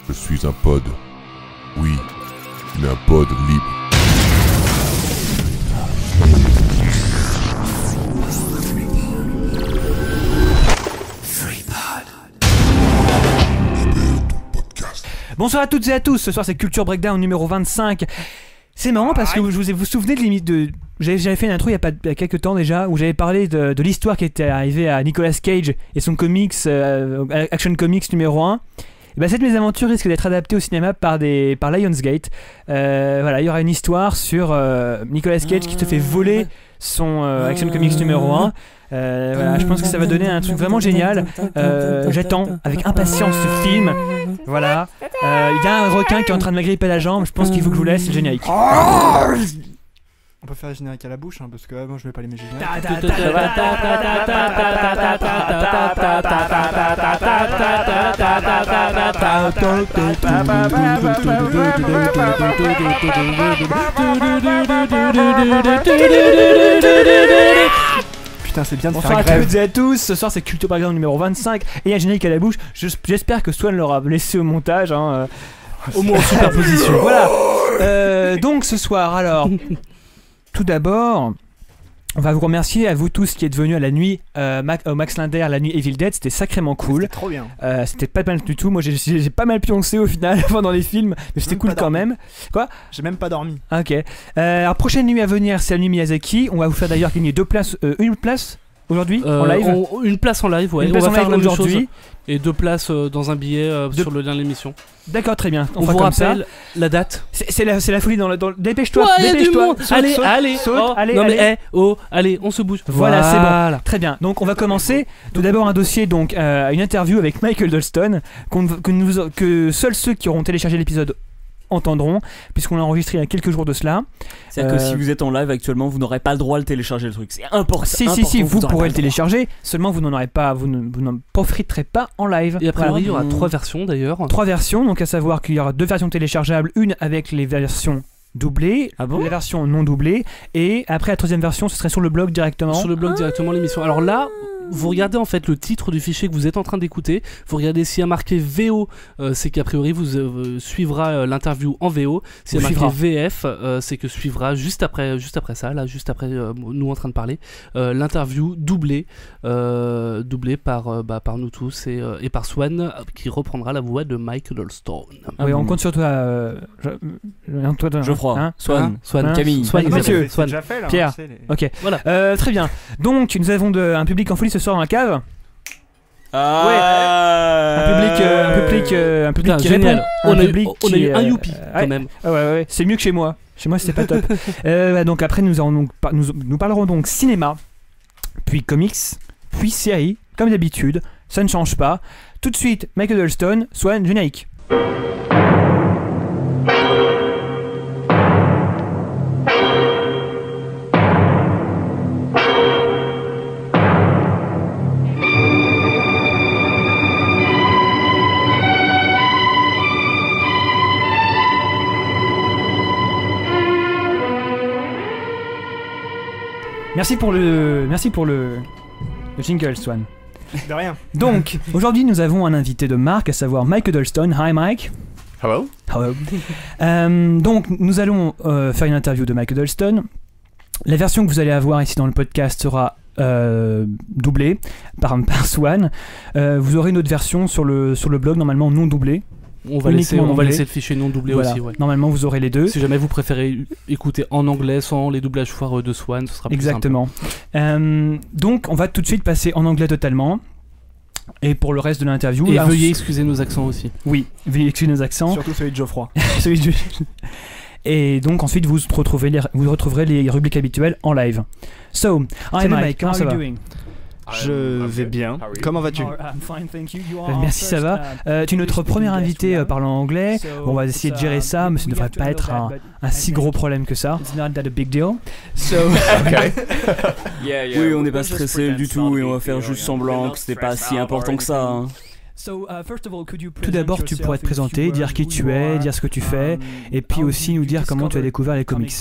Je suis un pod. Oui, mais un pod libre. Bonsoir à toutes et à tous, ce soir c'est Culture Breakdown numéro 25. C'est marrant parce que vous vous souvenez de limite de... J'avais fait une intro il y a quelques temps déjà où j'avais parlé de l'histoire qui était arrivée à Nicolas Cage et son comics, Action Comics numéro 1. Et ben cette mésaventure risque d'être adaptée au cinéma par Lionsgate. Voilà, il y aura une histoire sur Nicolas Cage qui se fait voler son Action Comics numéro 1. Voilà, je pense que ça va donner un truc vraiment génial. J'attends avec impatience ce film. Voilà. Il y a un requin qui est en train de m'agripper la jambe. Je pense qu'il faut que je vous laisse le générique. On peut faire le générique à la bouche, hein, parce que moi je vais pas les mettre génériques. Putain, c'est bien de Bonsoir faire à grève. toutes et à tous, ce soir c'est Culture Breakdown numéro 25 et il y a un générique à la bouche. J'espère que Swan l'aura laissé au montage, hein, au moins en superposition. Voilà. Donc ce soir, alors, tout d'abord, on va vous remercier à vous tous qui êtes venus à la nuit au Max Linder, la nuit Evil Dead, c'était sacrément cool. C'était trop bien. C'était pas mal du tout, moi j'ai pas mal pioncé au final pendant les films, mais c'était cool quand même. Quoi ? J'ai même pas dormi. Ok. Alors prochaine nuit à venir, c'est la nuit Miyazaki. On va vous faire d'ailleurs gagner une place aujourd'hui en live. Une place en live, ouais. Une place on va en faire live la même aujourd'hui. chose. Et 2 places dans un billet sur le lien de l'émission. D'accord, très bien. On fera vous comme ça. rappelle la date. C'est la folie dans le... Dépêche-toi, Ouais, y a du dépêche-toi. monde. Saute, Allez, saute, allez, saute, oh, allez, non allez. mais allez, on se bouge. Voilà, c'est bon. Très bien. Donc on va commencer. Tout d'abord un dossier, donc une interview avec Michael Dolston que seuls ceux qui auront téléchargé l'épisode entendront, puisqu'on l'a enregistré il y a quelques jours de cela. C'est-à-dire que si vous êtes en live actuellement, vous n'aurez pas le droit de télécharger le truc. C'est important. Si, vous pourrez le télécharger, seulement vous n'en aurez pas, vous n'en profiterez pas en live. Et après, il y aura 3 versions d'ailleurs. 3 versions, donc à savoir qu'il y aura 2 versions téléchargeables, une avec les versions doublées, la version non doublée, et après la 3e version, ce serait sur le blog directement. Sur le blog directement l'émission. Alors là, vous regardez en fait le titre du fichier que vous êtes en train d'écouter, vous regardez s'il y a marqué VO, c'est qu'a priori vous suivra l'interview en VO. S'il y a marqué VF, c'est que suivra juste après ça, là juste après nous en train de parler, l'interview doublée par nous tous et par Swan qui reprendra la voix de Mike Dolston. Oui, on compte sur toi, Geoffroy, hein, Swan, Camille, Mathieu, C'est déjà fait là. Pierre. Ok, voilà. Très bien. Donc nous avons un public en folie ce soir dans la cave. Un public qui génial. répond. On a eu un youpi quand même. Ouais. C'est mieux que chez moi. Chez moi c'était pas top. Donc après nous parlerons donc cinéma, puis comics, puis série, comme d'habitude. Ça ne change pas. Tout de suite, Michael Dolston, Swan, générique. Merci pour le jingle, Swan. De rien. Donc, aujourd'hui, nous avons un invité de marque, à savoir Mike Dolston. Hi, Mike. Hello. Donc, nous allons faire une interview de Mike Dolston. La version que vous allez avoir ici dans le podcast sera doublée par Swan. Vous aurez une autre version sur le blog, normalement non doublée. On va laisser le fichier non doublé aussi. Ouais. Normalement, vous aurez les deux. Si jamais vous préférez écouter en anglais sans les doublages foireux de Swan, ce sera plus Exactement. Donc, on va tout de suite passer en anglais totalement. Et pour le reste de l'interview... Et veuillez excuser nos accents aussi. Oui, veuillez excuser nos accents. Surtout celui de Geoffroy. Et donc, ensuite, vous retrouverez les rubriques habituelles en live. So, hi Mike, comment ça va ? Je vais bien. Comment vas-tu? Merci, ça va. Tu es notre premier invité parlant anglais. Bon, on va essayer de gérer ça, mais ça ne devrait pas être un si gros problème que ça. It's not that a big deal. Oui, on n'est pas stressé du tout et on va faire juste semblant que c'était pas si important que ça. Hein. Tout d'abord, tu pourrais te présenter, dire qui tu es, dire ce que tu fais, et puis aussi nous dire comment tu as découvert les comics.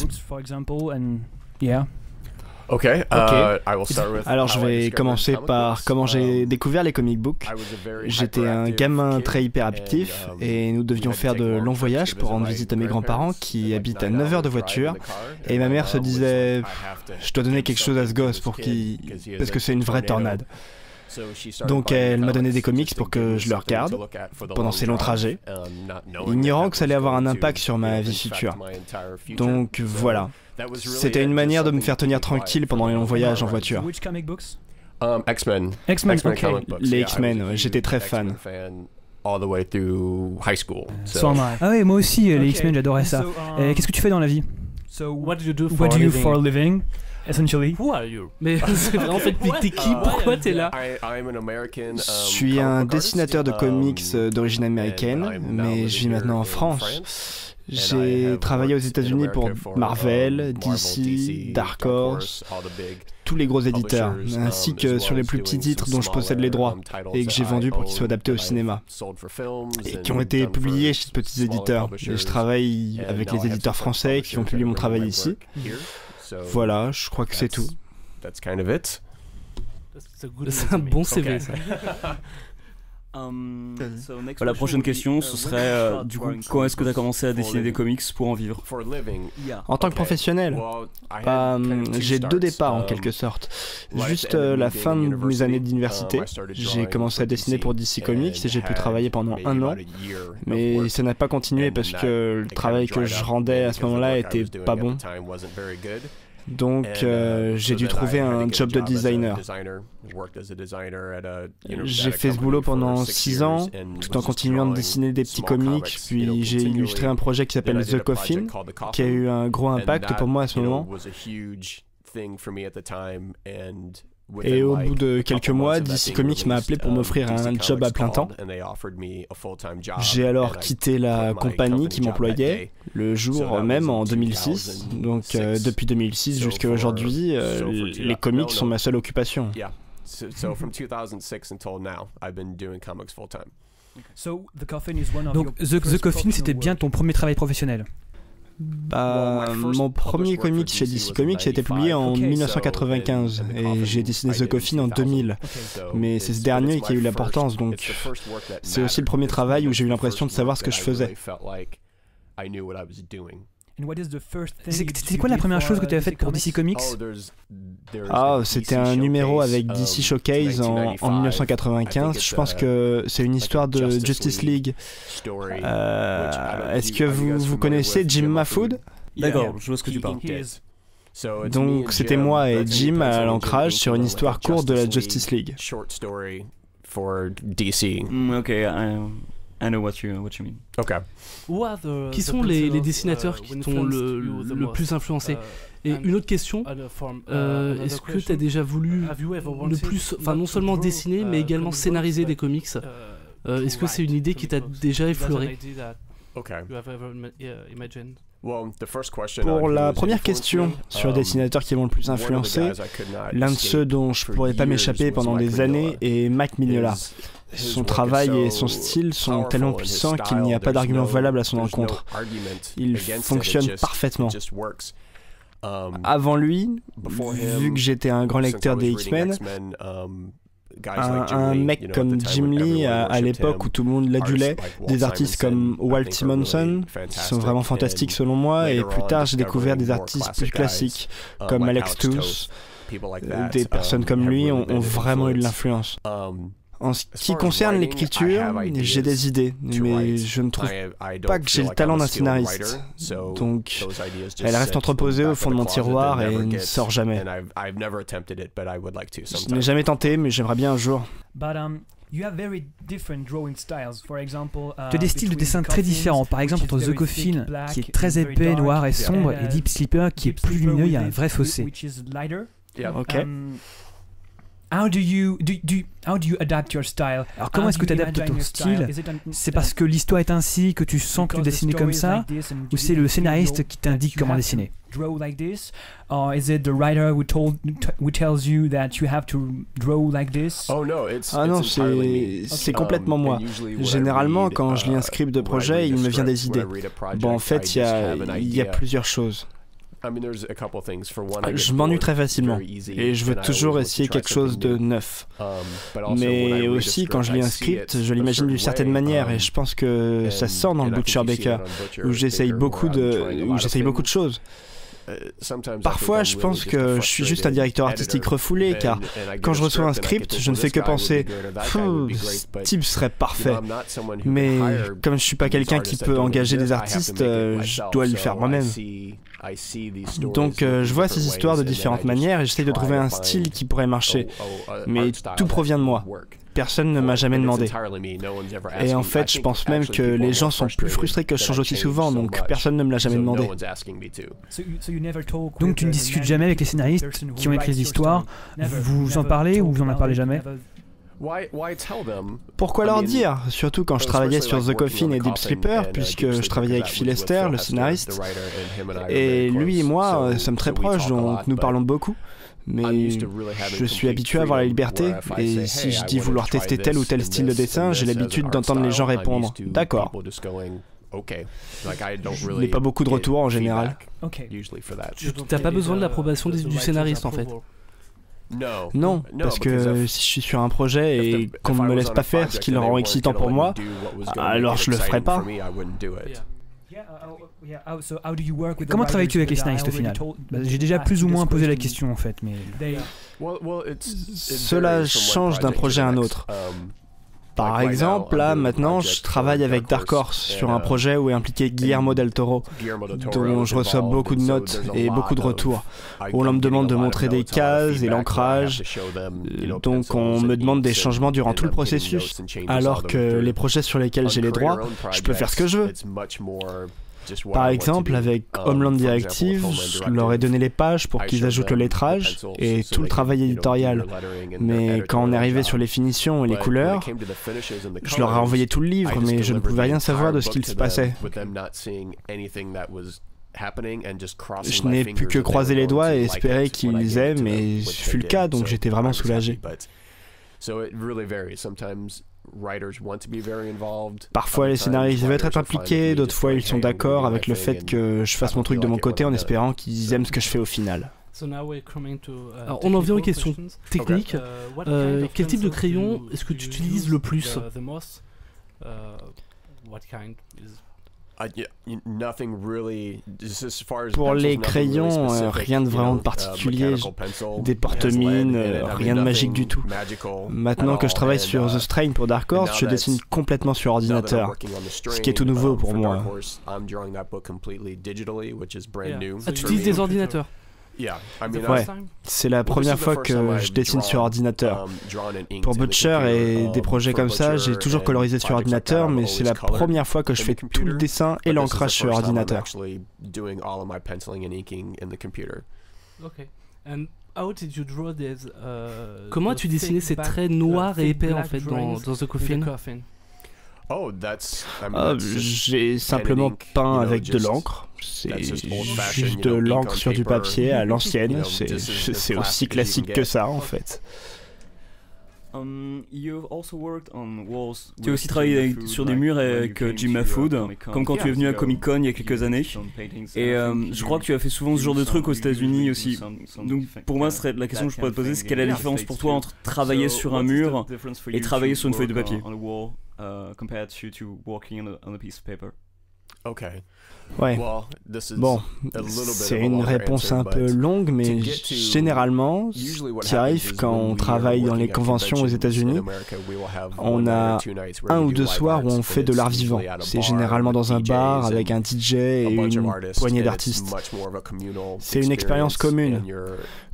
Alors je vais commencer par comment j'ai découvert les comic books. J'étais un gamin très hyperactif et nous devions faire de longs voyages pour rendre visite à mes grands-parents qui habitent à 9 heures de voiture. Et ma mère se disait « Je dois donner quelque chose à ce gosse parce que c'est une vraie tornade ». Donc elle m'a donné des comics pour que je le regarde pendant ces longs trajets, ignorant que ça allait avoir un impact sur ma vie future. Donc voilà, c'était une manière de me faire tenir tranquille pendant les longs voyages en voiture. X-Men. X-Men, ok. Les X-Men, j'étais très fan. All the way through high school. Ah ouais, moi aussi, les X-Men, j'adorais ça. Qu'est-ce que tu fais dans la vie? What do you do for a living? Essentially. Who are you? Mais c'est vrai, en fait, t'es qui? Pourquoi t'es là? Je suis un dessinateur de comics d'origine américaine, mais je vis maintenant en France. J'ai travaillé aux États-Unis pour Marvel, DC, Dark Horse, tous les gros éditeurs, ainsi que sur les plus petits titres dont je possède les droits et que j'ai vendus pour qu'ils soient adaptés au cinéma et qui ont été publiés chez de petits éditeurs. Et je travaille avec les éditeurs français qui ont publié mon travail ici. Voilà, je crois que c'est tout. C'est un bon CV, ça. La prochaine question, ce serait du coup, quand est-ce que tu as commencé à dessiner des comics pour en vivre? En tant que professionnel, j'ai deux départs en quelque sorte. Juste la fin de mes années d'université, j'ai commencé à dessiner pour DC Comics et j'ai pu travailler pendant 1 an, mais ça n'a pas continué parce que le travail que je rendais à ce moment-là était pas bon. Donc j'ai dû trouver un job de designer. J'ai fait ce boulot pendant 6 ans, tout en continuant de dessiner des petits comics, puis j'ai illustré un projet qui s'appelle The Coffin, qui a eu un gros impact pour moi à ce moment. Et au bout de quelques mois, DC Comics m'a appelé pour m'offrir un job à plein temps. J'ai alors quitté la compagnie qui m'employait le jour même en 2006. Donc depuis 2006 jusqu'à aujourd'hui, les comics sont ma seule occupation. Donc The Coffin, c'était bien ton premier travail professionnel? Mon premier comic chez DC Comics a été publié en 1995 et j'ai dessiné The Coffin en 2000. Mais c'est ce dernier qui a eu l'importance, donc c'est aussi le premier travail où j'ai eu l'impression de savoir ce que je faisais. C'était quoi la première chose que tu as faite pour DC Comics? C'était un numéro avec DC Showcase en 1995. Je pense que c'est une histoire de Justice League. Est-ce que vous connaissez Jim Mahfood? D'accord, je vois ce que tu parles. Donc c'était moi et Jim à l'ancrage sur une histoire courte de la Justice League. Ok, I know what you mean. Okay. Qui sont les dessinateurs qui t'ont le plus influencé? Et une autre question, est-ce que tu as déjà voulu le plus, enfin non seulement dessiner, mais également scénariser des comics? Est-ce que c'est une idée qui t'a déjà effleuré? Pour la première question sur les dessinateurs qui m'ont le plus influencé, l'un de ceux dont je pourrais pas m'échapper pendant des années est Mike Mignola. Son travail et son style sont tellement puissants qu'il n'y a pas d'argument valable à son encontre. Il fonctionne parfaitement. Avant lui, vu que j'étais un grand lecteur des X-Men, un mec comme Jim Lee à l'époque où tout le monde l'adulait, des artistes comme Walt Simonson qui sont vraiment fantastiques selon moi, et plus tard j'ai découvert des artistes plus classiques comme Alex Toth. Des personnes comme lui ont vraiment eu de l'influence. En ce qui concerne l'écriture, j'ai des idées, mais je ne trouve pas que j'ai le talent d'un scénariste. Donc, elle reste entreposée au fond de mon tiroir et ne sort jamais. Je n'ai jamais tenté, mais j'aimerais bien un jour. Tu as des styles de dessin très différents. Par exemple, entre The Coffin, qui est très épais, noir et sombre, et Deep Sleeper, qui est plus lumineux, il y a un vrai fossé. Ok. How do you adapt your style? Alors comment est-ce que tu adaptes ton style? C'est parce que l'histoire est ainsi que tu sens que tu dessines comme ça, ou c'est le scénariste qui t'indique comment dessiner? Or is it the writer who tells you that you have to draw like this? Ah non, c'est complètement moi. Généralement, quand je lis un script de projet, il me vient des idées. Bon, en fait, il y a plusieurs choses. Je m'ennuie très facilement et je veux toujours essayer quelque chose de neuf. Mais aussi, quand je lis un script, je l'imagine d'une certaine manière et je pense que ça sort dans le Butcher Baker, où j'essaye beaucoup de choses. Parfois, je pense que je suis juste un directeur artistique refoulé, car quand je reçois un script, je ne fais que penser « ce type serait parfait ». Mais comme je suis pas quelqu'un qui peut engager des artistes, je dois le faire moi-même. Donc je vois ces histoires de différentes manières et j'essaye de trouver un style qui pourrait marcher. Mais tout provient de moi. Personne ne m'a jamais demandé. Et en fait, je pense même que les gens sont plus frustrés que je change aussi souvent, donc personne ne me l'a jamais demandé. Donc tu ne discutes jamais avec les scénaristes qui ont écrit l'histoire. Vous en parlez ou vous en parlez jamais? Pourquoi leur dire? Surtout quand je travaillais sur The Coffin et Deep Sleeper, puisque je travaillais avec Phil Lester, le scénariste. Et lui et moi sommes très proches, donc nous parlons beaucoup. Mais je suis habitué à avoir la liberté, et si je dis vouloir tester tel ou tel style de dessin, j'ai l'habitude d'entendre les gens répondre « D'accord ». Je n'ai pas beaucoup de retours en général. Tu n'as pas besoin de l'approbation du scénariste en fait. Non, parce que si je suis sur un projet et qu'on ne me laisse pas faire ce qui le rend excitant pour moi, alors je le ferai pas. Comment travailles-tu avec les scénaristes au final? J'ai déjà plus ou moins posé la question en fait, mais... Cela change d'un projet à un autre. Par exemple, là, maintenant, je travaille avec Dark Horse sur un projet où est impliqué Guillermo del Toro, dont je reçois beaucoup de notes et beaucoup de retours. Où l'on me demande de montrer des cases et l'ancrage, donc on me demande des changements durant tout le processus, alors que les projets sur lesquels j'ai les droits, je peux faire ce que je veux. Par exemple, avec Homeland Directive, je leur ai donné les pages pour qu'ils ajoutent le lettrage et tout le travail éditorial. Mais quand on est arrivé sur les finitions et les couleurs, je leur ai envoyé tout le livre, mais je ne pouvais rien savoir de ce qu'il se passait. Je n'ai pu que croiser les doigts et espérer qu'ils aiment, et ce fut le cas, donc j'étais vraiment soulagé. Parfois les scénaristes veulent être impliqués, d'autres fois ils sont d'accord avec le fait que je fasse mon truc de mon côté en espérant qu'ils aiment ce que je fais au final. Alors on en vient aux questions techniques. Quel type de crayon est-ce que tu utilises le plus? Pour les crayons, rien de vraiment particulier, des porte-mines, rien de magique du tout. Maintenant que je travaille sur The Strain pour Dark Horse, je dessine complètement sur ordinateur, ce qui est tout nouveau pour moi. Ah, tu utilises des ordinateurs? Ouais, c'est la première fois que je dessine sur ordinateur. Pour Butcher et des projets comme ça, j'ai toujours colorisé sur ordinateur, mais c'est la première fois que je fais tout le dessin et l'ancrage sur ordinateur. Comment as-tu dessiné ces traits noirs et épais en fait dans The Coffin? J'ai simplement peint avec de l'encre. C'est juste de l'encre sur du papier à l'ancienne. C'est aussi classique que ça en fait. Tu as aussi travaillé sur des murs avec Jim Mahfood, comme quand tu es venu à Comic Con il y a quelques années. Et je crois que tu as fait souvent ce genre de trucs aux États-Unis aussi. Donc pour moi, la question que je pourrais te poser, c'est quelle est la différence pour toi entre travailler sur un mur et travailler sur une feuille de papier? Ouais. Bon, c'est une réponse un peu longue, mais généralement, ce qui arrive quand on travaille dans les conventions aux États-Unis, on a un ou deux soirs où on fait de l'art vivant. C'est généralement dans un bar avec un DJ et une poignée d'artistes. C'est une expérience commune.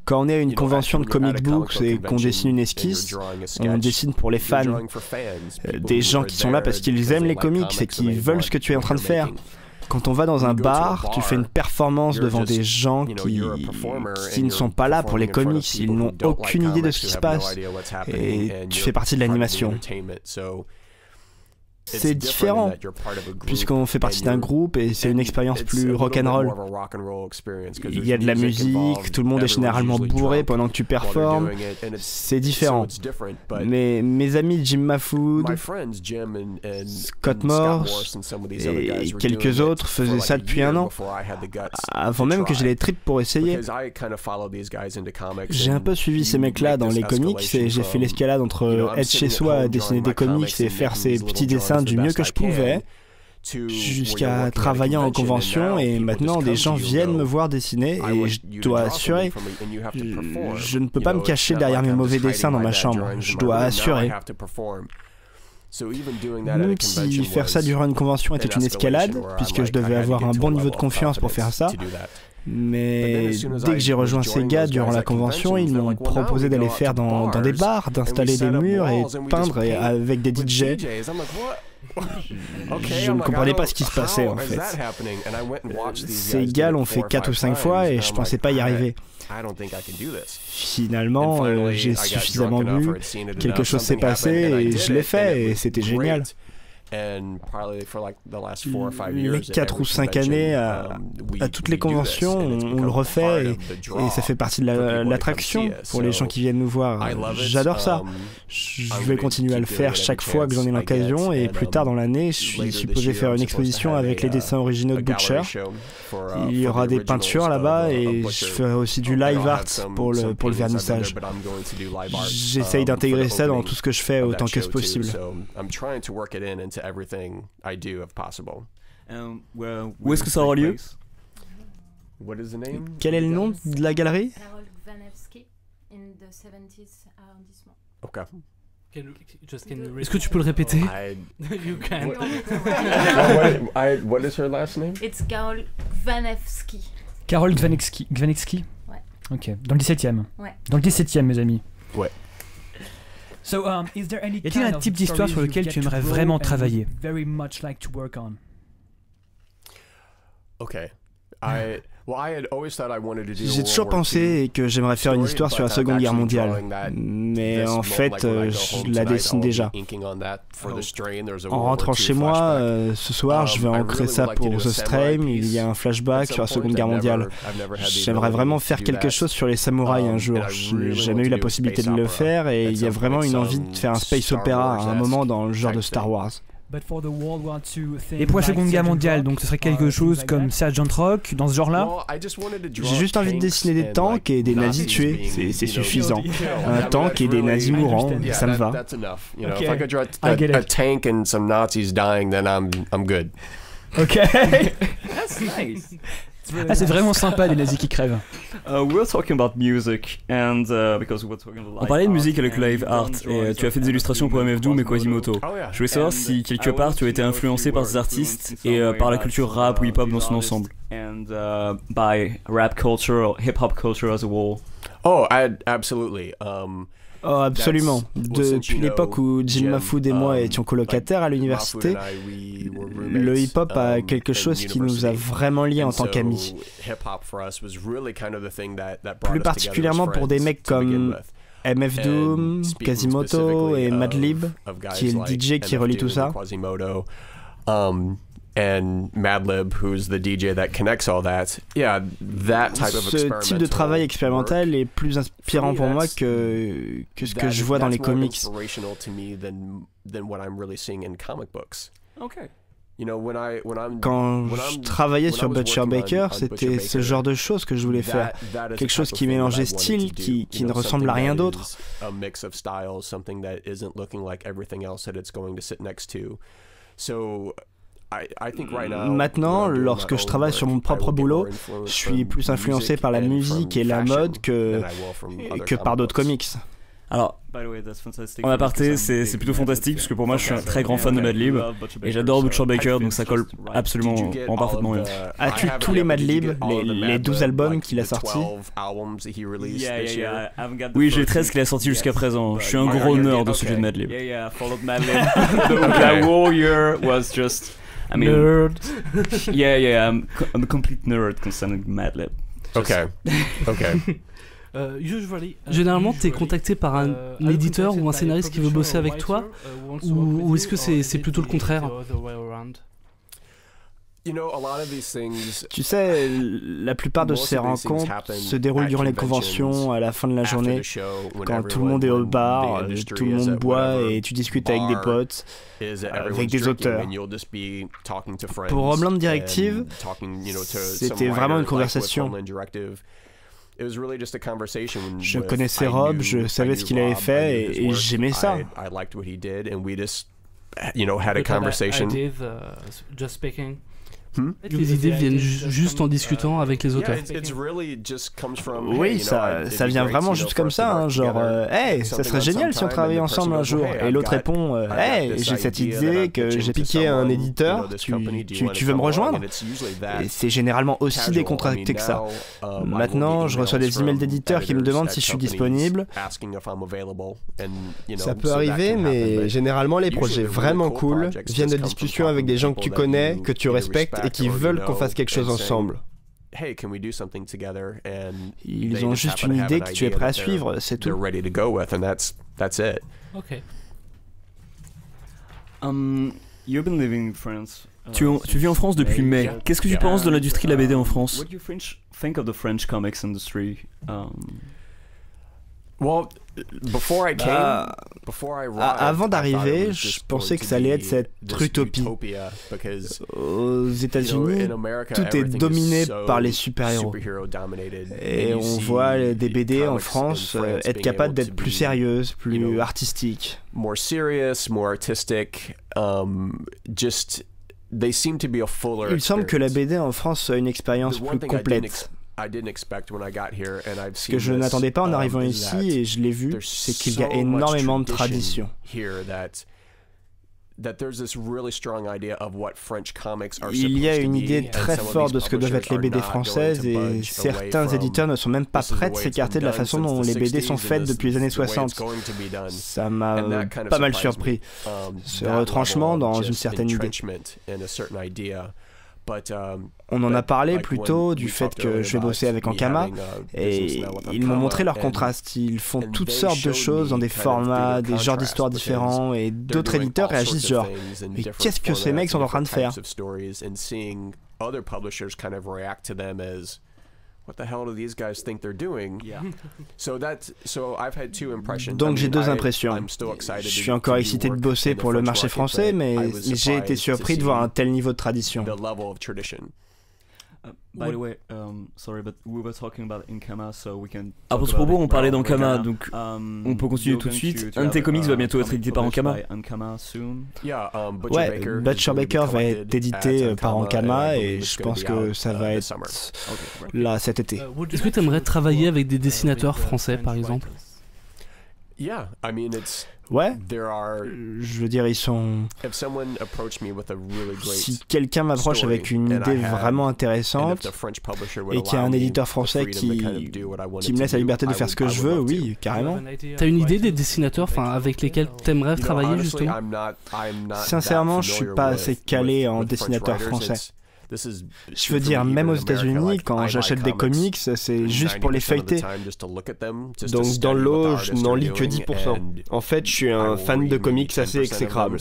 Quand on est à une convention de comic books et qu'on dessine une esquisse, on dessine pour les fans. Des gens qui sont là parce qu'ils aiment les comics et qui veulent ce que tu es en train de faire. Quand on va dans un bar, tu fais une performance devant des gens qui ne sont pas là pour les comics, ils n'ont aucune idée de ce qui se passe. Et tu fais partie de l'animation. c'est différent, puisqu'on fait partie d'un groupe et c'est une expérience plus rock'n'roll. Il y a de la musique, tout le monde est généralement bourré pendant que tu performes, c'est différent. Mais mes amis Jim Mahfood, Scott Morse et quelques autres faisaient ça depuis un an, avant même que j'ai les tripes pour essayer. J'ai un peu suivi ces mecs-là dans les comics et j'ai fait l'escalade entre être chez soi à dessiner des comics et faire ces petits dessins du mieux que je pouvais, jusqu'à travailler en convention, et maintenant des gens viennent me voir dessiner et je dois assurer. Je ne peux pas me cacher derrière mes mauvais dessins dans ma chambre, je dois assurer. Même si faire ça durant une convention était une escalade, puisque je devais avoir un bon niveau de confiance pour faire ça, mais dès que j'ai rejoint ces gars durant la convention, ils m'ont proposé d'aller faire dans des bars, d'installer des murs et peindre avec des DJ. Je ne comprenais pas ce qui se passait en fait. Ces gars l'ont fait 4 ou 5 fois et je pensais pas y arriver. Finalement, j'ai suffisamment bu, quelque chose s'est passé et je l'ai fait et c'était génial. Les 4 ou 5 années à toutes les conventions, on le refait et ça fait partie de l'attraction pour les gens qui viennent nous voir. J'adore ça. Je vais continuer à le faire chaque fois que j'en ai l'occasion, et plus tard dans l'année, je suis supposé faire une exposition avec les dessins originaux de Butcher. Il y aura des peintures là-bas et je ferai aussi du live art pour le vernissage. J'essaye d'intégrer ça dans tout ce que je fais autant que possible. Où est-ce que ça aura lieu? Quel est le nom de la galerie? Est-ce que tu peux le répéter? You can. What is her last name? It's Karol Gwanewski. Karol Gwanewski. Gwanewski? Ouais. Ok, dans le 17e. Ouais. Dans le 17e, mes amis. Ouais. Y a-t-il un type d'histoire sur lequel tu aimerais vraiment travailler? J'ai toujours pensé que j'aimerais faire une histoire sur la Seconde Guerre mondiale, mais en fait, je la dessine déjà. En rentrant chez moi, ce soir, je vais ancrer ça pour The Strain. Il y a un flashback sur la Seconde Guerre mondiale. J'aimerais vraiment faire quelque chose sur les samouraïs un jour. Je n'ai jamais eu la possibilité de le faire, et il y a vraiment une envie de faire un space opéra à un moment dans le genre de Star Wars. Et pour la Seconde Guerre mondiale, donc ce serait quelque chose comme Sergeant Rock, dans ce genre-là? J'ai juste envie de dessiner des tanks et des nazis tués, c'est suffisant. Un tank et des nazis mourants, ça me va. Ok. Ah, c'est vraiment sympa, les nazis qui crèvent. On parlait de musique avec live art, et tu as fait des illustrations pour MF Doom et Quasimoto. Je voulais savoir si quelque part tu as été influencé par ces artistes et par la culture rap ou hip-hop dans son ensemble. By rap culture or hip-hop culture as a whole. Oh, absolutely. Oh, absolument. Depuis l'époque où Jim Mahfood et moi étions colocataires à l'université, le hip-hop a quelque chose qui nous a vraiment liés en tant qu'amis. Plus particulièrement pour des mecs comme MF Doom, Quasimoto et Madlib, qui est le DJ qui relie tout ça. And Madlib, who's the DJ that connects all that. Yeah, that type of experimental. Ce type de travail expérimental est plus inspirant pour moi que ce que je vois dans les comics. Quand je travaillais sur Butcher Baker, c'était ce genre de choses que je voulais faire. Quelque chose qui mélangeait style, qui ne ressemble à rien d'autre. Maintenant, lorsque je travaille sur mon propre boulot, je suis plus influencé par la musique et la mode que par d'autres comics. Alors, en aparté, c'est plutôt fantastique parce que pour moi je suis un très grand fan de Madlib et j'adore Butcher Baker, donc ça colle absolument parfaitement bien. As-tu tous les Madlib, les 12 albums qu'il a sortis? Oui, j'ai 13 qu'il a sortis jusqu'à présent. Je suis un gros nerd au sujet de Madlib. That whole year was just... I mean, nerd. I'm a complete nerd concerning Madlib. Okay. Généralement, tu es contacté par un éditeur ou un scénariste qui veut bosser avec toi, ou est-ce que c'est plutôt le contraire? Tu sais, la plupart de ces rencontres se déroulent durant les conventions, à la fin de la journée, quand tout le monde est au bar, tout le monde boit et tu discutes avec des potes, avec des auteurs. Pour Homeland Directive, c'était vraiment une conversation. Je connaissais Rob, je savais ce qu'il avait fait et j'aimais ça. Les idées viennent juste en discutant avec les auteurs. Oui, ça vient vraiment juste comme ça, hein, genre hey, ça serait génial si on travaillait ensemble un jour. Et l'autre répond hey, j'ai cette idée que j'ai piqué à un éditeur, tu veux me rejoindre? Et c'est généralement aussi décontracté que ça. Maintenant, je reçois des emails d'éditeurs qui me demandent si je suis disponible. Ça peut arriver, mais généralement les projets vraiment cool viennent de discussions avec des gens que tu connais, que tu respectes et qui veulent qu'on fasse quelque chose ensemble. Ils ont juste une idée que tu es prêt à suivre, c'est tout. Ok. Tu vis en France depuis mai. Qu'est-ce que tu penses de l'industrie de la BD en France? Avant d'arriver, je pensais que ça allait être cette utopie. Aux États-Unis, tout est dominé par les super-héros. Et on voit des BD en France être capables d'être plus sérieuses, plus artistiques. Il semble que la BD en France soit une expérience plus complète. Ce que je n'attendais pas en arrivant ici, et je l'ai vu, c'est qu'il y a énormément de traditions. Il y a une idée très forte de ce que doivent être les BD françaises, et certains éditeurs ne sont même pas prêts de s'écarter de la façon dont les BD sont faites depuis les années 60. Ça m'a pas mal surpris, ce retranchement dans une certaine idée. On en a parlé plus tôt du fait que je vais bosser avec Ankama et ils m'ont montré leur contraste. Ils font toutes sortes de choses dans des formats, des genres d'histoires différents et d'autres éditeurs réagissent genre « Mais qu'est-ce que ces mecs sont en train de faire ?» Donc j'ai deux impressions. Je suis encore excité de bosser pour le marché français, mais j'ai été surpris de voir un tel niveau de tradition. À ce propos, on parlait d'Ankama, donc on peut continuer tout de suite. Un de tes comics va bientôt être édité par Ankama. Ouais, Butcher Baker va être édité par Ankama et je pense que ça va être là cet été. Est-ce que tu aimerais travailler avec des dessinateurs français, par exemple? Ouais, je veux dire, ils sont... Si quelqu'un m'approche avec une idée vraiment intéressante et qu'il y a un éditeur français qui me laisse la liberté de faire ce que je veux, oui, carrément. T'as une idée des dessinateurs avec lesquels t'aimerais travailler, justement? Sincèrement, je suis pas assez calé en dessinateur français. Je veux dire, même aux États-Unis, quand j'achète des comics, c'est juste pour les feuilleter. Donc dans le lot, je n'en lis que 10%. En fait, je suis un fan de comics assez exécrable.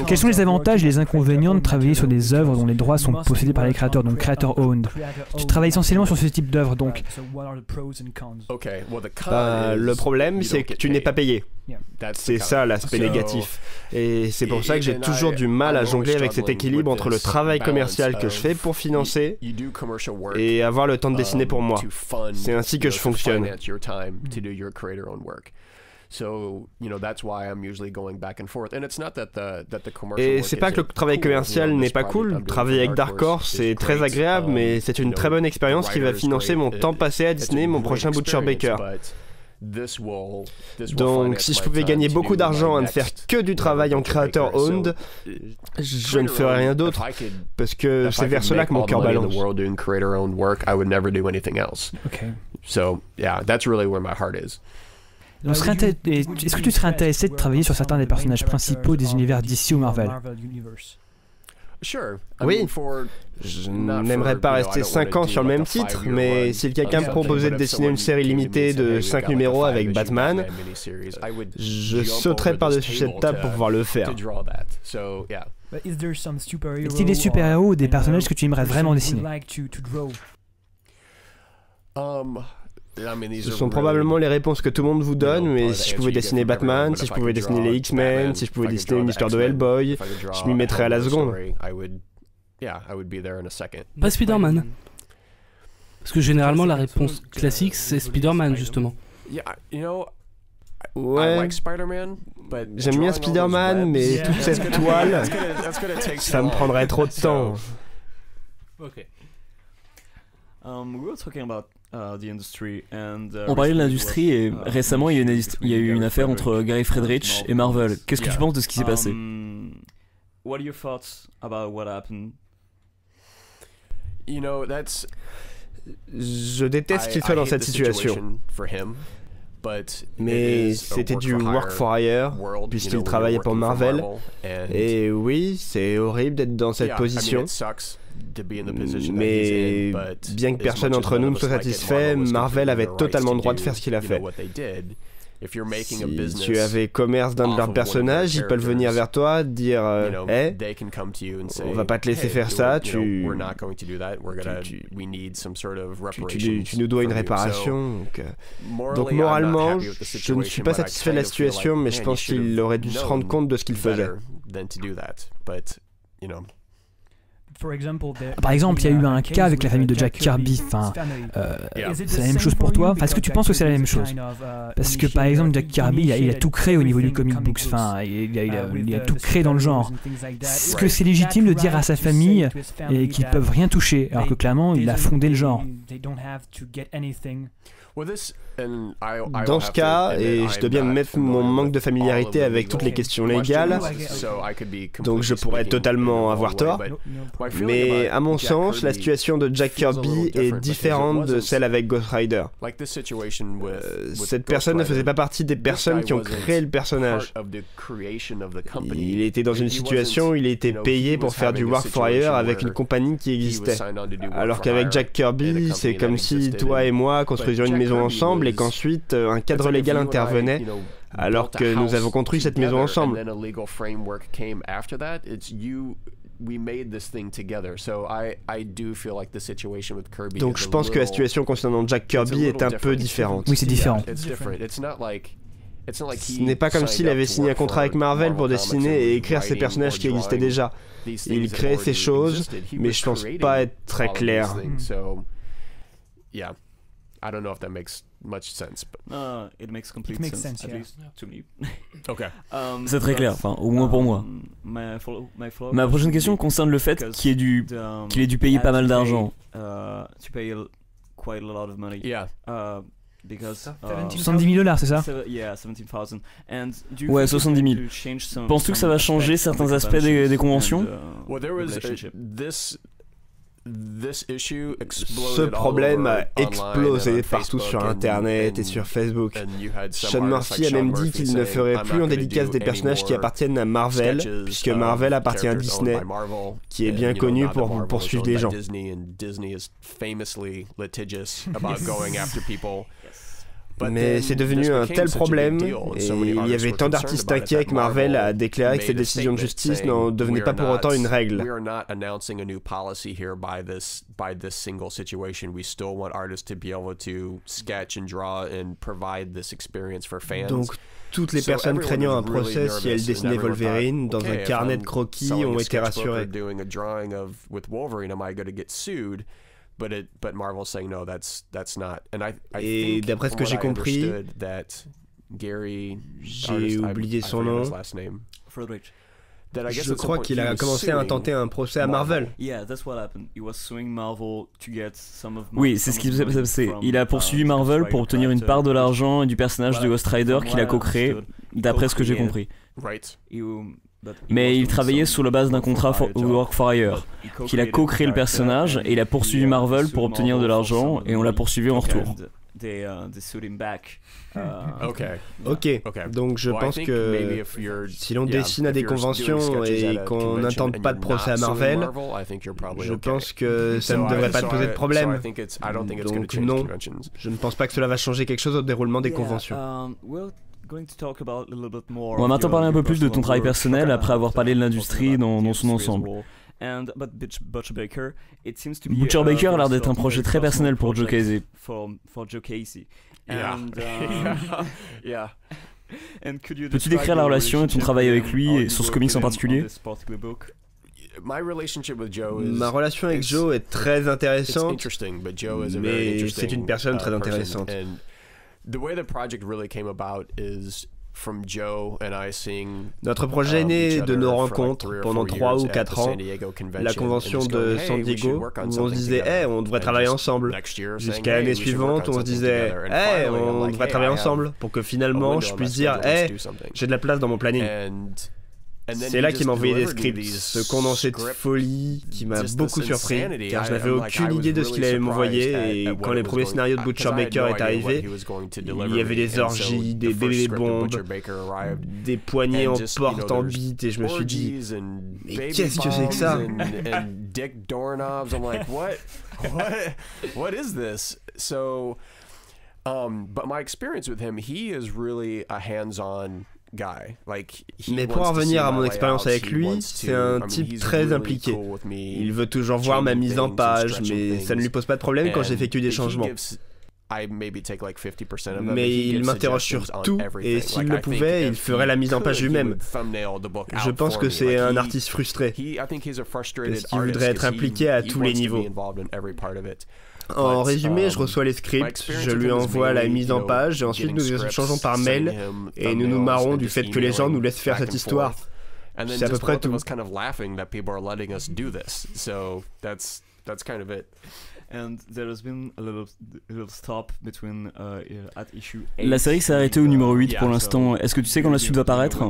Quels sont les avantages et les inconvénients de travailler sur des œuvres dont les droits sont possédés par les créateurs, donc creator-owned? Tu travailles essentiellement sur ce type d'œuvres, donc. Le problème, c'est que tu n'es pas payé. C'est ça l'aspect négatif. Et c'est pour ça que j'ai toujours du mal à jongler avec cet équilibre entre le travail commercial que je fais pour financer et avoir le temps de dessiner pour moi. C'est ainsi que je fonctionne. Et c'est pas que le travail commercial n'est pas cool. Travailler avec Dark Horse, c'est très agréable, mais c'est une très bonne expérience qui va financer mon temps passé à dessiner mon prochain Butcher Baker. Donc si je pouvais gagner beaucoup d'argent à ne faire que du travail en creator-owned, je ne ferais rien d'autre, parce que c'est vers cela que mon cœur balance. Donc, est-ce que tu serais intéressé de travailler sur certains des personnages principaux des univers DC ou Marvel? Oui, je n'aimerais pas rester 5 ans sur le même titre, mais si quelqu'un me proposait de dessiner une série limitée de 5 numéros avec Batman, je sauterais par-dessus cette table pour pouvoir le faire. Est-il des super-héros ou des personnages que tu aimerais vraiment dessiner? Ce sont probablement les réponses que tout le monde vous donne, mais si je pouvais dessiner Batman, si je pouvais dessiner les X-Men, si je pouvais dessiner une histoire de Hellboy, je m'y mettrais à la seconde. Pas Spider-Man. Parce que généralement la réponse classique c'est Spider-Man justement. Ouais, j'aime bien Spider-Man, mais toute cette toile, ça me prendrait trop de temps. Ok. On parlait de l'industrie et récemment il y a eu une affaire entre Gary Friedrich et Marvel. Qu'est-ce que tu penses de ce qui s'est passé? Je déteste qu'il soit dans cette situation. Mais c'était du work for hire, puisqu'il travaillait pour Marvel. Et oui, c'est horrible d'être dans cette position. Mais bien que personne d'entre nous ne soit satisfait, Marvel avait totalement le droit de faire ce qu'il a fait. Si tu avais commerce d'un de leurs personnages, ils peuvent venir vers toi, dire hey, on va pas te laisser faire ça, tu nous dois une réparation. Donc moralement, je ne suis pas satisfait de la situation, mais je pense qu'il aurait dû se rendre compte de ce qu'il faisait. Par exemple, il y a eu un cas avec la famille de Jack Kirby. Enfin, c'est la même chose pour toi. Est-ce que tu penses que c'est la même chose? Parce que par exemple, Jack Kirby, il a tout créé au niveau du comic books. Enfin, il a tout créé dans le genre. Est-ce que c'est légitime de dire à sa famille qu'ils peuvent rien toucher, alors que clairement, il a fondé le genre? Dans ce cas, et je dois bien mettre mon manque de familiarité avec toutes les questions légales, donc je pourrais totalement avoir tort, mais à mon sens, la situation de Jack Kirby est différente de celle avec Ghost Rider. Cette personne ne faisait pas partie des personnes qui ont créé le personnage. Il était dans une situation où il était payé pour faire du work for hire avec une compagnie qui existait. Alors qu'avec Jack Kirby, c'est comme si toi et moi construisions une maison ensemble et qu'ensuite un cadre légal intervenait alors que nous avons construit cette maison ensemble. Donc je pense que la situation concernant Jack Kirby est un peu différente. Oui, c'est différent. Ce n'est pas comme s'il avait signé un contrat avec Marvel pour dessiner et écrire ses personnages qui existaient déjà. Il crée ces choses, mais je pense pas être très clair. I don't know if that makes much sense, but it makes complete sense, at least to me. Okay. C'est très clair, enfin au moins pour moi. Ma prochaine question concerne le fait qu'il ait dû payer pas mal d'argent. Tu payes quite a lot of money. Yeah. 70 000 $, c'est ça? Yeah, 17,000. Ouais, 70 000. Penses-tu que ça va changer certains aspects des conventions? Ce problème a explosé partout sur Internet et sur Facebook. Sean Murphy a même dit qu'il ne ferait plus en dédicace des personnages qui appartiennent à Marvel, puisque Marvel appartient à Disney, qui est bien connu pour poursuivre les gens. Mais c'est devenu un tel problème, et il y avait tant d'artistes inquiets que Marvel a déclaré que ces décisions de justice n'en devenaient pas pour autant une règle. Donc toutes les personnes craignant un procès si elles dessinaient Wolverine dans un carnet de croquis ont été rassurées. Et d'après ce que j'ai compris, j'ai oublié son nom. Je crois qu'il a commencé à intenter un procès à Marvel. Oui, c'est ce qui s'est passé. Il a poursuivi Marvel pour obtenir une part de l'argent et du personnage de Ghost Rider qu'il a co-créé, d'après ce que j'ai compris. Mais il travaillait sur la base d'un contrat work for hire, qu'il a co-créé le personnage et il a poursuivi Marvel pour obtenir de l'argent et on l'a poursuivi en retour. Ok, donc je pense que si l'on dessine à des conventions et qu'on n'intente pas de procès à Marvel, je pense que ça ne devrait pas te poser de problème. Donc non, je ne pense pas que cela va changer quelque chose au déroulement des conventions. On va maintenant parler un peu plus de ton travail personnel après avoir parlé de l'industrie dans son ensemble. Butcher Baker a l'air d'être un projet très personnel pour Joe Casey. Peux-tu décrire la relation et ton travail avec lui et sur ce comics en particulier? Ma relation avec Joe est très intéressante, mais c'est une personne très intéressante. Notre projet est né de nos rencontres pendant 3 ou 4 ans, la convention de San Diego, où on se disait « Hey, on devrait travailler ensemble ». Jusqu'à l'année suivante, on se disait « Hey, on devrait travailler ensemble », pour que finalement je puisse dire « Hey, j'ai de la place dans mon planning ». C'est là qu'il m'a envoyé des scripts, ce condensé de folie qui m'a beaucoup surpris, car je n'avais aucune idée de ce qu'il allait m'envoyer, et quand les premiers scénarios de Butcher Baker est arrivé, il y avait des orgies, des bébés bombes, des poignées en porte en bite, et je me suis dit, mais qu'est-ce que c'est que ça? But my experience with him, he is really a hands-on guy. Mais pour en revenir à mon expérience avec lui, c'est un type très impliqué. Il veut toujours voir ma mise en page, mais ça ne lui pose pas de problème quand j'effectue des changements. Mais il m'interroge sur tout, et s'il le pouvait, il ferait la mise en page lui-même. Je pense que c'est un artiste frustré, parce qu'il voudrait être impliqué à tous les niveaux. En résumé, je reçois les scripts, je lui envoie la mise en page, et ensuite nous échangeons par mail, et nous nous marrons du fait que les gens nous laissent faire cette histoire. C'est à peu près tout. La série s'est arrêtée au numéro 8 pour l'instant. Est-ce que tu sais quand la suite va paraître?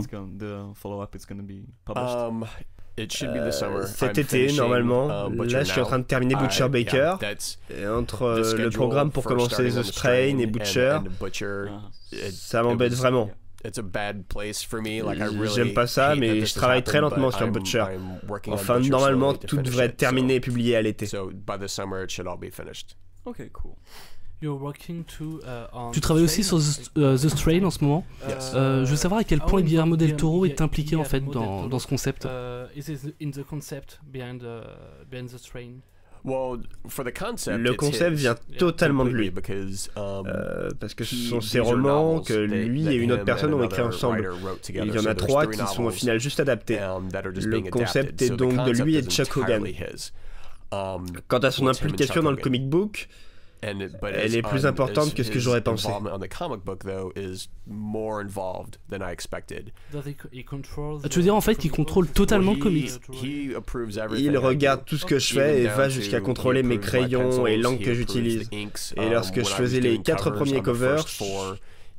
Cet été, normalement. Là, je suis en train de terminer Butcher Baker. Et entre le programme pour commencer The Strain et Butcher, ça m'embête vraiment. J'aime pas ça, mais je travaille très lentement sur Butcher. Enfin, normalement, tout devrait être terminé et publié à l'été. Ok, cool. Tu travailles aussi sur The Strain en ce moment. Je veux savoir à quel point Guillermo del Toro est impliqué en fait dans ce concept. Le concept vient totalement de lui, parce que ce sont ses romans que lui et une autre personne ont écrit ensemble. Il y en a 3 qui sont au final juste adaptés. Le concept est donc de lui et de Chuck Hogan. Quant à son implication dans le comic book, elle est plus importante que ce que j'aurais pensé. Tu veux dire en fait qu'il contrôle totalement le comics? Il regarde tout ce que je fais et va jusqu'à contrôler mes crayons et l'encre que j'utilise. Et lorsque je faisais les 4 premiers covers,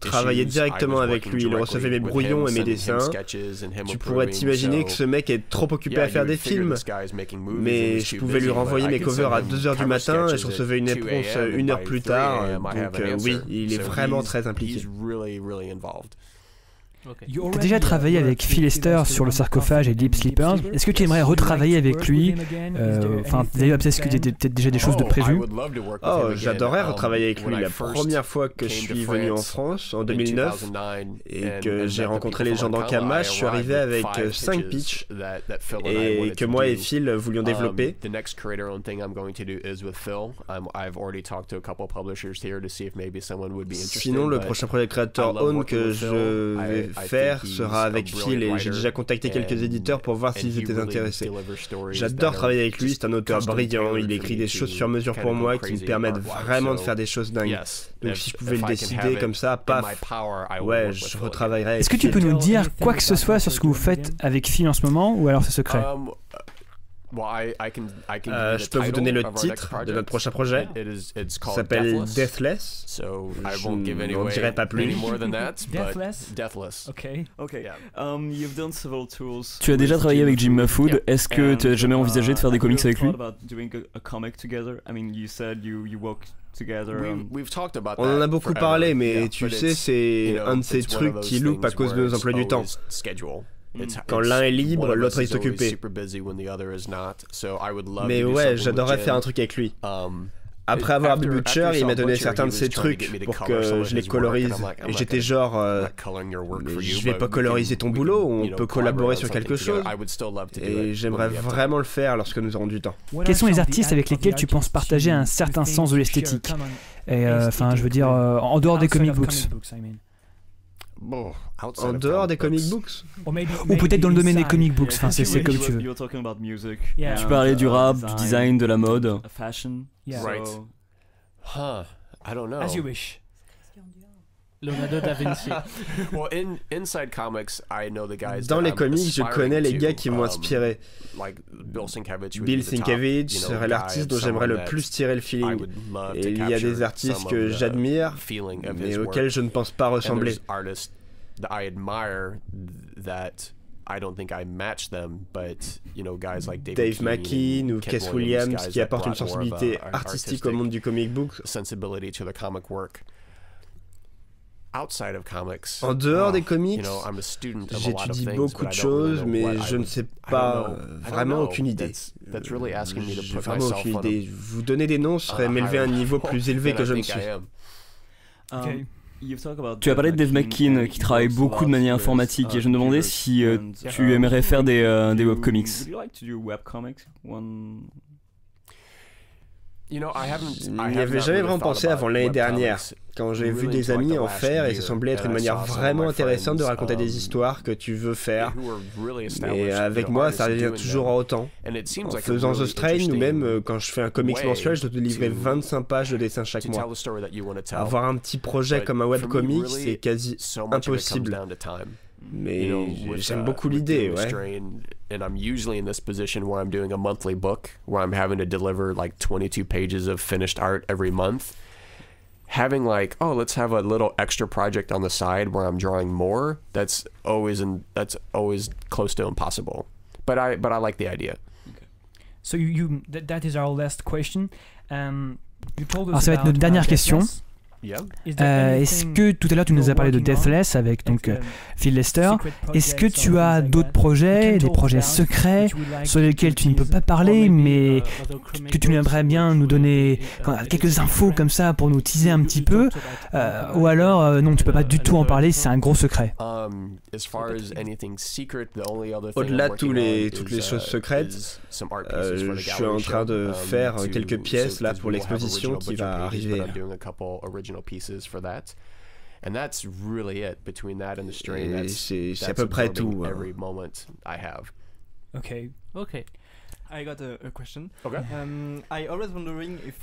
je travaillais directement avec lui, il recevait mes brouillons et mes dessins. Tu pourrais t'imaginer que ce mec est trop occupé à faire des films, mais je pouvais lui renvoyer mes covers à 2h du matin et je recevais une réponse 1 heure plus tard, donc oui, il est vraiment très impliqué. Tu as déjà travaillé avec Phil Lester sur le sarcophage et Deep Sleepers. Est-ce que tu aimerais retravailler avec lui? Enfin, d'ailleurs, peut-être que tu as peut-être déjà des choses de prévues. Oh, j'adorerais retravailler avec lui. La première fois que je suis venu en France, en 2009, et que j'ai rencontré les gens d'Ankama, je suis arrivé avec 5 pitchs, et que moi et Phil voulions développer. Sinon, le prochain projet créateur Own que je vais faire sera avec Phil et j'ai déjà contacté quelques éditeurs pour voir s'ils étaient intéressés. J'adore travailler avec lui, c'est un auteur brillant, il écrit des choses sur mesure pour moi qui me permettent vraiment de faire des choses dingues. Donc si je pouvais le décider comme ça, paf, ouais, je retravaillerais. Est-ce que tu peux nous dire quoi que ce soit sur ce que vous faites avec Phil en ce moment ou alors c'est secret? Je peux vous donner le titre de notre prochain projet. Ça s'appelle Deathless. Je n'en dirai pas plus. Deathless. Ok. Tu as déjà travaillé avec Jim Mahfood. Est-ce que tu as jamais envisagé de faire des comics avec lui? On en a beaucoup parlé, mais tu sais, c'est un de ces trucs qui loupent à cause de nos emplois du temps. Quand l'un est libre, l'autre est occupé. Mais ouais, j'adorerais faire un truc avec lui. Après avoir vu Butcher, il m'a donné certains de ses trucs pour que je les colorise. Et j'étais genre, mais je vais pas coloriser ton boulot, on peut collaborer sur quelque chose. Et j'aimerais vraiment le faire lorsque nous aurons du temps. Quels sont les artistes avec lesquels tu penses partager un certain sens de l'esthétique? Et enfin, je veux dire, en dehors des comic books. En dehors des comic books? Ou peut-être dans le domaine des comic books, enfin, c'est comme tu veux. Tu parlais du rap, du design, de la mode. I don't know. As you wish. Leonardo da Vinci. Dans les comics, je connais les gars qui m'ont inspiré. Bill Sienkiewicz serait l'artiste dont j'aimerais le plus tirer le feeling. Et il y a des artistes que j'admire, mais auxquels je ne pense pas ressembler. Dave McKean ou Kes Williams qui apportent une sensibilité artistique au monde du comic book. En dehors des comics, j'étudie beaucoup de choses, mais je ne sais pas vraiment aucune idée. J'ai vraiment aucune idée. Vous donner des noms serait m'élever à un niveau plus élevé que je ne suis. Tu as parlé de Dave McKean qui travaille beaucoup de manière informatique et je me demandais si tu aimerais faire des webcomics. Je n'y avais jamais vraiment pensé avant l'année dernière, quand j'ai vu des amis en faire et ça semblait être une manière vraiment intéressante de raconter des histoires que tu veux faire. Mais avec moi, ça revient toujours en autant. En faisant The Strain, ou même quand je fais un comics mensuel, je dois te livrer 25 pages de dessin chaque mois. Avoir un petit projet comme un webcomic, c'est quasi impossible. Mais j'aime beaucoup l'idée, ouais. And I'm usually in this position where I'm doing a monthly book, where I'm having to deliver like 22 pages of finished art every month. Having like, oh, let's have a little extra project on the side where I'm drawing more, that's always close to impossible. But I like the idea. Okay. So that is our last question. Alors ça va être notre dernière question. Est-ce que tout à l'heure tu nous as parlé de Deathless avec donc Phil Lester, est-ce que tu as d'autres projets, des projets secrets sur lesquels tu ne peux pas parler mais que tu aimerais bien nous donner quelques infos comme ça pour nous teaser un petit peu, ou alors non, tu peux pas du tout en parler, c'est un gros secret? Au-delà de toutes les choses secrètes, je suis en train de faire quelques pièces là pour l'exposition qui va arriver. Et c'est à peu près tout. Ok.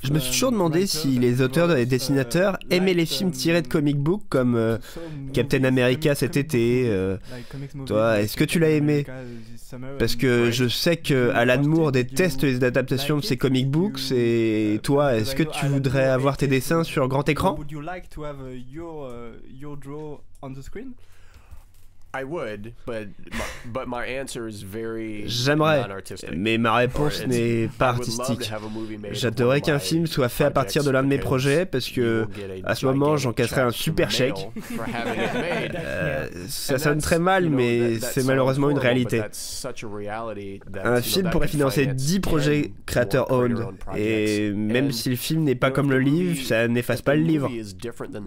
Je me suis toujours demandé si les auteurs et dessinateurs aimaient les films tirés de comic book comme Captain America cet été. Toi, est-ce que tu l'as aimé? Parce que je sais que Alan Moore déteste les adaptations de ses comic books. Et toi, est-ce que tu voudrais avoir tes dessins sur grand écran? J'aimerais, mais ma réponse n'est pas artistique. J'adorerais qu'un film soit fait à partir de l'un de mes projets parce que à ce moment j'encaisserais un super chèque. Ça sonne très mal, mais c'est malheureusement une réalité. Un film pourrait financer 10 projets créateurs owned, et même si le film n'est pas comme le livre, ça n'efface pas le livre.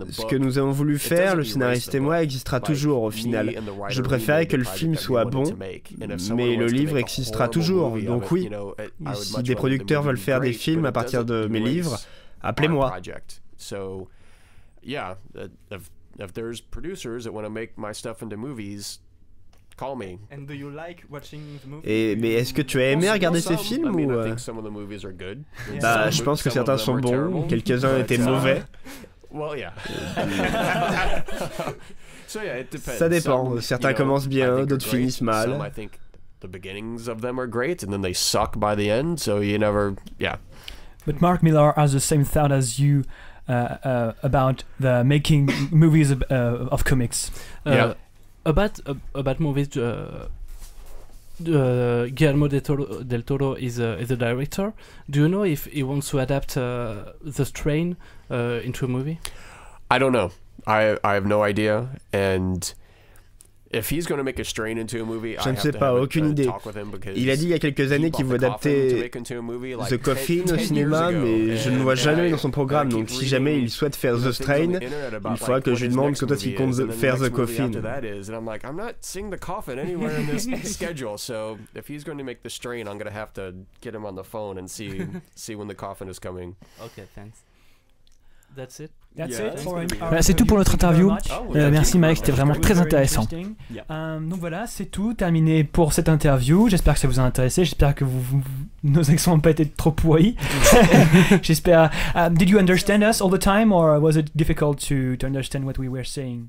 Ce que nous avons voulu faire, le scénariste et moi, existera toujours au final. Je préférais que le film soit bon, mais le livre existera toujours. Donc oui, si des producteurs veulent faire des films à partir de mes livres, appelez-moi. Mais est-ce que tu as aimé regarder ces films ou Bah, je pense que certains sont bons, quelques-uns étaient mauvais. Ça dépend. Certains commencent bien, d'autres finissent mal. But Mark Millar has the same thought as you about the making movies of comics. About movies. Guillermo del Toro is the director. Do you know if he wants to adapt The Strain into a movie? I don't know. I have no idea, and if he's going to make a Strain into a movie, je ne sais pas, aucune idée. Il a dit il y a quelques années qu'il veut adapter The Coffin au cinéma, mais je ne le vois jamais dans son programme, donc si jamais il souhaite faire The Strain, il faudra que je lui demande quand est-ce qu'il compte faire The Coffin. I'm like, I'm not seeing The Coffin anywhere in this schedule, so if he's going to make The Strain, I'm going to have to get him on the phone and see when The Coffin is coming. Okay, thanks. That's it. Voilà, c'est tout pour notre interview. Merci Mike, c'était vraiment très intéressant. Donc voilà, c'est tout, terminé pour cette interview. J'espère que ça vous a intéressé. J'espère que nos accents n'ont pas été trop pourris. J'espère. Did you understand us all the time, or was it difficult to understand what we were saying?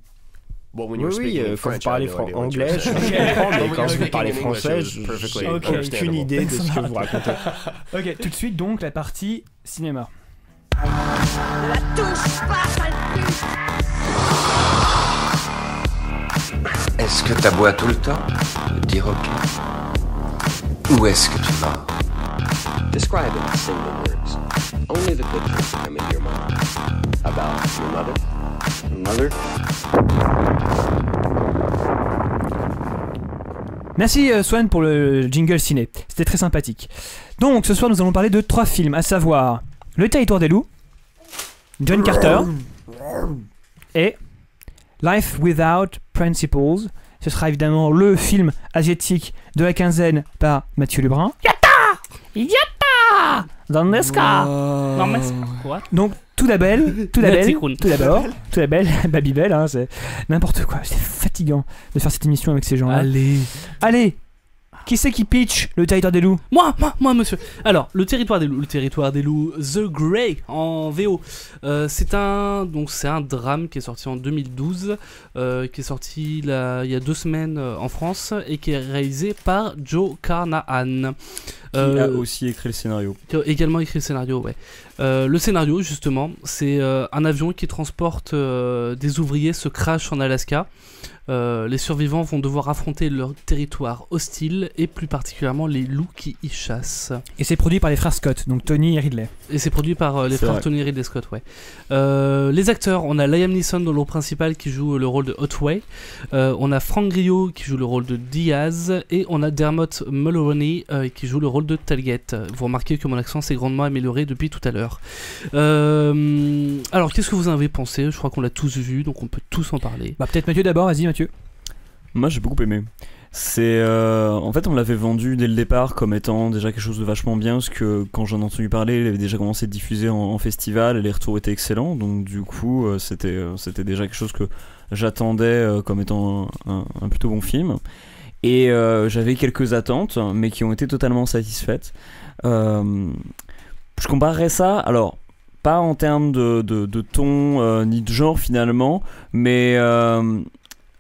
Oui, quand vous parlez anglais, je comprends, mais quand vous parlez français, je n'ai aucune idée de ce que vous racontez. Ok, tout de suite donc la partie cinéma. La touche pas, sale. Est-ce que t'aboies tout le temps? Dire ok. Ou est-ce que tu mens? Describe it in single words. Only the good things come into your mind. About your mother. Mother? Merci Swan pour le jingle ciné, c'était très sympathique. Donc ce soir nous allons parler de 3 films, à savoir Le Territoire des Loups, John Carter et Life Without Principles. Ce sera évidemment le film asiatique de la quinzaine par Mathieu Lebrun. Yatta dans Nesca. Donc tout d'abord, Babybel, hein, c'est n'importe quoi, c'est fatigant de faire cette émission avec ces gens-là. Allez, qui c'est qui pitch Le Territoire des Loups? Moi, monsieur. Alors, Le Territoire des Loups, The Grey en VO. C'est un drame qui est sorti en 2012, qui est sorti il y a 2 semaines en France et qui est réalisé par Joe Carnahan. Qui a aussi écrit le scénario. Qui a également écrit le scénario, ouais. Le scénario, justement, c'est un avion qui transporte des ouvriers se crash en Alaska. Les survivants vont devoir affronter leur territoire hostile et plus particulièrement les loups qui y chassent. Et c'est produit par les frères Scott, donc Tony et Ridley. Et c'est produit par les frères Tony et Ridley Scott, ouais. Les acteurs, on a Liam Neeson dans le rôle principal qui joue le rôle de Otway, on a Frank Grillo qui joue le rôle de Diaz et on a Dermot Mulroney qui joue le rôle de Talgett. Vous remarquez que mon accent s'est grandement amélioré depuis tout à l'heure. Alors qu'est-ce que vous en avez pensé? Je crois qu'on l'a tous vu, donc on peut tous en parler. Bah peut-être Mathieu d'abord, vas-y Mathieu. Moi j'ai beaucoup aimé. C'est en fait on l'avait vendu dès le départ comme étant déjà quelque chose de vachement bien, parce que quand j'en ai entendu parler il avait déjà commencé à être diffusé en festival et les retours étaient excellents, donc du coup c'était déjà quelque chose que j'attendais comme étant un plutôt bon film, et j'avais quelques attentes mais qui ont été totalement satisfaites. Je comparerais ça, alors pas en termes de ton ni de genre finalement, mais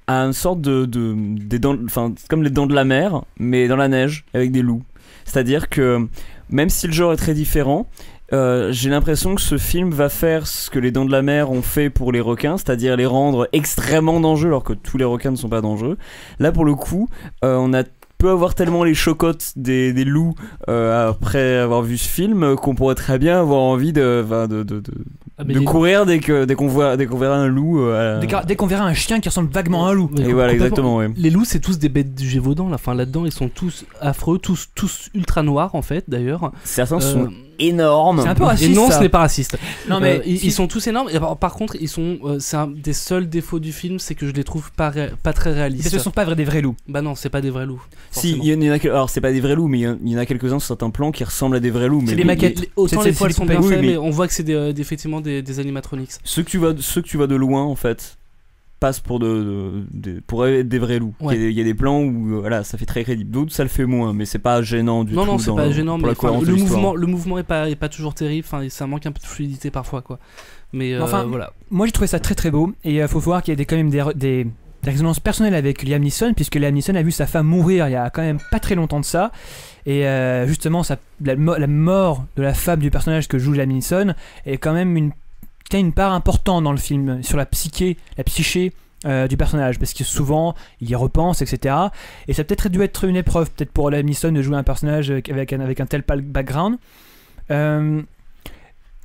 à une sorte des dents, enfin comme les Dents de la Mer, mais dans la neige avec des loups. C'est-à-dire que même si le genre est très différent, j'ai l'impression que ce film va faire ce que les Dents de la Mer ont fait pour les requins, c'est-à-dire les rendre extrêmement dangereux, alors que tous les requins ne sont pas dangereux. Là pour le coup, on peut avoir tellement les chocottes des loups après avoir vu ce film qu'on pourrait très bien avoir envie de courir dès qu'on verra un loup. Dès qu'on verra un chien qui ressemble vaguement à un loup. Et voilà, exactement. Ouais. Les loups, c'est tous des bêtes du Gévaudan. Là-dedans, ils sont tous affreux, tous ultra noirs en fait. D'ailleurs, certains sont énormes. C'est un peu raciste. Et non, ça. ce n'est pas raciste. Non mais ils sont tous énormes. Et par contre, ils sont. C'est un des seuls défauts du film, c'est que je les trouve pas très réalistes. Ce ne sont pas des vrais loups. Bah non, c'est pas des vrais loups. Si, il y en a alors c'est pas des vrais loups, mais il y en a quelques-uns sur certains plans qui ressemblent à des vrais loups. C'est des maquettes. Autant les poils sont bien faits, mais on voit que c'est effectivement des animatronics. Ceux que tu vois de loin en fait passent pour être des vrais loups. Ouais. Il y a des plans où voilà, ça fait très crédible. D'autres ça le fait moins, mais c'est pas gênant du tout. Non, c'est pas gênant, mais le mouvement est pas toujours terrible. Enfin, ça manque un peu de fluidité parfois, quoi. Mais voilà. Moi j'ai trouvé ça très très beau, et il faut voir qu'il y a quand même des résonances personnelles avec Liam Neeson, puisque Liam Neeson a vu sa femme mourir il y a quand même pas très longtemps de ça, et justement la mort de la femme du personnage que joue Liam Neeson est quand même une part importante dans le film sur la psyché du personnage, parce que souvent il y repense, etc. Et ça a peut-être dû être une épreuve, peut-être pour Liam Neeson de jouer un personnage avec un tel background. Moi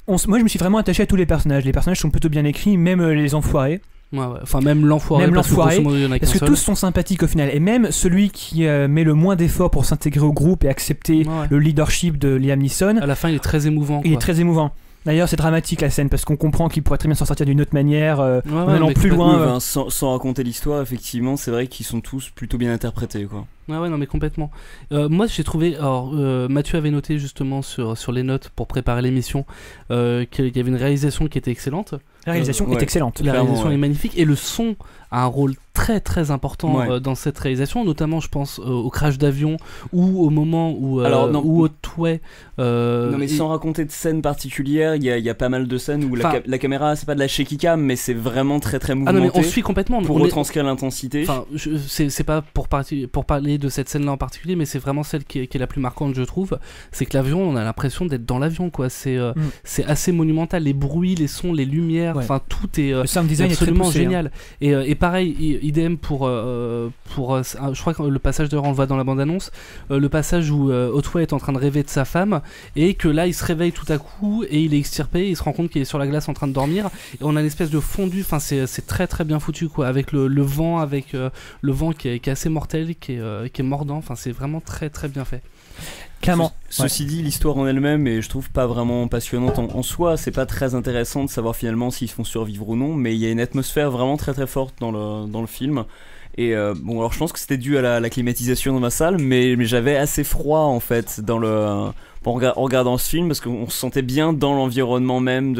je me suis vraiment attaché à tous les personnages sont plutôt bien écrits, même les enfoirés. Ouais. Enfin même l'enfoiré, parce que tous sont sympathiques au final, et même celui qui met le moins d'efforts pour s'intégrer au groupe et accepter le leadership de Liam Neeson, à la fin il est très émouvant. Il est très émouvant. D'ailleurs, c'est dramatique la scène parce qu'on comprend qu'il pourrait très bien s'en sortir d'une autre manière, en allant plus loin. Sans raconter l'histoire, effectivement, c'est vrai qu'ils sont tous plutôt bien interprétés, quoi. Ouais, non, mais complètement. Moi, j'ai trouvé. Alors, Mathieu avait noté justement sur les notes pour préparer l'émission qu'il y avait une réalisation qui était excellente. La réalisation est excellente. La réalisation est magnifique et le son a un rôle très très important dans cette réalisation, notamment je pense au crash d'avion ou au moment où Otway non mais sans raconter de scène particulière, il y a pas mal de scènes où la caméra, c'est pas de la shaky cam, mais c'est vraiment très très mouvementé. Ah non, mais on suit complètement pour retranscrire l'intensité. Enfin, c'est pas pour parler de cette scène là en particulier, mais c'est vraiment celle qui est la plus marquante, je trouve. C'est que l'avion, on a l'impression d'être dans l'avion, quoi. C'est assez monumental, les bruits, les sons, les lumières, enfin tout est absolument génial. Et pareil, idem pour je crois que le passage d'ailleurs on le voit dans la bande-annonce, le passage où Otway est en train de rêver de sa femme et que là il se réveille tout à coup et il est extirpé, il se rend compte qu'il est sur la glace en train de dormir et on a une espèce de fondu, enfin c'est très très bien foutu, quoi, avec le vent, avec le vent qui est assez mortel, qui est mordant, enfin c'est vraiment très très bien fait. Clairement. Ceci dit, l'histoire en elle-même est, je trouve, pas vraiment passionnante en soi. C'est pas très intéressant de savoir finalement s'ils font survivre ou non, mais il y a une atmosphère vraiment très très forte dans le film. Et bon, alors je pense que c'était dû à la climatisation dans ma salle, mais j'avais assez froid en fait en regardant ce film, parce qu'on se sentait bien dans l'environnement même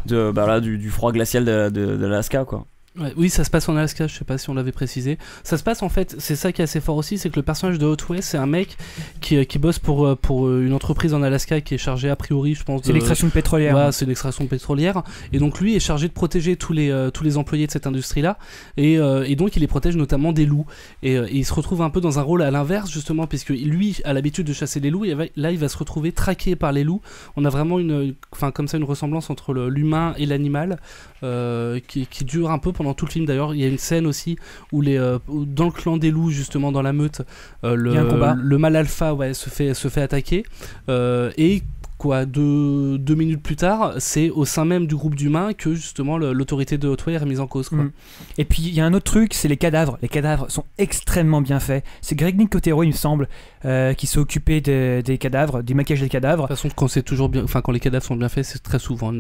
du froid glacial de l'Alaska, quoi. Ouais, oui, ça se passe en Alaska, je sais pas si on l'avait précisé. Ça se passe en fait, c'est ça qui est assez fort aussi, c'est que le personnage de Otway, c'est un mec qui bosse pour une entreprise en Alaska qui est chargée a priori, je pense, c'est l'extraction pétrolière. Ouais, c'est l'extraction pétrolière, et donc lui est chargé de protéger tous les employés de cette industrie-là, et donc il les protège notamment des loups, et il se retrouve un peu dans un rôle à l'inverse justement, puisque lui a l'habitude de chasser les loups, et là il va se retrouver traqué par les loups. On a vraiment une ressemblance entre l'humain et l'animal qui dure un peu pendant tout le film. D'ailleurs il y a une scène aussi où dans le clan des loups, justement dans la meute, le mâle alpha se fait attaquer, et quoi, 2 minutes plus tard, c'est au sein même du groupe d'humains que justement l'autorité de Otway est remise en cause, quoi. Et puis il y a un autre truc, c'est les cadavres. Les cadavres sont extrêmement bien faits. C'est Greg Nicotero, il me semble, qui s'est occupé des cadavres, du maquillage des cadavres. De toute façon, quand les cadavres sont bien faits, c'est très souvent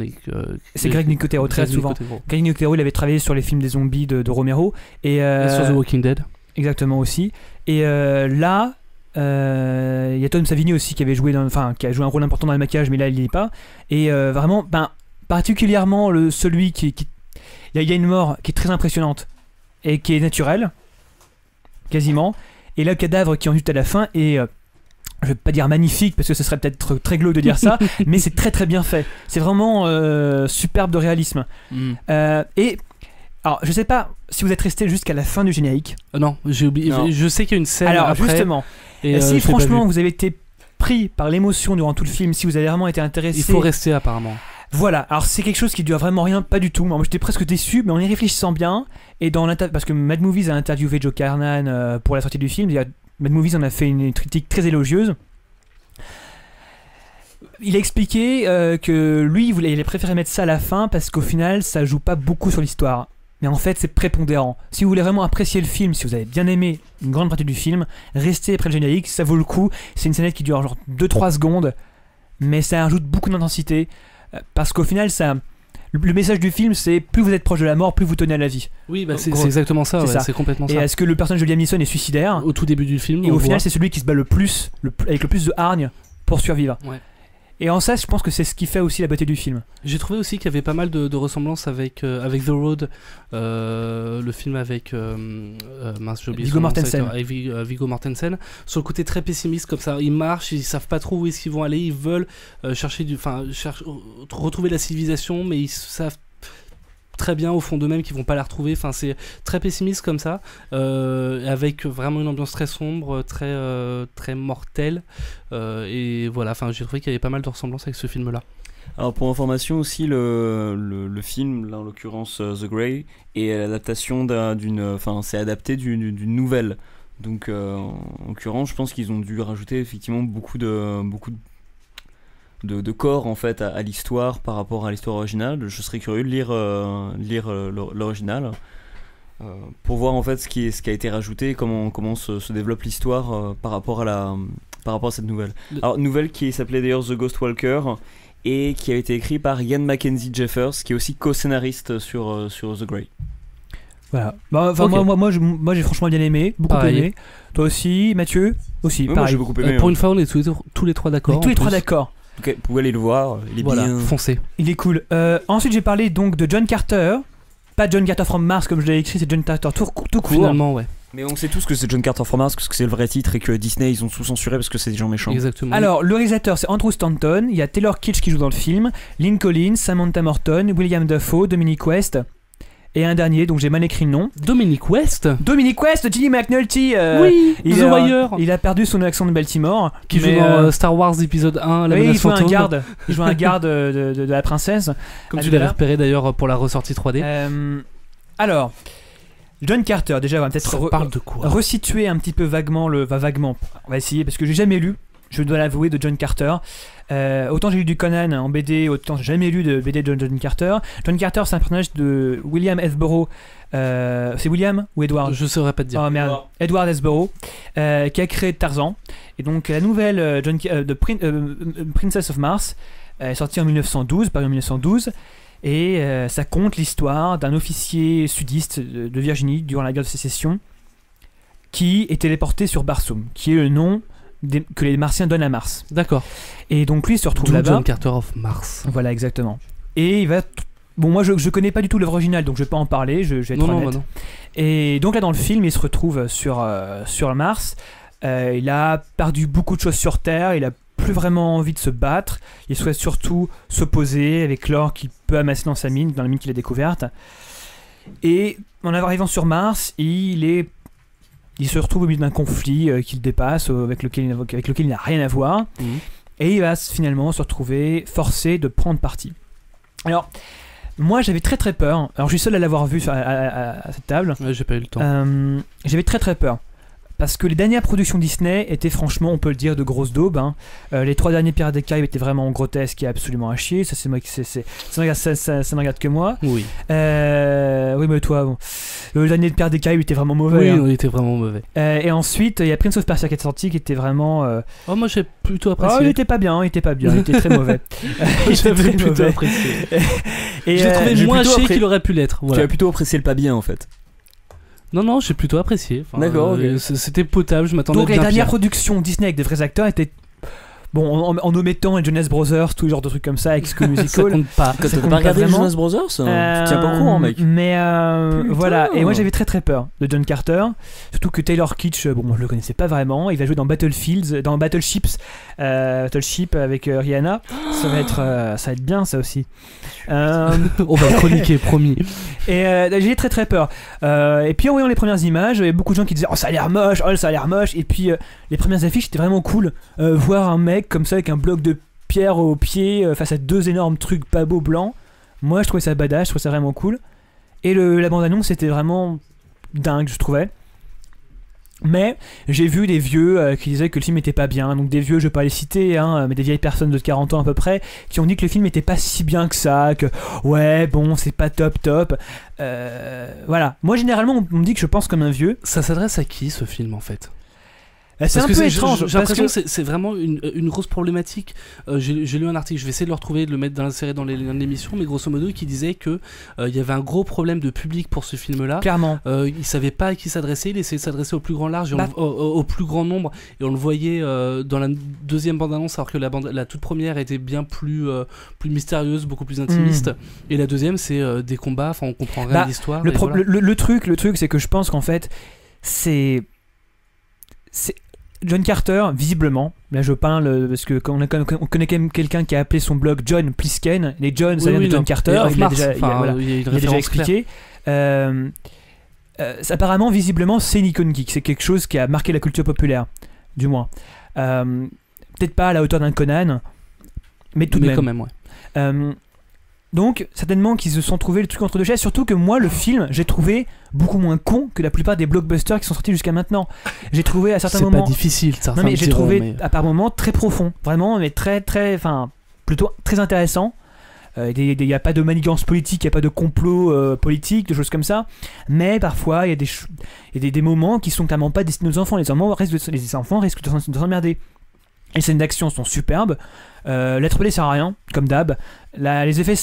c'est Greg Nicotero, très souvent. Greg Nicotero, il avait travaillé sur les films des zombies de Romero et sur The Walking Dead. Exactement aussi. Et là, il y a Tom Savini aussi qui a joué un rôle important dans le maquillage, mais là il n'y est pas. Et vraiment, particulièrement celui qui il y a une mort qui est très impressionnante et qui est naturelle, quasiment. Et le cadavre qui ensuite à la fin est, je vais pas dire magnifique parce que ce serait peut-être très glauque de dire ça, mais c'est très très bien fait. C'est vraiment superbe de réalisme. Et alors, je sais pas si vous êtes resté jusqu'à la fin du générique. Non, j'ai oublié. Non. Je sais qu'il y a une scène. Alors après, justement, et si franchement vous avez été pris par l'émotion durant tout le film, si vous avez vraiment été intéressé, il faut rester apparemment. Voilà, alors c'est quelque chose qui dure vraiment rien, pas du tout. Moi j'étais presque déçu, mais en y réfléchissant bien, et parce que Mad Movies a interviewé Joe Carnan pour la sortie du film, Mad Movies en a fait une critique très élogieuse. Il a expliqué que lui il avait préféré mettre ça à la fin parce qu'au final ça joue pas beaucoup sur l'histoire. Mais en fait c'est prépondérant. Si vous voulez vraiment apprécier le film, si vous avez bien aimé une grande partie du film, restez après le générique, ça vaut le coup. C'est une scénette qui dure genre 2-3 secondes, mais ça ajoute beaucoup d'intensité, parce qu'au final le message du film, c'est plus vous êtes proche de la mort, plus vous tenez à la vie. Oui, c'est exactement ça, c'est complètement ça. Et est-ce que le personnage de Liam Neeson est suicidaire au tout début du film, et au final c'est celui qui se bat le plus, avec le plus de hargne pour survivre. Ouais. Et en ça, je pense que c'est ce qui fait aussi la beauté du film. J'ai trouvé aussi qu'il y avait pas mal de ressemblances avec The Road, le film avec Viggo Mortensen. Viggo Mortensen, sur le côté très pessimiste comme ça. Ils marchent, ils savent pas trop où est-ce qu'ils vont aller, ils veulent retrouver la civilisation, mais ils savent très bien au fond d'eux-mêmes qu'ils vont pas la retrouver. Enfin, c'est très pessimiste comme ça, avec vraiment une ambiance très sombre, très mortelle, et voilà. Enfin, j'ai trouvé qu'il y avait pas mal de ressemblances avec ce film-là. Alors pour information aussi, le film, là en l'occurrence The Grey, est l'adaptation c'est adapté d'une nouvelle. Donc en l'occurrence, je pense qu'ils ont dû rajouter effectivement beaucoup de corps en fait à l'histoire par rapport à l'histoire originale. Je serais curieux de lire l'original pour voir en fait ce qui a été rajouté, comment se développe l'histoire par rapport à cette nouvelle. Alors nouvelle qui s'appelait d'ailleurs The Ghost Walker et qui a été écrit par Ian Mackenzie Jeffers, qui est aussi co-scénariste sur The Grey. Voilà. Okay. Moi j'ai franchement bien aimé, beaucoup aimé. Toi aussi, Mathieu aussi. Ouais, moi j'ai beaucoup aimé. Pour une fois, on est tous les trois d'accord. Tous les trois d'accord. Ok, vous pouvez aller le voir. Il est bien foncé. Il est cool. Ensuite, j'ai parlé donc de John Carter. Pas John Carter from Mars comme je l'ai écrit, c'est John Carter tout court. Finalement, ouais. Mais on sait tous que c'est John Carter from Mars parce que c'est le vrai titre et que Disney ils ont tout censuré parce que c'est des gens méchants. Exactement. Alors le réalisateur c'est Andrew Stanton, il y a Taylor Kitsch qui joue dans le film, Lynn Collins, Samantha Morton, William Dafoe, Dominic West et un dernier donc j'ai mal écrit le nom. Dominic West, Ginny McNulty. Oui, The Wire. Il a perdu son accent de Baltimore. Qui joue dans Star Wars épisode 1, la menace fantôme. Il joue un garde de la princesse. Comme tu l'avais repéré d'ailleurs pour la ressortie 3D. Alors, John Carter, déjà, on va peut-être parle de quoi resituer un petit peu vaguement, on va essayer, parce que j'ai jamais lu, je dois l'avouer, de John Carter. Autant j'ai lu du Conan en BD, autant j'ai jamais lu de BD de John Carter. John Carter, c'est un personnage de William Hesborough. C'est William ou Edward? Je saurais pas te dire. Oh merde, Edward Hesborough, qui a créé Tarzan. Et donc la nouvelle Princess of Mars est sortie en 1912, paru en 1912. Et ça compte l'histoire d'un officier sudiste de Virginie durant la guerre de sécession qui est téléporté sur Barsoom, qui est le nom que les Martiens donnent à Mars. D'accord. Et donc lui il se retrouve là-bas. John Carter of Mars. Voilà, exactement. Et il va... Bon, moi je connais pas du tout l'œuvre originale, donc je vais pas en parler, je vais être honnête. Non. Et donc là dans le film, il se retrouve sur Mars. Il a perdu beaucoup de choses sur Terre, il a plus vraiment envie de se battre, il souhaite surtout s'opposer avec l'or qu'il peut amasser dans sa mine, dans la mine qu'il a découverte. Et en arrivant sur Mars, il se retrouve au milieu d'un conflit qu'il dépasse, avec lequel il n'a rien à voir, et il va finalement se retrouver forcé de prendre parti. Alors, moi j'avais très très peur, alors je suis seul à l'avoir vu à cette table. Ouais, j'ai pas eu le temps. J'avais très très peur. Parce que les dernières productions Disney étaient franchement, on peut le dire, de grosses daubes. Les 3 derniers Pirates des Caraïbes étaient vraiment grotesques et absolument à chier. Ça, ça ne regarde que moi. Oui. Oui, mais toi, bon. Le dernier Pirates des Caraïbes était vraiment mauvais. Oui, il était vraiment mauvais. Et ensuite, il y a Prince of Persia qui est sorti, qui était vraiment. Oh, moi j'ai plutôt apprécié. Oh, il était pas bien, il était très mauvais. J'avais plutôt apprécié. Et j'ai trouvé moins chier qu'il aurait pu l'être. Voilà. Tu as plutôt apprécié le pas bien en fait. Non, j'ai plutôt apprécié. Enfin, d'accord, okay. C'était potable, je m'attendais donc bien. Donc les dernières pire. Productions Disney avec des vrais acteurs étaient... Bon, en omettant les Jonas Brothers, tout le genre de trucs comme ça, avec School Musical. Ça compte pas. Quand t'as pas regardé les Jonas Brothers, tu tiens pas au courant, mec. Mais voilà, et moi j'avais très très peur de John Carter. Surtout que Taylor Kitsch, bon, moi je le connaissais pas vraiment. Il va jouer dans Battleship avec Rihanna. Ça va être bien ça aussi. On va chroniquer, promis. Et j'ai très très peur. Et puis en voyant les premières images, il y avait beaucoup de gens qui disaient oh ça a l'air moche. Et puis les premières affiches étaient vraiment cool. Voir un mec comme ça avec un bloc de pierre au pied face à 2 énormes trucs pas beaux blancs, moi je trouvais ça badass, je trouvais ça vraiment cool. Et la bande-annonce c'était vraiment dingue, je trouvais. Mais j'ai vu des vieux qui disaient que le film était pas bien, donc des vieux, je vais pas les citer, mais des vieilles personnes de 40 ans à peu près, qui ont dit que le film était pas si bien que ça, que ouais bon c'est pas top. Voilà, moi généralement on me dit que je pense comme un vieux. Ça s'adresse à qui ce film en fait? C'est un peu étrange. J'ai l'impression que c'est vraiment une grosse problématique. J'ai lu un article, je vais essayer de le retrouver, de le mettre l'insérer dans l'émission, mais grosso modo, qui disait que il y avait un gros problème de public pour ce film-là. Clairement. Il savait pas à qui s'adresser, il essayait de s'adresser au plus grand large, au plus grand nombre, et on le voyait dans la deuxième bande-annonce, alors que la toute première était bien plus mystérieuse, beaucoup plus intimiste, et la deuxième c'est des combats, enfin on comprend rien de l'histoire. Le truc, c'est que je pense qu'en fait, c'est John Carter, visiblement, là je parle parce que on connaît quand même quelqu'un qui a appelé son blog John Plisken, les John ça vient de John Carter, il a déjà expliqué. Apparemment, visiblement, c'est une icône geek, c'est quelque chose qui a marqué la culture populaire, du moins. Peut-être pas à la hauteur d'un Conan, Mais tout de même. Quand même, ouais. Donc, certainement qu'ils se sont trouvés le truc entre deux chaises, surtout que moi, le film, j'ai trouvé beaucoup moins con que la plupart des blockbusters qui sont sortis jusqu'à maintenant. J'ai trouvé à certains moments... C'est pas difficile, ça. Non, mais j'ai trouvé à par moments très profond, vraiment, mais plutôt très intéressant. Il n'y a pas de manigance politique, il n'y a pas de complot politique, de choses comme ça. Mais parfois, il y a des moments qui sont clairement pas destinés aux enfants. Les enfants risquent de s'emmerder. Les scènes d'action sont superbes. L'être sert à rien, comme d'hab. Les effets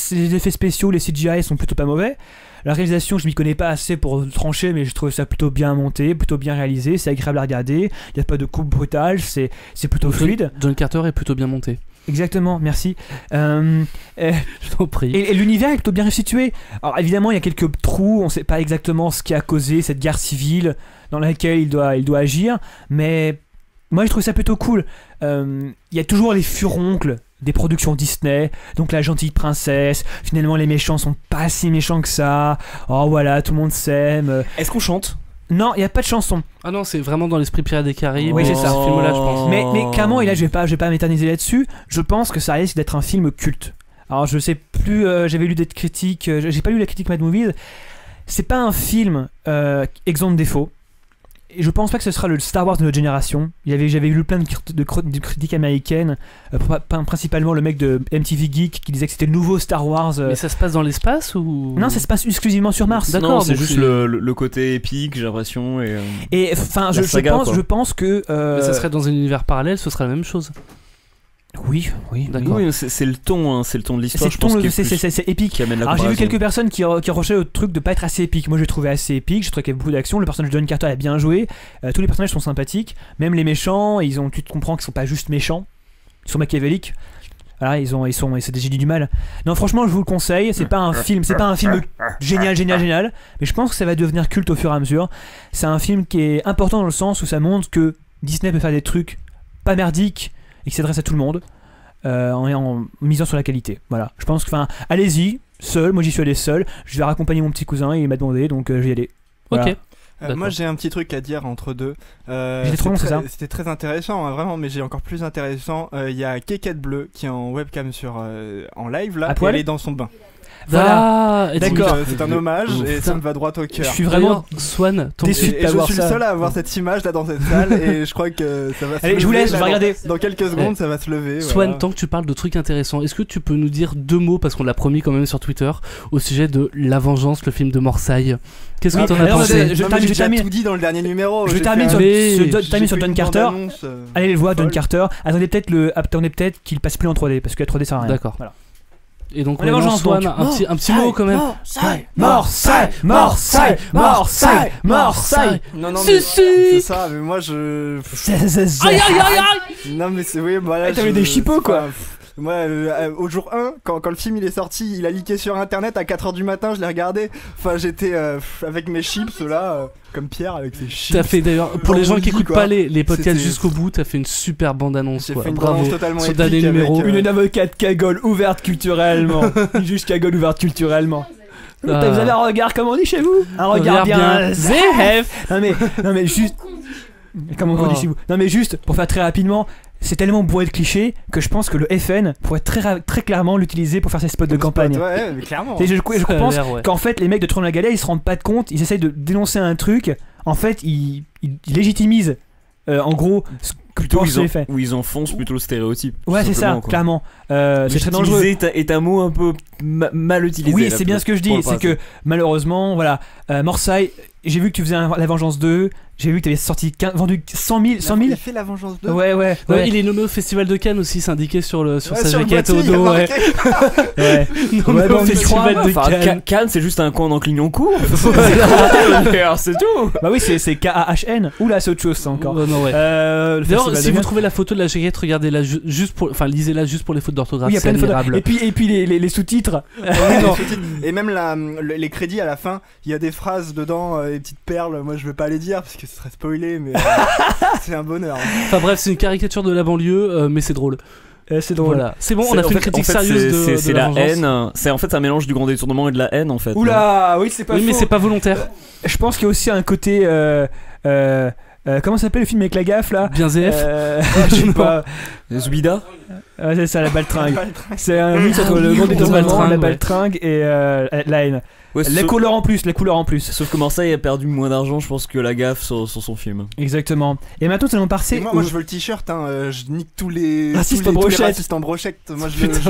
spéciaux, les CGI sont plutôt pas mauvais. La réalisation, je m'y connais pas assez pour trancher, mais je trouve ça plutôt bien monté, plutôt bien réalisé. C'est agréable à regarder. Il n'y a pas de coupe brutale, c'est plutôt fluide. John Carter est plutôt bien monté. Exactement, merci. Je t'en prie. Et l'univers est plutôt bien restitué. Alors évidemment, il y a quelques trous, on ne sait pas exactement ce qui a causé cette guerre civile dans laquelle il doit agir, mais moi je trouve ça plutôt cool. Il y a toujours les furoncles des productions Disney, donc la gentille princesse, finalement les méchants sont pas si méchants que ça, oh voilà, tout le monde s'aime. Est-ce qu'on chante ? Non, il n'y a pas de chanson. Ah non, c'est vraiment dans l'esprit Pirates des Caraïbes. Oui, c'est ça. Ce film-là, je pense. Mais clairement, et là, je vais pas m'éterniser là-dessus. Je pense que ça risque d'être un film culte. Alors, je sais plus. J'avais lu des critiques. J'ai pas lu la critique Mad Movies. C'est pas un film exempt de défauts. Et je pense pas que ce sera le Star Wars de notre génération. J'avais lu plein de critiques américaines, principalement le mec de MTV Geek qui disait que c'était le nouveau Star Wars. Mais ça se passe dans l'espace ou... Non, ça se passe exclusivement sur Mars. D'accord, c'est juste le côté épique, j'ai l'impression. Et enfin, je pense que. Mais ça serait dans un univers parallèle, ce serait la même chose. Oui, d'accord. Oui, c'est le ton, c'est le ton de l'histoire. C'est épique. Alors j'ai vu quelques personnes qui reprochaient au truc de pas être assez épique. Moi je l'ai trouvé assez épique. Je trouvais qu'il y avait beaucoup d'action. Le personnage de John Carter est bien joué. Tous les personnages sont sympathiques. Même les méchants, tu te comprends qu'ils sont pas juste méchants. Ils sont machiavéliques. Voilà, c'est des génies du mal. Non, franchement, je vous le conseille. C'est pas un film génial. Mais je pense que ça va devenir culte au fur et à mesure. C'est un film qui est important dans le sens où ça montre que Disney peut faire des trucs pas merdiques et qui s'adresse à tout le monde en misant sur la qualité. Voilà, je pense que, allez-y, seul, moi j'y suis allé seul, je vais raccompagner mon petit cousin, il m'a demandé, donc je vais y aller. Voilà. Ok. Moi j'ai un petit truc à dire entre deux. C'était très intéressant, hein, vraiment, mais j'ai encore plus intéressant. Il y a Kékette Bleu qui est en webcam en live là, et elle est dans son bain. Voilà, d'accord. C'est un hommage et ça me va droit au cœur. Je suis vraiment Swan, déçu d'avoir ça. Je suis le seul à avoir cette image là dans cette salle et je crois que ça va se lever. Allez, je vous laisse, je vais regarder. Dans quelques secondes, ça va se lever. Swan, voilà. tant que tu parles de trucs intéressants, est-ce que tu peux nous dire 2 mots, parce qu'on l'a promis quand même sur Twitter, au sujet de La Vengeance, le film de Morsaille? Qu'est-ce que t'en as pensé? J'ai déjà tout dit dans le dernier numéro. Je termine sur John Carter. Allez le voir, John Carter. Attendez peut-être qu'il passe plus en 3D parce que la 3D sert à rien. D'accord. Voilà. Et donc, Swan, un petit mot quand même. Morsaille. Non, c'est ça, mais moi je. Aïe. Non, mais c'est. Oui, voilà. T'avais des chipots quoi. Moi, au jour 1, quand le film il est sorti, il a leaké sur internet à 4h du matin, je l'ai regardé. Enfin, j'étais avec mes chips là, comme Pierre avec ses chips. T'as fait d'ailleurs, pour les gens qui écoutent pas les podcasts jusqu'au bout, t'as fait une super bande-annonce. J'ai fait une bravo. bande-annonce totalement sur dernier numéro. Une avocate cagole ouverte culturellement. Une juge cagole ouverte culturellement. Vous avez un regard, comme on dit chez vous? Un regard bien ZF. Non mais juste. Comment on dit chez vous? Non mais juste, pour faire très rapidement. C'est tellement bourré de clichés que je pense que le FN pourrait très clairement l'utiliser pour faire ses spots de campagne. Ouais, mais clairement. Je pense qu'en fait, les mecs de Tron la Galère, ils se rendent pas compte, ils essayent de dénoncer un truc. En fait, ils légitimisent, en gros, plutôt où ils enfoncent plutôt le stéréotype. Ouais, c'est ça, clairement. C'est très dangereux. Est un mot un peu mal utilisé. Oui, c'est bien ce que je dis. C'est que malheureusement, voilà, Morsaille. J'ai vu que tu faisais La Vengeance 2. J'ai vu que tu avais vendu 100 000. Il a fait La Vengeance 2. Ouais. Il est nommé au Festival de Cannes aussi, c'est indiqué sur sa jaquette au dos. Ouais. Nommé au Festival de Cannes. Cannes, c'est juste un coin dans Clignancourt. C'est tout. Bah oui, c'est K-A-H-N. Oula, c'est autre chose, ça encore. D'ailleurs, si vous trouvez la photo de la jaquette, regardez-la lisez-la juste pour les fautes d'orthographe. Oui, il y a plein de photos. Et puis les sous-titres. Et même les crédits à la fin, il y a des phrases dedans, des petites perles. Moi, je vais pas les dire parce que ce serait spoilé, mais c'est un bonheur. Enfin bref, c'est une caricature de la banlieue, mais c'est drôle. C'est drôle. Voilà. C'est bon, on a fait une critique sérieuse de c'est la haine. C'est en fait un mélange du grand détournement et de la haine en fait. Oula, oui, c'est pas faux. Mais c'est pas volontaire. Je pense qu'il y a aussi un côté comment s'appelle le film avec la gaffe là? Bien ZF. Je sais pas. Zoubida. C'est ça, la baltringue. C'est un mix entre le monde des tourments, la baltringue et la haine. Ouais, les couleurs en plus. Sauf que Marseille a perdu moins d'argent, je pense, que la gaffe sur son film. Exactement. Et maintenant, nous allons passer. Moi, je veux le t-shirt, je nique tous les racistes en brochette. Moi, je le veux.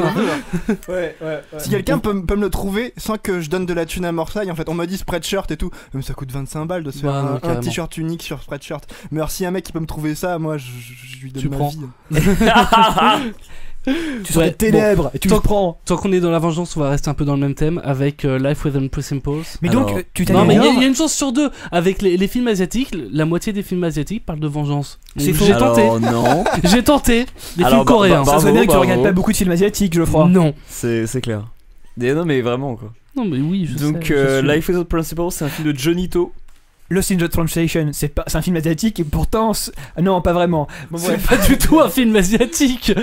Ouais. Si quelqu'un peut me le trouver sans que je donne de la thune à Marseille, en fait, on m'a dit Spreadshirt et tout. Mais ça coûte 25 balles de se faire un t-shirt unique sur Spreadshirt. Mais alors, si un mec qui peut me trouver ça, moi, je lui donne ma vie. Tu serais ténèbres et tu le prends. Tant qu'on est dans la vengeance, on va rester un peu dans le même thème avec Life Within Principles. Mais donc, tu t'as non, mais il y a une chance sur deux. Avec les films asiatiques, la moitié des films asiatiques parlent de vengeance. C'est faux. J'ai tenté. Non. J'ai tenté. Des films coréens. Ça serait bien que tu regardes pas beaucoup de films asiatiques, Geoffroy. Non. C'est clair. Non, mais vraiment quoi. Non, mais oui, je sais. Donc, Life Within Principles, c'est un film de Johnny To. Lost in the Translation, c'est un film asiatique et pourtant. Non, pas vraiment. Bon, c'est pas du tout un film asiatique.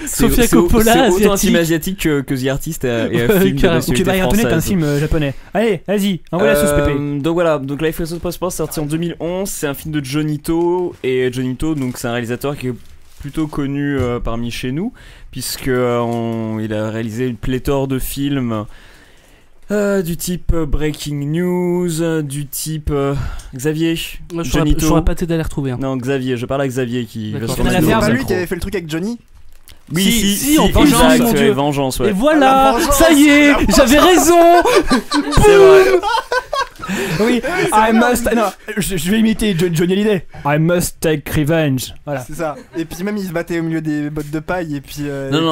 Sofia Coppola, c'est autant un film asiatique que The Artist et un film de nationalité française. C'est un film japonais. Allez, vas-y, envoie la sauce pépé. Donc voilà, donc Life Within Principles c'est sorti en 2011, c'est un film de Johnny To, et Johnny To, donc c'est un réalisateur qui est plutôt connu parmi chez nous, puisque il a réalisé une pléthore de films. Du type Breaking News, du type Xavier. Je saurais pas t'aider à les retrouver. Hein. Non, Xavier, je parle à Xavier qui va sur la C'est pas lui qui avait fait le truc avec Johnny? Oui, si, en vengeance, mon Dieu. Vengeance, ouais. Et voilà, ça y est, j'avais raison. C'est vrai. Oui, non, je vais imiter Johnny Hallyday. I must take revenge. Voilà. C'est ça. Et puis même il se battait au milieu des bottes de paille et puis,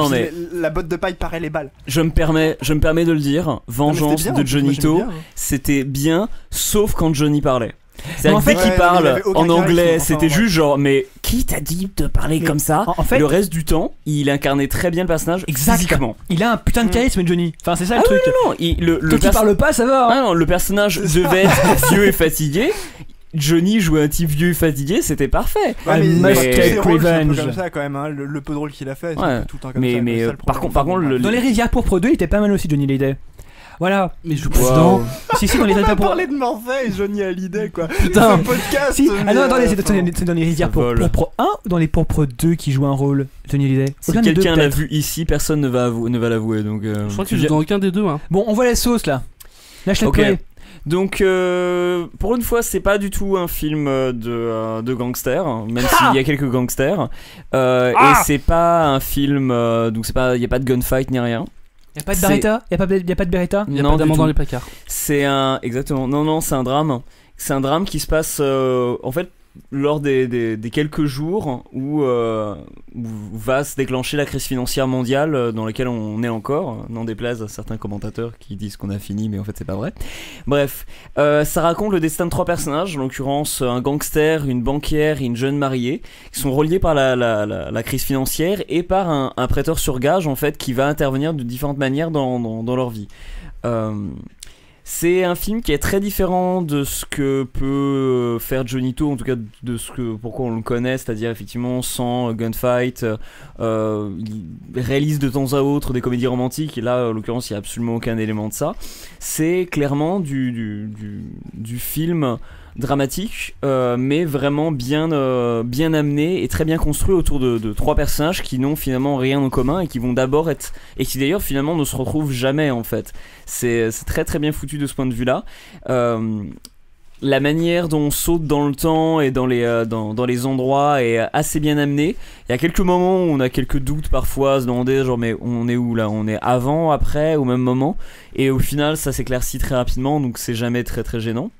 mais la botte de paille parait les balles. Je me permets de le dire. Vengeance de Johnny To, c'était bien, sauf quand Johnny parlait. C'est un fait qu'il parle en anglais, c'était juste genre, mais qui t'a dit de parler comme ça? En fait, le reste du temps, il incarnait très bien le personnage physiquement. Il a un putain de charisme, Johnny. Enfin, c'est ça le truc. Non, quand il parle pas, ça va. Ah non, le personnage devait être vieux et fatigué. Johnny jouait un type vieux et fatigué, c'était parfait. Ouais, mais take revenge. Comme ça quand même, hein, le peu drôle qu'il a fait. Ouais. Tout le temps comme mais ça, par contre, dans les Rivières pourpres 2, il était pas mal aussi, Johnny Hallyday. Voilà. Mais je pense dans. Si, dans les Rivières pourpres. On a parlé de Marseille, Johnny Hallyday quoi. Putain. C'est un podcast. Si. Ah non, attendez, c'est dans les Rivières pourpres 1 ou dans les pourpres 2 qui joue un rôle, Johnny Hallyday? Si quelqu'un l'a vu ici, personne ne va l'avouer. Donc, je crois qu'il joue dans aucun des deux. Hein. Bon, on voit la sauce là. Lâche la play. Donc, pour une fois, c'est pas du tout un film de gangsters, même s'il y a quelques gangsters. Et c'est pas un film, donc il y a pas de gunfight ni rien. Y'a pas de Beretta? Y'a pas de Beretta? Y'a pas d'amant dans les placards. Exactement. Non, c'est un drame. C'est un drame qui se passe en fait lors des quelques jours où va se déclencher la crise financière mondiale dans laquelle on est encore, n'en déplaise à certains commentateurs qui disent qu'on a fini, mais en fait c'est pas vrai. Bref, ça raconte le destin de 3 personnages, en l'occurrence un gangster, une banquière et une jeune mariée, qui sont reliés par la crise financière et par un prêteur sur gage en fait qui va intervenir de différentes manières dans leur vie. C'est un film qui est très différent de ce que peut faire Johnny To, en tout cas de pourquoi on le connaît, c'est-à-dire effectivement sans gunfight. Il réalise de temps à autre des comédies romantiques, et là en l'occurrence il n'y a absolument aucun élément de ça. C'est clairement du film dramatique, mais vraiment bien amené et très bien construit autour de 3 personnages qui n'ont finalement rien en commun et qui vont d'abord être, et qui d'ailleurs finalement ne se retrouvent jamais en fait. C'est très très bien foutu de ce point de vue là. La manière dont on saute dans le temps et dans les endroits est assez bien amenée. Il y a quelques moments où on a quelques doutes parfois, à se demander genre mais on est où là? On est avant, après, au même moment? Et au final ça s'éclaircit très rapidement, donc c'est jamais très très gênant.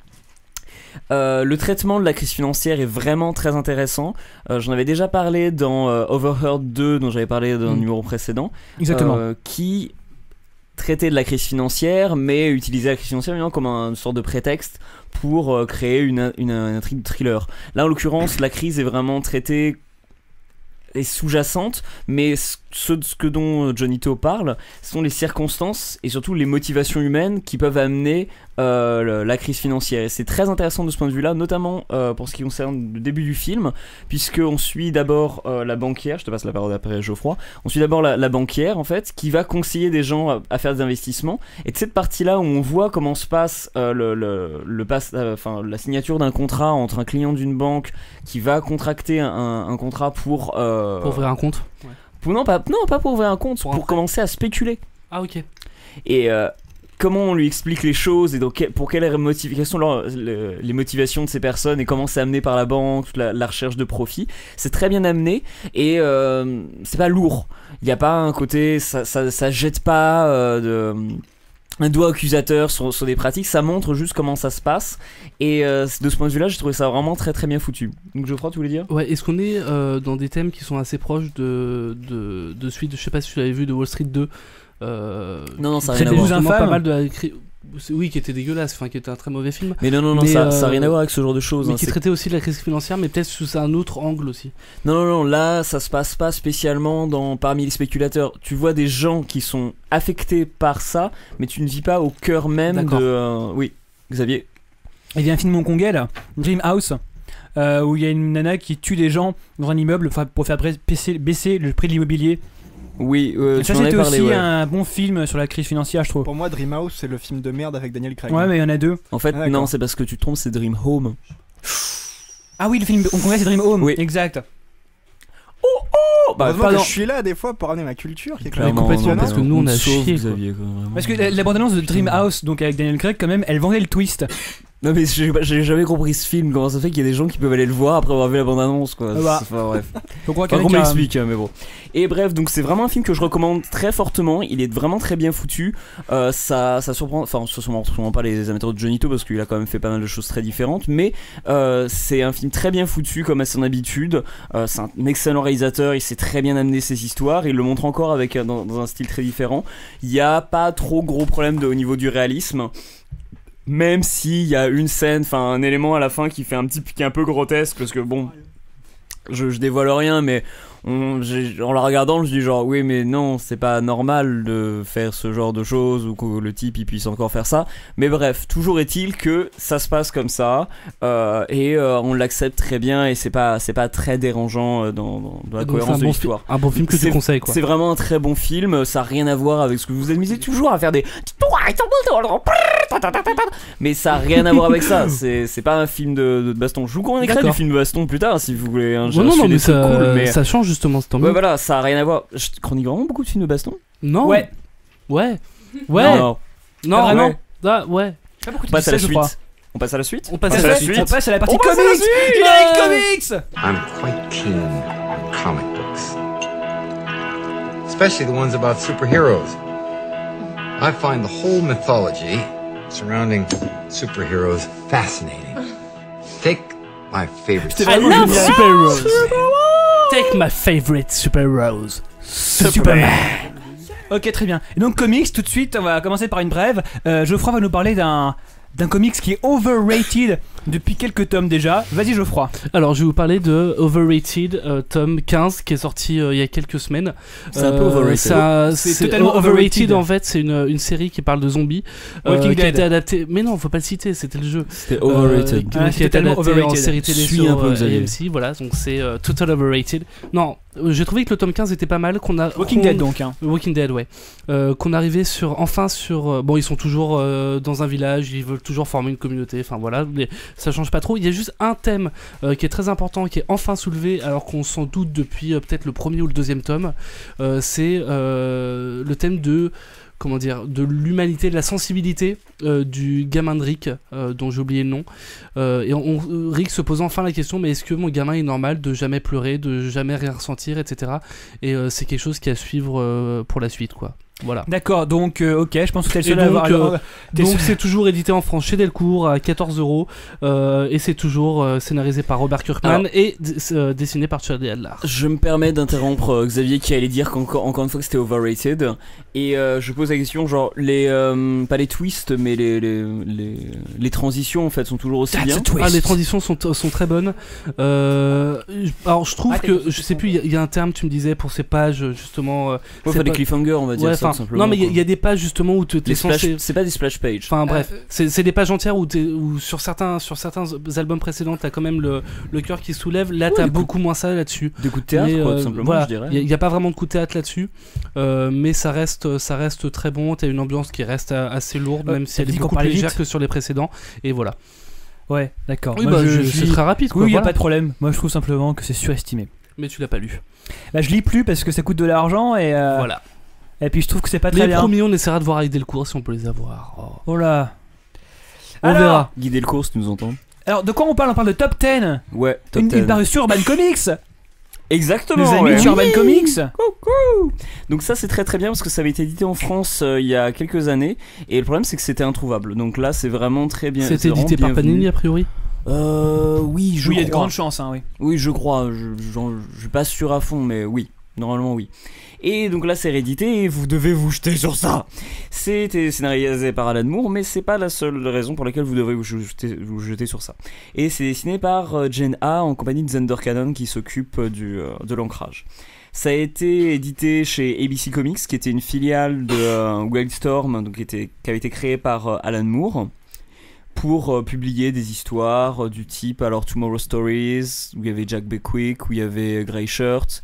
Le traitement de la crise financière est vraiment très intéressant. J'en avais déjà parlé dans Overheard 2, dont j'avais parlé dans le numéro précédent. Exactement. Qui traitait de la crise financière, mais utilisait la crise financière évidemment comme une sorte de prétexte pour créer une intrigue de thriller. Là, en l'occurrence, la crise est vraiment traitée et sous-jacente, mais ce dont Johnny To parle, ce sont les circonstances et surtout les motivations humaines qui peuvent amener la crise financière. Et c'est très intéressant de ce point de vue-là, notamment pour ce qui concerne le début du film, puisqu'on suit d'abord la banquière, je te passe la parole après Geoffroy, on suit d'abord la banquière en fait, qui va conseiller des gens à faire des investissements, et de cette partie-là où on voit comment se passe la signature d'un contrat entre un client d'une banque qui va contracter un contrat pour ouvrir un compte. Non, pas pour ouvrir un compte, pour commencer à spéculer. Ah, ok. Et comment on lui explique les choses et donc quelles sont les motivations de ces personnes et comment c'est amené par la banque, toute la recherche de profit. C'est très bien amené et c'est pas lourd. Il n'y a pas un côté, ça jette pas un doigt accusateur sur des pratiques, ça montre juste comment ça se passe et de ce point de vue là j'ai trouvé ça vraiment très très bien foutu. Donc Geoffroy, tu voulais dire? Ouais, est-ce qu'on est dans des thèmes qui sont assez proches de suite, je sais pas si tu l'avais vu, de Wall Street 2 non, ça n'a rien à voir. Pas mal de oui, qui était dégueulasse, enfin qui était un très mauvais film. Mais non, ça n'a rien à voir avec ce genre de choses. Mais qui traitait aussi de la crise financière, mais peut-être sous un autre angle aussi. Non, là ça se passe pas spécialement parmi les spéculateurs. Tu vois des gens qui sont affectés par ça, mais tu ne vis pas au cœur même de. Oui, Xavier. Il y a un film hongkongais là, Dream House. Où il y a une nana qui tue des gens dans un immeuble pour faire baisser le prix de l'immobilier. Oui, ça c'était aussi un bon film sur la crise financière, je trouve. Pour moi, Dream House, c'est le film de merde avec Daniel Craig. Ouais, mais il y en a deux. En fait, non, c'est parce que tu te trompes, c'est Dream Home. Ah oui, le film hongkongais, c'est Dream Home. Oui, exact. Heureusement que je suis là des fois pour amener ma culture qui est complètement parce que nous on a chié. Parce que la bande-annonce de Dream House, donc avec Daniel Craig, quand même, elle vendait le twist. Non mais j'ai jamais compris ce film, comment ça fait qu'il y a des gens qui peuvent aller le voir après avoir vu la bande-annonce quoi. Enfin, bref. Faut croire qu'on m'explique mais bon. Et bref, donc c'est vraiment un film que je recommande très fortement, il est vraiment très bien foutu. Ça surprend, enfin ça surprend pas les amateurs de Johnny To parce qu'il a quand même fait pas mal de choses très différentes, mais c'est un film très bien foutu comme à son habitude. C'est un excellent réalisateur, il sait très bien amener ses histoires, il le montre encore avec dans un style très différent. Il y a pas trop gros problème au niveau du réalisme. Même s'il y a une scène, enfin un élément à la fin qui est un peu grotesque parce que bon, je dévoile rien, mais en la regardant, je dis genre oui mais non, c'est pas normal de faire ce genre de choses ou que le type il puisse encore faire ça. Mais bref, toujours est-il que ça se passe comme ça et on l'accepte très bien et c'est pas très dérangeant dans la cohérence de l'histoire. Un bon film que tu conseilles quoi. C'est vraiment un très bon film, ça a rien à voir avec ce que vous amusez toujours à faire des mais ça a rien à voir avec ça. C'est pas un film de baston. Je vous communiquerai du film de baston plus tard si vous voulez. Non mais ça cool, mais ça change justement, c'est tant mieux. Ouais voilà, ça a rien à voir. Je chronique vraiment beaucoup de films de baston. Non. Ouais. Non vraiment. Ouais. On passe à la suite. On passe à la suite. On passe à la partie comics. Générique comics. I'm quite keen on comic books, especially the ones about superheroes. I find the whole mythology surrounding superheroes fascinating. Take my favorite. I love superheroes. Take my favorite superheroes. Superman. Ok, très bien. Et donc comics, tout de suite, on va commencer par une brève. Geoffroy va nous parler d'un comics qui est overrated depuis quelques tomes déjà. Vas-y Geoffroy. Alors je vais vous parler de Overrated, tome 15 qui est sorti il y a quelques semaines. C'est un peu overrated. C'est totalement overrated en fait, c'est une série qui parle de zombies qui a été adaptée. Mais non, faut pas le citer, c'était le jeu. C'était overrated. Qui a été adapté en série télé sur AMC, voilà, donc c'est total overrated. Non, j'ai trouvé que le tome 15 était pas mal, Walking Dead donc hein. Walking Dead ouais. Qu'on arrivait enfin sur bon, ils sont toujours dans un village, ils veulent toujours former une communauté, enfin voilà, mais ça change pas trop. Il y a juste un thème qui est très important, qui est enfin soulevé alors qu'on s'en doute depuis peut-être le premier ou le deuxième tome. C'est le thème de l'humanité, de la sensibilité du gamin de Rick, dont j'ai oublié le nom. Et Rick se pose enfin la question, mais est-ce que mon gamin est normal de jamais pleurer, de jamais rien ressentir, etc. Et c'est quelque chose qui à suivre pour la suite, quoi. Voilà. D'accord, donc ok, je pense que t'es le seul à avoir. Donc c'est toujours édité en France chez Delcourt à 14€, et c'est toujours scénarisé par Robert Kirkman et dessiné par Charlie Adler. Je me permets d'interrompre Xavier qui allait dire encore une fois que c'était overrated, et je pose la question genre pas les twists mais les transitions en fait sont toujours aussi bien. Les transitions sont très bonnes. Alors je trouve que je sais plus, il y a un terme tu me disais pour ces pages justement. Des cliffhangers on va dire. Ouais, non mais il y a des pages justement où t'es censé... C'est pas des splash pages. Enfin bref, c'est des pages entières où sur certains albums précédents t'as quand même le cœur qui se soulève. Là t'as beaucoup moins ça là-dessus. Des coups de théâtre quoi, tout simplement voilà, je dirais. Il y a pas vraiment de coup de théâtre là-dessus, mais ça reste très bon. T'as une ambiance qui reste assez lourde même si elle est beaucoup plus légère que sur les précédents. Et voilà. Ouais, d'accord. Oui, c'est très rapide quoi. Oui, y a pas de problème. Moi je trouve simplement que c'est surestimé. Mais tu l'as pas lu. Bah, je lis plus parce que ça coûte de l'argent et voilà. Et puis je trouve que c'est pas très bien. Les premiers, on essaiera de voir avec Delcourt si on peut les avoir. Oh là. On verra. Guy Delcourt, si tu nous entends. Alors, de quoi on parle? On parle de Top 10. Ouais, Top 10. Une paru sur Urban Comics. Exactement. Nos amis de Urban Comics. Coucou. Donc ça c'est très très bien parce que ça avait été édité en France il y a quelques années et le problème c'est que c'était introuvable. Donc là c'est vraiment très bien. C'était édité par Panini a priori. Oui, je crois. Il y a de grandes chances, hein, oui. Oui, je crois. Je suis pas sûr à fond, mais oui, normalement oui. Et donc là c'est réédité et vous devez vous jeter sur ça. C'était scénarisé par Alan Moore, mais c'est pas la seule raison pour laquelle vous devez vous jeter sur ça. Et c'est dessiné par Jen A en compagnie de Zander Cannon qui s'occupe de l'ancrage. Ça a été édité chez ABC Comics, qui était une filiale de Wildstorm, donc qui avait été créée par Alan Moore pour publier des histoires du type alors Tomorrow Stories, où il y avait Jack Bequick, où il y avait Grey Shirt.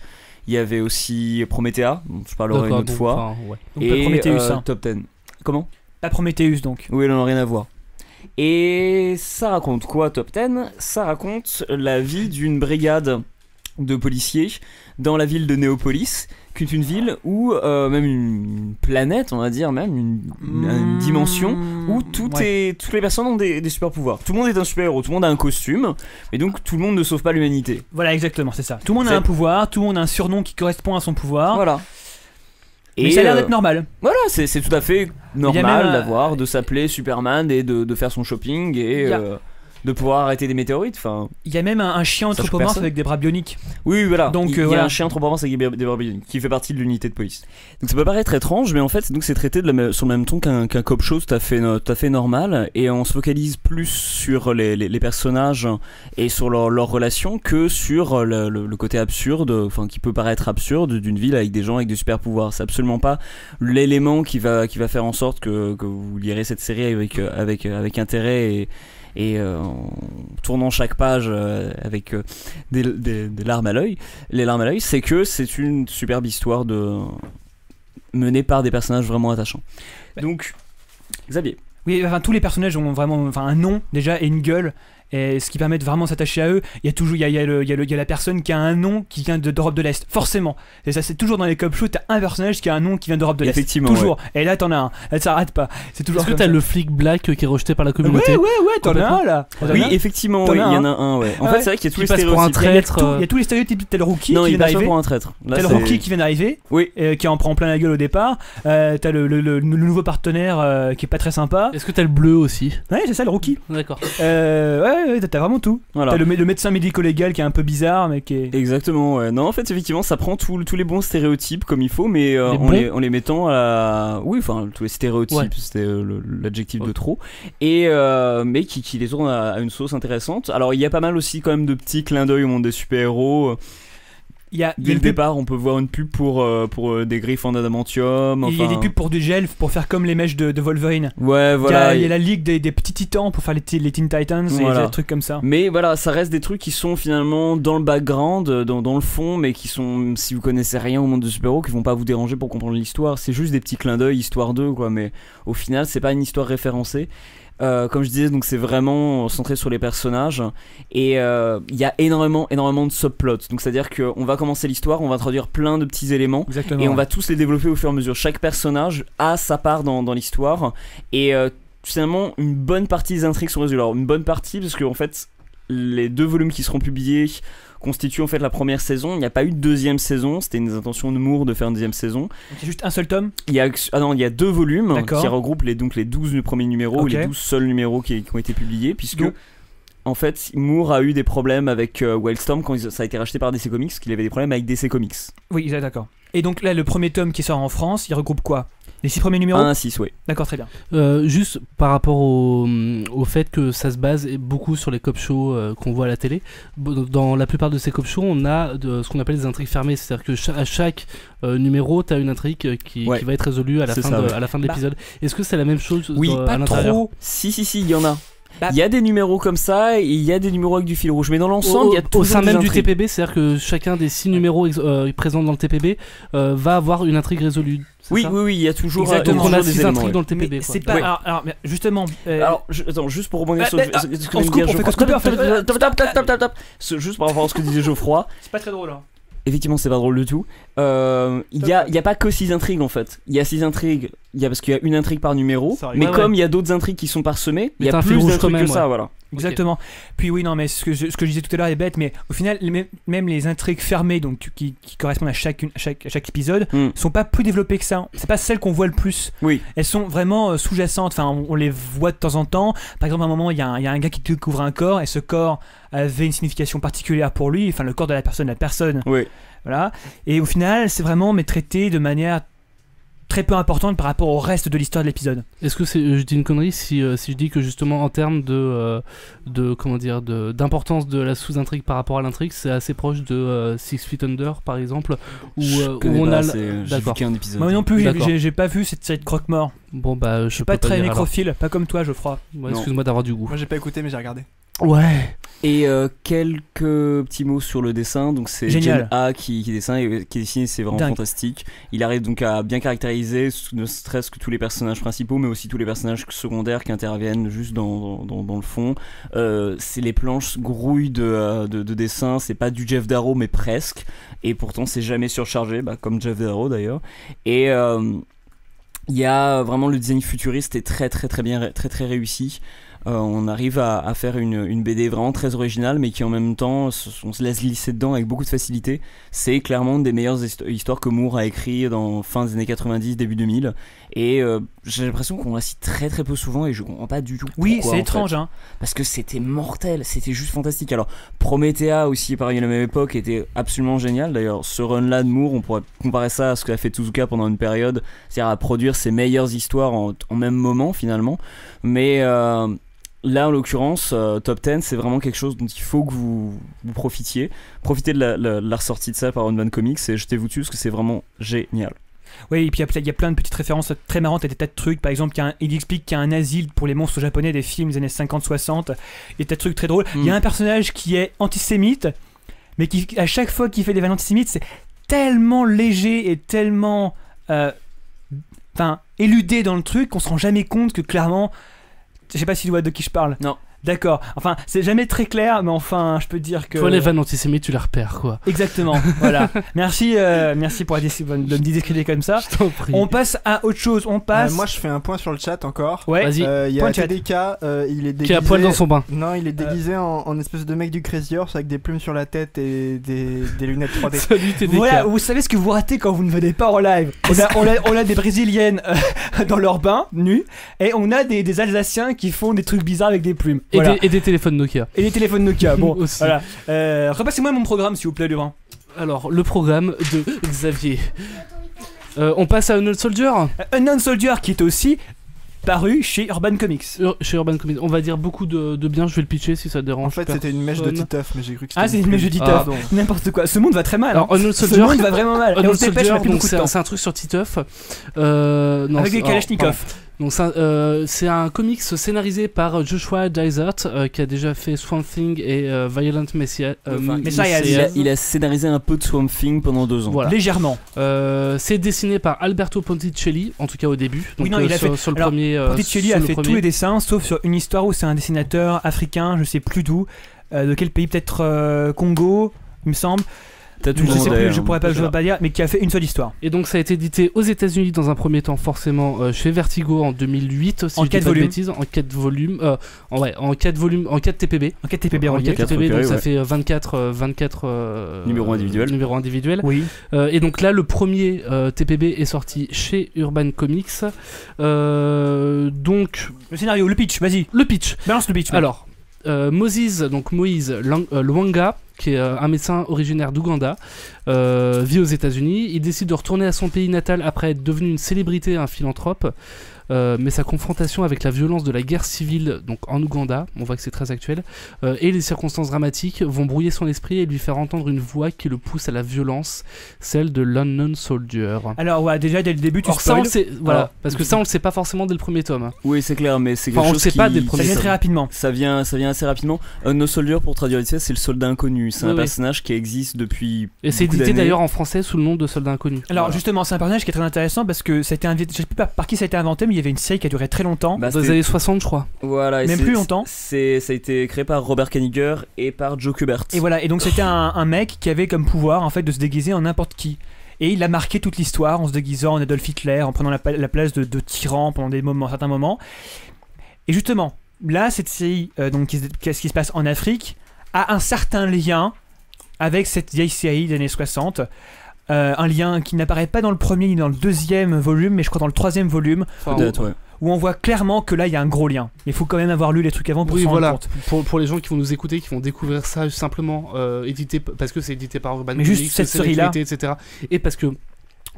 Il y avait aussi Promethea, dont je parlerai une autre fois. Ouais. Donc et Prometheus, hein. Top 10. Comment? Pas Prometheus donc. Oui, elle n'en a rien à voir. Et ça raconte quoi, Top 10? Ça raconte la vie d'une brigade de policiers dans la ville de Néopolis, qui est une ville où, même une planète, on va dire, même une dimension où toutes les personnes ont des super pouvoirs. Tout le monde est un super héros, tout le monde a un costume, et donc tout le monde ne sauve pas l'humanité. Voilà, exactement, c'est ça. Tout le monde a un pouvoir, tout le monde a un surnom qui correspond à son pouvoir. Voilà. Mais ça a l'air d'être normal. Voilà, c'est tout à fait normal d'avoir, de s'appeler Superman et de faire son shopping et de pouvoir arrêter des météorites. Enfin, il y a même un chien anthropomorphe avec des bras bioniques. Oui, voilà. Donc, il y a un chien anthropomorphe avec des bras bioniques qui fait partie de l'unité de police. Donc ça peut paraître étrange, mais en fait c'est traité sur le même ton qu'un cop show tout à fait normal, et on se focalise plus sur les personnages et sur leurs relations que sur le côté absurde, enfin qui peut paraître absurde d'une ville avec des gens avec des super pouvoirs. C'est absolument pas l'élément qui va faire en sorte que vous lirez cette série avec intérêt et en tournant chaque page avec des larmes à l'œil. Les larmes à l'œil, c'est que c'est une superbe histoire menée par des personnages vraiment attachants. Donc, Xavier. Oui, enfin tous les personnages ont vraiment un nom déjà et une gueule. Et ce qui permet de vraiment s'attacher à eux. Il y a toujours il y a la personne qui a un nom qui vient d'Europe de l'Est, forcément. Et ça, c'est toujours dans les cop shows, t'as un personnage qui a un nom qui vient d'Europe de l'Est. Effectivement, toujours. Ouais. Et là t'en as un, elle s'arrête pas. C'est toujours. Est-ce que t'as le flic black qui est rejeté par la communauté? Ouais, t'en as un là. Oui, effectivement, il y en a un, ouais. En fait, c'est vrai qu'il y a tous les stéréotypes. Il y a tous les stéréotypes. T'as le rookie qui vient d'arriver. Pour un traître. T'as le rookie qui vient d'arriver, oui, qui en prend plein la gueule au départ. T'as le nouveau partenaire qui est pas très sympa. Est-ce que t'as le bleu aussi? Ouais, c'est ça, le rookie. D'accord. Ouais, t'as vraiment tout. Voilà. Le médecin médico-légal qui est un peu bizarre mais qui est... Exactement, ouais. Non, en fait effectivement ça prend tous les bons stéréotypes comme il faut, mais en les mettant à la... Oui, enfin tous les stéréotypes, ouais. C'était l'adjectif de trop, et mais qui les tourne à une sauce intéressante. Alors il y a pas mal aussi quand même de petits clins d'œil au monde des super-héros. Dès le départ, on peut voir une pub pour des griffes en adamantium. Il y a des pubs pour du gel, pour faire comme les mèches de Wolverine. Ouais, voilà. Il y a la ligue des petits titans pour faire les Teen Titans, voilà. Et des trucs comme ça. Mais voilà, ça reste des trucs qui sont finalement dans le background, dans le fond, mais qui sont, si vous connaissez rien au monde de super-héros, qui vont pas vous déranger pour comprendre l'histoire. C'est juste des petits clins d'œil, histoire d'eux, quoi. Mais au final, c'est pas une histoire référencée. Comme je disais, donc c'est vraiment centré sur les personnages, et il y a énormément de subplots. Donc c'est à dire qu'on va commencer l'histoire, on va introduire plein de petits éléments. Exactement, et on va tous les développer au fur et à mesure. Chaque personnage a sa part dans l'histoire, et finalement une bonne partie des intrigues sont résolues. Alors une bonne partie parce que en fait les 2 volumes qui seront publiés constituent en fait la première saison. Il n'y a pas eu de deuxième saison, c'était une intention de Moore de faire une deuxième saison. Donc c'est juste un seul tome? Il y a 2 volumes qui regroupent les 12 premiers numéros, okay. Les 12 seuls numéros qui ont été publiés, puisque en fait Moore a eu des problèmes avec Wildstorm quand ça a été racheté par DC Comics, qu'il avait des problèmes avec DC Comics. Oui, d'accord. Et donc là, le premier tome qui sort en France, il regroupe quoi? Les 6 premiers numéros? 1 à 6, oui. D'accord, très bien. Juste par rapport au fait que ça se base beaucoup sur les cop shows qu'on voit à la télé, dans la plupart de ces cop shows, on a ce qu'on appelle des intrigues fermées, c'est-à-dire que à chaque numéro, tu as une intrigue qui va être résolue à la fin de l'épisode. Est-ce que c'est la même chose à l'intérieur? Trop. Si, il y en a. Il y a des numéros comme ça et il y a des numéros avec du fil rouge, mais dans l'ensemble il y a toujours au sein des même intrigues. du TPB, c'est-à-dire que chacun des 6 numéros présents dans le TPB va avoir une intrigue résolue. Oui, il y a toujours. Donc on a 6 intrigues dans le TPB. Mais c'est pas. Alors, justement. Attends, juste pour rebondir sur ce que disait Geoffroy. Juste par rapport à ce que disait Geoffroy. C'est pas très drôle. Hein. effectivement, c'est pas drôle du tout. Il y a pas que 6 intrigues en fait. Il y a 6 intrigues, parce qu'il y a une intrigue par numéro. Mais comme il y a d'autres intrigues qui sont parsemées, il y a plus d'intrigues que ça, voilà. Exactement. Okay. Puis oui, non, mais ce que je disais tout à l'heure est bête, mais au final, même les intrigues fermées, donc qui correspondent à chaque épisode, sont pas plus développées que ça. C'est pas celles qu'on voit le plus. Oui. Elles sont vraiment sous-jacentes. Enfin, on les voit de temps en temps. Par exemple, à un moment, il y a un gars qui découvre un corps, et ce corps avait une signification particulière pour lui. Enfin, le corps de la personne. Oui. Voilà. Et au final, c'est vraiment traité de manière très peu importante par rapport au reste de l'histoire de l'épisode. Est-ce que je dis une connerie si je dis que justement en termes d'importance de la sous-intrigue par rapport à l'intrigue, c'est assez proche de Six Feet Under par exemple, où on a j'ai vu qu'un épisode. Moi non plus, j'ai pas vu cette série de croque-morts. Bon bah je suis pas très nécrophile, pas comme toi, Geoffroy. Ouais, excuse-moi d'avoir du goût. Moi j'ai pas écouté mais j'ai regardé. Ouais. Et quelques petits mots sur le dessin. Donc c'est Jen A qui dessine et qui dessine, c'est vraiment fantastique. Il arrive donc à bien caractériser ne serait-ce que tous les personnages principaux, mais aussi tous les personnages secondaires qui interviennent juste dans le fond. C'est les planches grouillent de dessin. C'est pas du Jeff Darrow mais presque. Et pourtant c'est jamais surchargé, comme Jeff Darrow d'ailleurs. Et il y a vraiment le design futuriste est très très très bien, très très réussi. On arrive à faire une BD vraiment très originale, mais qui en même temps on se laisse glisser dedans avec beaucoup de facilité. C'est clairement une des meilleures histoires que Moore a écrit dans fin des années 90, début 2000. Et j'ai l'impression qu'on la cite très très peu souvent et je comprends pas du tout pourquoi. Oui, c'est étrange, hein. Parce que c'était mortel, c'était juste fantastique. Alors Promethea aussi, pareil à la même époque, était absolument génial. D'ailleurs, ce run-là de Moore, on pourrait comparer ça à ce qu'a fait Tezuka pendant une période, c'est-à-dire à produire ses meilleures histoires en même moment finalement. Mais là, en l'occurrence, Top 10, c'est vraiment quelque chose dont il faut que vous profitiez. Profitez de la ressortie de ça par Urban Comics et jetez-vous dessus parce que c'est vraiment génial. Oui, et puis il y a plein de petites références très marrantes et des tas de trucs. Par exemple, il explique qu'il y a un asile pour les monstres japonais des films des années 50-60. Et des tas de trucs très drôles. Il y a un personnage qui est antisémite, mais qui, à chaque fois qu'il fait des vannes antisémites, c'est tellement léger et tellement éludé dans le truc qu'on se rend jamais compte que clairement... Je sais pas si tu vois de qui je parle. Non. D'accord. Enfin, c'est jamais très clair, mais enfin, je peux dire que... Toi, les vannes antisémites, tu les repères, quoi. Exactement, voilà. Merci pour de me discréditer comme ça. Je t'en prie. On passe à autre chose, moi, je fais un point sur le chat encore. Ouais, vas-y. Il y a TDK, il est déguisé... Qui a poil dans son bain. Non, il est déguisé en espèce de mec du Crazy Horse avec des plumes sur la tête et des lunettes 3D. Salut TDK. Voilà, vous savez ce que vous ratez quand vous ne venez pas en live. On a des Brésiliennes dans leur bain, nues, et on a des Alsaciens qui font des trucs bizarres avec des plumes. Voilà. Et des téléphones Nokia. Et les téléphones Nokia, bon, voilà. Repassez-moi mon programme, s'il vous plaît, Laurent. Alors, le programme de Xavier. On passe à Unknown Soldier. Unknown Soldier, qui est aussi paru chez Urban Comics. Chez Urban Comics. On va dire beaucoup de bien, je vais le pitcher si ça te dérange. En fait, c'était une mèche de Titeuf, mais j'ai cru que c'était. Ah, c'est une mèche de Titeuf. N'importe quoi. Ce monde va très mal. Alors, Unknown Soldier. Ce monde va vraiment mal. Unknown Soldier, donc c'est un truc sur Titeuf. Avec des Kalachnikov. Donc c'est un comics scénarisé par Joshua Dysart qui a déjà fait Swamp Thing et Violent Messiah. Il a scénarisé un peu de Swamp Thing pendant 2 ans. Voilà. Légèrement. C'est dessiné par Alberto Ponticelli, en tout cas au début. Donc, oui, non, il a fait sur le premier. Ponticelli a fait tous les dessins, sauf sur une histoire où c'est un dessinateur africain, je sais plus d'où, de quel pays, peut-être Congo, il me semble. Je pourrais pas dire, mais qui a fait une seule histoire. Et donc ça a été édité aux États-Unis dans un premier temps, forcément chez Vertigo en 2008, si en 4 volumes. En 4 volumes, en 4 volumes, en 4 TPB. En 4 TPB, donc ça fait 24 numéros individuels. Oui. Et donc là, le premier TPB est sorti chez Urban Comics. Donc le scénario, le pitch, vas-y. Le pitch. Balance le pitch. Alors, Moïse Luanga, qui est un médecin originaire d'Ouganda, vit aux États-Unis. Il décide de retourner à son pays natal après être devenu une célébrité, un philanthrope. Mais sa confrontation avec la violence de la guerre civile donc en Ouganda, on voit que c'est très actuel, et les circonstances dramatiques vont brouiller son esprit et lui faire entendre une voix qui le pousse à la violence, celle de l'Unknown Soldier. Alors ouais, déjà dès le début tu spoil. Parce que ça on le sait pas forcément dès le premier tome. Oui, c'est clair, mais c'est quelque chose on le sait pas dès le premier tome. Ça vient très rapidement. Ça vient assez rapidement. Unknown Soldier, pour traduire ici, c'est le soldat inconnu. C'est un personnage qui existe depuis. Et c'est édité d'ailleurs en français sous le nom de soldat inconnu. Alors justement, c'est un personnage qui est très intéressant parce que ça a été je sais plus par qui ça a été inventé, mais il y avait une série qui a duré très longtemps. Dans les années 60, je crois. Voilà. Même plus longtemps. Ça a été créé par Robert Kanigher et par Joe Kubert. Et voilà, et donc c'était un mec qui avait comme pouvoir en fait de se déguiser en n'importe qui. Et il a marqué toute l'histoire en se déguisant en Adolf Hitler, en prenant la place de tyran pendant certains moments. Et justement, là, cette série, qu'est-ce qui se passe en Afrique, a un certain lien avec cette vieille série des années 60. Un lien qui n'apparaît pas dans le premier ni dans le deuxième volume, mais je crois dans le troisième volume. Où on voit clairement que là il y a un gros lien. Il faut quand même avoir lu les trucs avant pour s'en rendre compte. Pour les gens qui vont nous écouter, qui vont découvrir ça simplement édité parce que c'est édité par Urban mais Comics, juste cette série-là, etc. Et parce que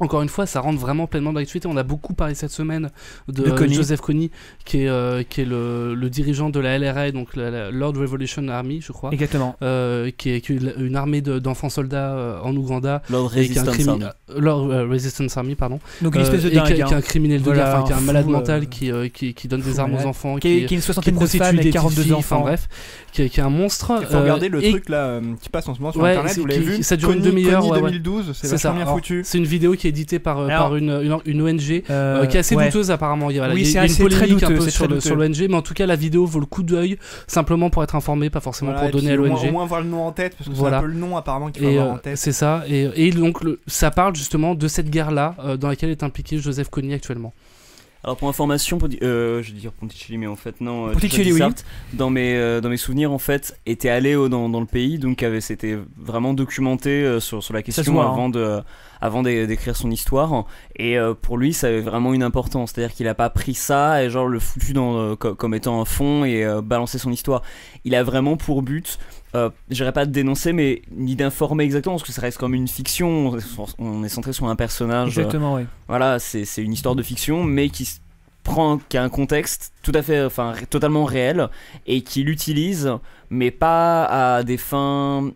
encore une fois, ça rentre vraiment pleinement dans l'actualité. On a beaucoup parlé cette semaine de Joseph Kony, qui est le dirigeant de la LRA, donc la Lord Revolution Army, je crois. Exactement. Qui est une armée d'enfants soldats en Ouganda. Lord Resistance Army, pardon. Donc une espèce de dingue. Qui est un criminel de guerre, qui est un malade mental, qui donne des armes aux enfants, qui est une soixantaine de femmes et 42 enfants. Enfin bref, qui est un monstre. Il faut regarder le truc là qui passe en ce moment sur internet, vous l'avez vu. Ça dure une demi-heure. Kony 2012, c'est vachement bien foutu. C'est une vidéo qui est édité par une ONG qui est assez douteuse apparemment. Il y a une polémique un peu sur l'ONG, mais en tout cas la vidéo vaut le coup d'œil simplement pour être informé, pas forcément pour donner à l'ONG. Au moins voir le nom en tête, parce que c'est un peu le nom apparemment qu'il faut avoir en tête. C'est ça, et donc ça parle justement de cette guerre-là dans laquelle est impliqué Joseph Kony actuellement. Alors pour information, je vais dire Ponticelli, mais en fait non. Ponticelli, oui. Dans mes souvenirs, en fait, était allé dans le pays, donc s'était vraiment documenté sur la question avant d'écrire son histoire. Et pour lui, ça avait vraiment une importance. C'est-à-dire qu'il a pas pris ça et genre le foutu comme étant un fond et balancé son histoire. Il a vraiment pour but, je dirais pas de dénoncer, mais ni d'informer exactement, parce que ça reste comme une fiction. On est centré sur un personnage. Exactement, oui. Voilà, c'est une histoire de fiction, mais qui a un contexte tout à fait, totalement réel, et qui l'utilise, mais pas à des fins,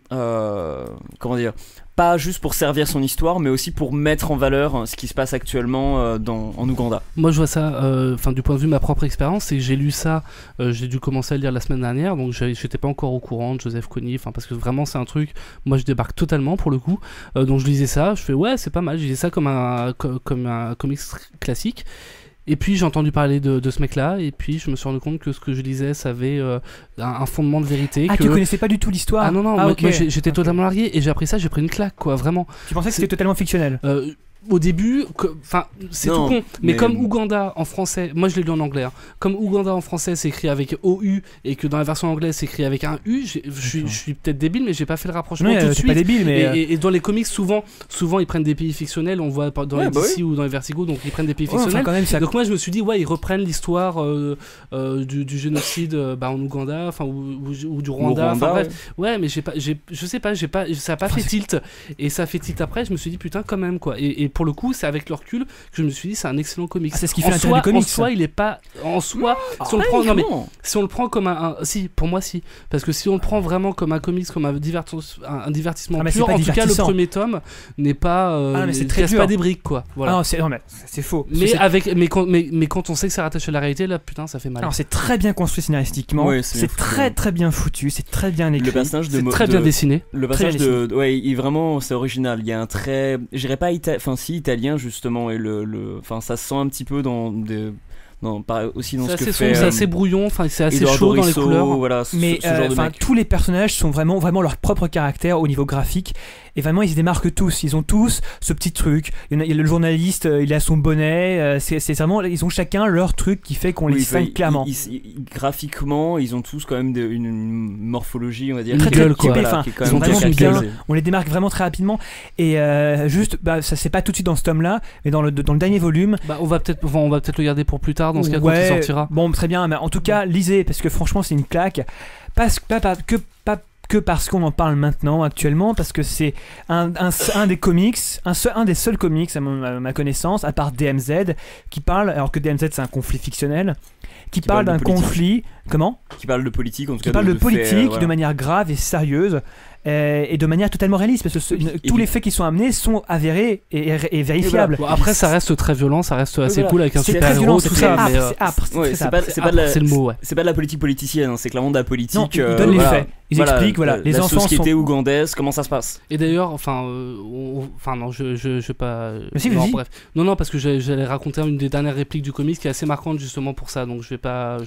pas juste pour servir son histoire, mais aussi pour mettre en valeur ce qui se passe actuellement en Ouganda. Moi je vois ça, du point de vue de ma propre expérience, c'est que j'ai lu ça, j'ai dû commencer à le lire la semaine dernière, donc j'étais pas encore au courant de Joseph Kony, parce que vraiment c'est un truc, moi je débarque totalement pour le coup, donc je lisais ça, je fais ouais c'est pas mal, je lisais ça comme un comics classique. Et puis j'ai entendu parler de ce mec-là, et puis je me suis rendu compte que ce que je lisais, ça avait un fondement de vérité. Ah, tu connaissais pas du tout l'histoire? Ah non, moi j'étais totalement largué, et j'ai appris ça, j'ai pris une claque, quoi, vraiment. Tu pensais que c'était totalement fictionnel? Au début, c'est tout con, mais comme Ouganda en français, moi je l'ai lu en anglais, comme Ouganda en français c'est écrit avec OU et que dans la version anglaise c'est écrit avec un U, je suis peut-être débile, mais j'ai pas fait le rapprochement tout de suite. Pas débile, mais et dans les comics, souvent ils prennent des pays fictionnels, on voit dans les DC ou dans les Vertigo, donc ils prennent des pays fictionnels. Quand même, donc moi je me suis dit, ouais, ils reprennent l'histoire du génocide en Ouganda, ou du Rwanda, bref. Ouais, mais je sais pas, ça a pas fait tilt, et ça a fait tilt après, je me suis dit, putain, quand même, quoi. Et pour le coup, c'est avec le recul que je me suis dit, c'est un excellent comics. C'est ce qui fait l'intérêt du comics. En soi, il est pas. En soi, si on le prend comme si, pour moi, si. Parce que si on le prend vraiment comme un comics, comme un divertissement pur, en tout cas, le premier tome n'est pas. mais c'est très casse pas des briques, quoi. Voilà. Non, mais c'est faux. Mais quand on sait que c'est rattaché à la réalité, là, putain, ça fait mal. Alors, c'est très bien construit scénaristiquement. C'est très très bien foutu. C'est très bien écrit. Le personnage c'est très bien dessiné. Le personnage vraiment, c'est original. Il y a un trait. Je dirais pas italien justement, et ça se sent un petit peu aussi dans ce que fait. C'est assez brouillon, c'est assez chaud dans les couleurs. Voilà, mais tous les personnages sont vraiment leur propre caractère au niveau graphique. Et vraiment, ils se démarquent tous. Ils ont tous ce petit truc. Il y a le journaliste, il a son bonnet. C'est vraiment, ils ont chacun leur truc qui fait qu'on les distingue clairement. Graphiquement, ils ont tous quand même une morphologie, on va dire. Très gueule, typée. Ils sont vraiment bien. On les démarque vraiment très rapidement. Et ça c'est pas tout de suite dans ce tome-là, mais dans le dernier volume. On va peut-être le garder pour plus tard dans ce cas quand il sortira. Bon, très bien. Mais en tout cas, lisez parce que franchement, c'est une claque. Pas que parce qu'on en parle maintenant actuellement, parce que c'est un des comics, un des seuls comics à ma connaissance, à part DMZ, qui parle, alors que DMZ c'est un conflit fictionnel, qui parle d'un conflit Comment ? Qui parle de politique, en tout cas. Qui parle de politique faits, voilà. de manière grave et sérieuse. Et de manière totalement réaliste, parce que tous les faits qui sont amenés sont avérés et vérifiables. Bon, après, ça reste très violent, ça reste assez cool avec un super-héros, tout ça. C'est pas de la politique politicienne, hein, c'est clairement de la politique. Non, ils donnent les faits. Ils expliquent, les enfants la société ougandaise, comment ça se passe. Et d'ailleurs, non, je vais pas. Mais si, non, bref. Non, parce que j'allais raconter une des dernières répliques du comics qui est assez marquante justement pour ça, donc je vais pas.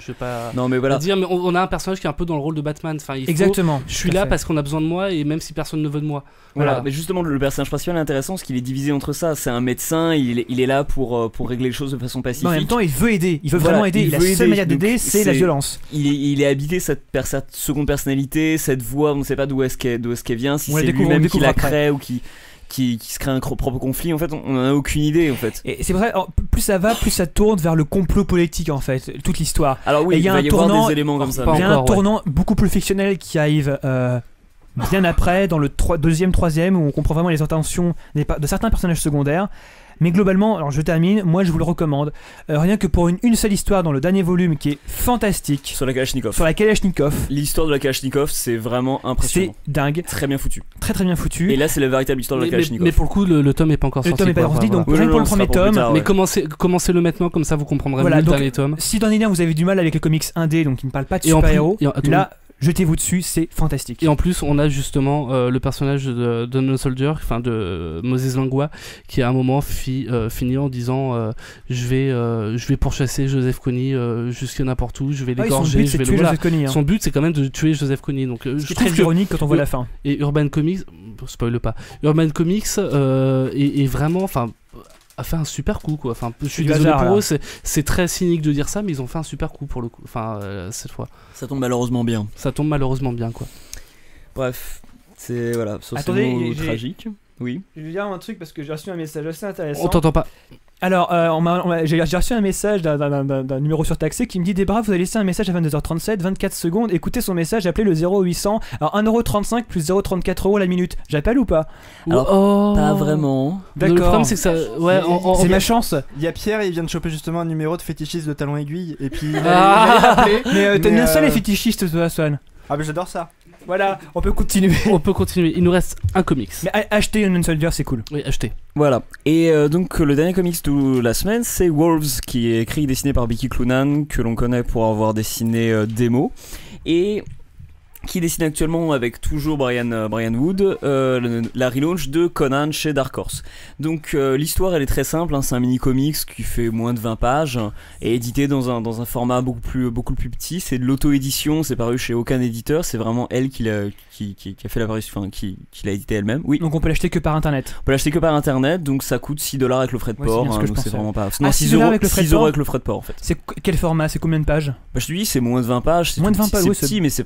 Non, mais voilà. Dire, mais on a un personnage qui est un peu dans le rôle de Batman. Enfin, exactement. Je suis là parce qu'on a besoin de moi. Et même si personne ne veut de moi. Voilà. Mais justement, le personnage principal est intéressant parce qu'il est divisé entre ça. C'est un médecin, il est là pour régler les choses de façon pacifique. Non, en même temps, il veut aider. Il veut vraiment aider. La seule manière d'aider, c'est la violence. Il est habité cette seconde personnalité, cette voix. On ne sait pas d'où est-ce qu'elle vient. Si c'est lui-même qui la crée ou qui se crée un propre conflit. En fait, on n'en a aucune idée. En fait. Et c'est vrai. Plus ça va, plus ça tourne vers le complot politique. En fait, toute l'histoire. Alors oui, il va y avoir des éléments comme ça. Il y a un tournant beaucoup plus fictionnel qui arrive. Bien après, dans le deuxième, troisième, où on comprend vraiment les intentions de certains personnages secondaires. Mais globalement, alors je termine, moi je vous le recommande. Rien que pour une seule histoire dans le dernier volume qui est fantastique. Sur la Kalachnikov. L'histoire de la Kalachnikov, c'est vraiment impressionnant. C'est dingue. Très bien foutu. Très bien foutu. Et là, c'est la véritable histoire de la Kalachnikov. Mais pour le coup, le tome n'est pas encore sorti. Le tome n'est pas sorti, donc rien pour le premier tome. Mais commencez-le maintenant, comme ça vous comprendrez mieux le dernier tome. Si dans l'idée vous avez du mal avec les comics indés, donc qui ne parlent pas de super-héros, là. Jetez-vous dessus, c'est fantastique. Et en plus, on a justement le personnage de No Soldier, enfin de Moses Langlois, qui à un moment finit en disant je vais pourchasser Joseph Kony jusqu'à n'importe où, je vais l'égorger, je vais le tuer Kony, hein. Son but, c'est quand même de tuer Joseph Kony. Donc, c'est très ironique quand on voit la fin. Et Urban Comics, spoil pas. Urban Comics est vraiment, a fait un super coup quoi. Enfin, je suis désolé pour eux, c'est très cynique de dire ça, mais ils ont fait un super coup pour le coup. Enfin, cette fois. Ça tombe malheureusement bien. Quoi. Bref, c'est sur ces mots tragiques. Oui. Je vais dire un truc parce que j'ai reçu un message assez intéressant. On t'entend pas. Alors, j'ai reçu un message d'un numéro surtaxé qui me dit Debra, vous avez laissé un message à 22h37, 24 secondes, écoutez son message, appelez le 0800. Alors 1,35€ plus 0,34€ la minute. J'appelle ou pas? Alors, pas vraiment. D'accord. Le problème, c'est que ça. Ouais, c'est ma chance. Il y a Pierre, il vient de choper justement un numéro de fétichiste de talon aiguille. Et puis il a appelé. Mais t'aimes bien ça les fétichistes, toi, Swan? Ah, mais j'adore ça. Voilà, on peut continuer. Il nous reste un comics. Mais acheter un Soldier, c'est cool. Oui, acheter. Voilà. Et donc le dernier comics de la semaine, c'est Wolves, qui est écrit et dessiné par Becky Cloonan, que l'on connaît pour avoir dessiné Demo, et qui dessine actuellement avec toujours Brian Wood la relaunch de Conan chez Dark Horse. Donc l'histoire elle est très simple, hein, c'est un mini comics qui fait moins de 20 pages et édité dans un format beaucoup plus petit. C'est de l'auto-édition, c'est paru chez aucun éditeur, c'est vraiment elle qui a fait la parution, qui l'a édité elle-même. Oui. Donc on peut l'acheter que par internet. On peut l'acheter que par internet, donc ça coûte $6 avec le frais de port. C'est, donc c'est vraiment pas. Non, 6€ avec le frais de port en fait. C'est quel format? C'est combien de pages? Bah, je te dis, c'est moins de 20 pages. C'est moins de 20 pages, c'est petit, mais c'est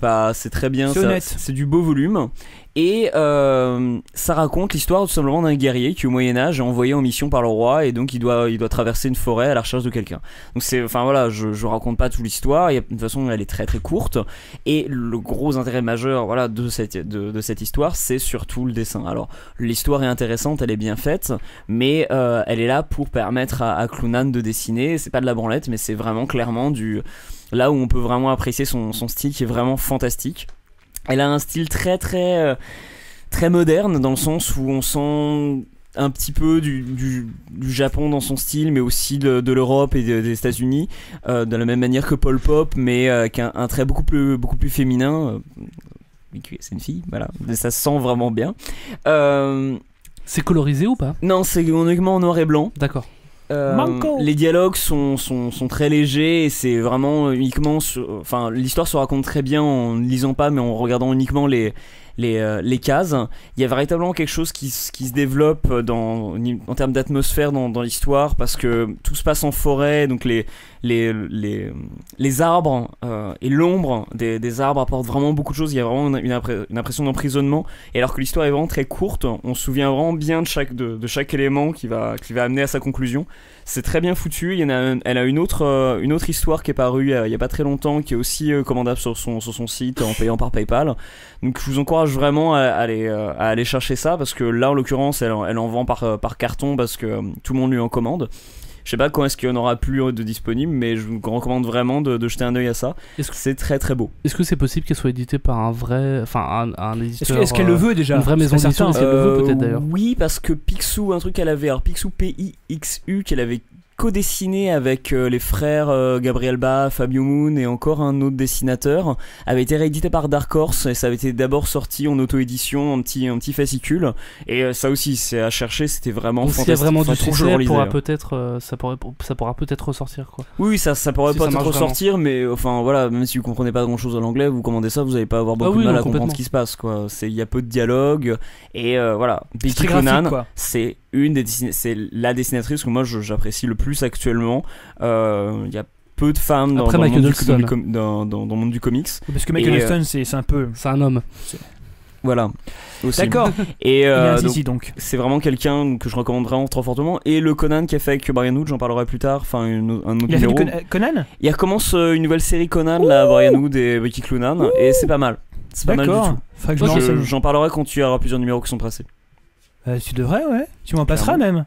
très bien. C'est du beau volume. Et ça raconte l'histoire tout simplement d'un guerrier qui au Moyen-Âge est envoyé en mission par le roi et donc il doit traverser une forêt à la recherche de quelqu'un. Donc je raconte pas toute l'histoire, de toute façon elle est très très courte et le gros intérêt majeur de cette histoire, c'est surtout le dessin. Alors l'histoire est intéressante, elle est bien faite, mais elle est là pour permettre à Cloonan de dessiner. C'est pas de la branlette, mais c'est vraiment clairement là où on peut vraiment apprécier son style qui est vraiment fantastique. Elle a un style très très très moderne dans le sens où on sent un petit peu du Japon dans son style, mais aussi de l'Europe et des États-Unis, de la même manière que Paul Pop, mais avec un trait beaucoup plus féminin. C'est une fille, voilà, ça se sent vraiment bien. C'est colorisé ou pas? Non, c'est uniquement en noir et blanc. D'accord. Les dialogues sont très légers et c'est vraiment uniquement l'histoire se raconte très bien en ne lisant pas mais en regardant uniquement les cases. Il y a véritablement quelque chose qui se développe en termes d'atmosphère dans l'histoire parce que tout se passe en forêt, donc les arbres et l'ombre des arbres apportent vraiment beaucoup de choses. Il y a vraiment une impression d'emprisonnement, et alors que l'histoire est vraiment très courte, on se souvient vraiment bien de chaque élément qui va amener à sa conclusion. C'est très bien foutu. Elle a une autre histoire qui est parue il y a pas très longtemps, qui est aussi commandable sur son site en payant par PayPal. Donc je vous encourage vraiment à aller chercher ça, parce que là en l'occurrence elle en vend par carton parce que tout le monde lui en commande. Je sais pas quand est-ce qu'il y en aura plus de disponible, mais je vous recommande vraiment de jeter un œil à ça. C'est très très beau. Est-ce que c'est possible qu'elle soit éditée par un éditeur? Est-ce qu'elle le veut déjà? Une vraie maison d'édition, est-ce qu'elle le veut peut-être d'ailleurs? Oui, parce que Picsou, un truc qu'elle avait, alors Picsou PIXU, qu'elle avait co-dessiné avec les frères Gabriel Ba, Fabio Moon et encore un autre dessinateur, avait été réédité par Dark Horse et ça avait été d'abord sorti en auto-édition, un petit fascicule, et ça aussi c'est à chercher, c'était vraiment fantastique. S'il y a vraiment du succès, ça pourra peut-être ressortir quoi. Oui, ça pourrait peut-être ressortir, mais enfin voilà, même si vous comprenez pas grand chose en anglais, vous commandez ça, vous allez pas avoir beaucoup de mal à comprendre ce qui se passe quoi. Il y a peu de dialogue et voilà. Betty Cloonan, c'est c'est la dessinatrice que moi j'apprécie le plus actuellement. Il y a peu de femmes dans le monde du comics. Parce que Michael Huston, c'est un peu... C'est un homme. Voilà. Aussi. D'accord. Et donc. c'est vraiment quelqu'un que je recommande vraiment trop fortement. Et le Conan qui a fait avec Brian Wood, j'en parlerai plus tard. Enfin, un autre numéro. Conan. Il recommence une nouvelle série Conan, là, Brian Wood et Betty Cloonan, et c'est pas mal. C'est pas mal du tout. J'en parlerai quand tu auras plusieurs numéros qui sont passés. Tu devrais, ouais. Tu m'en passeras même.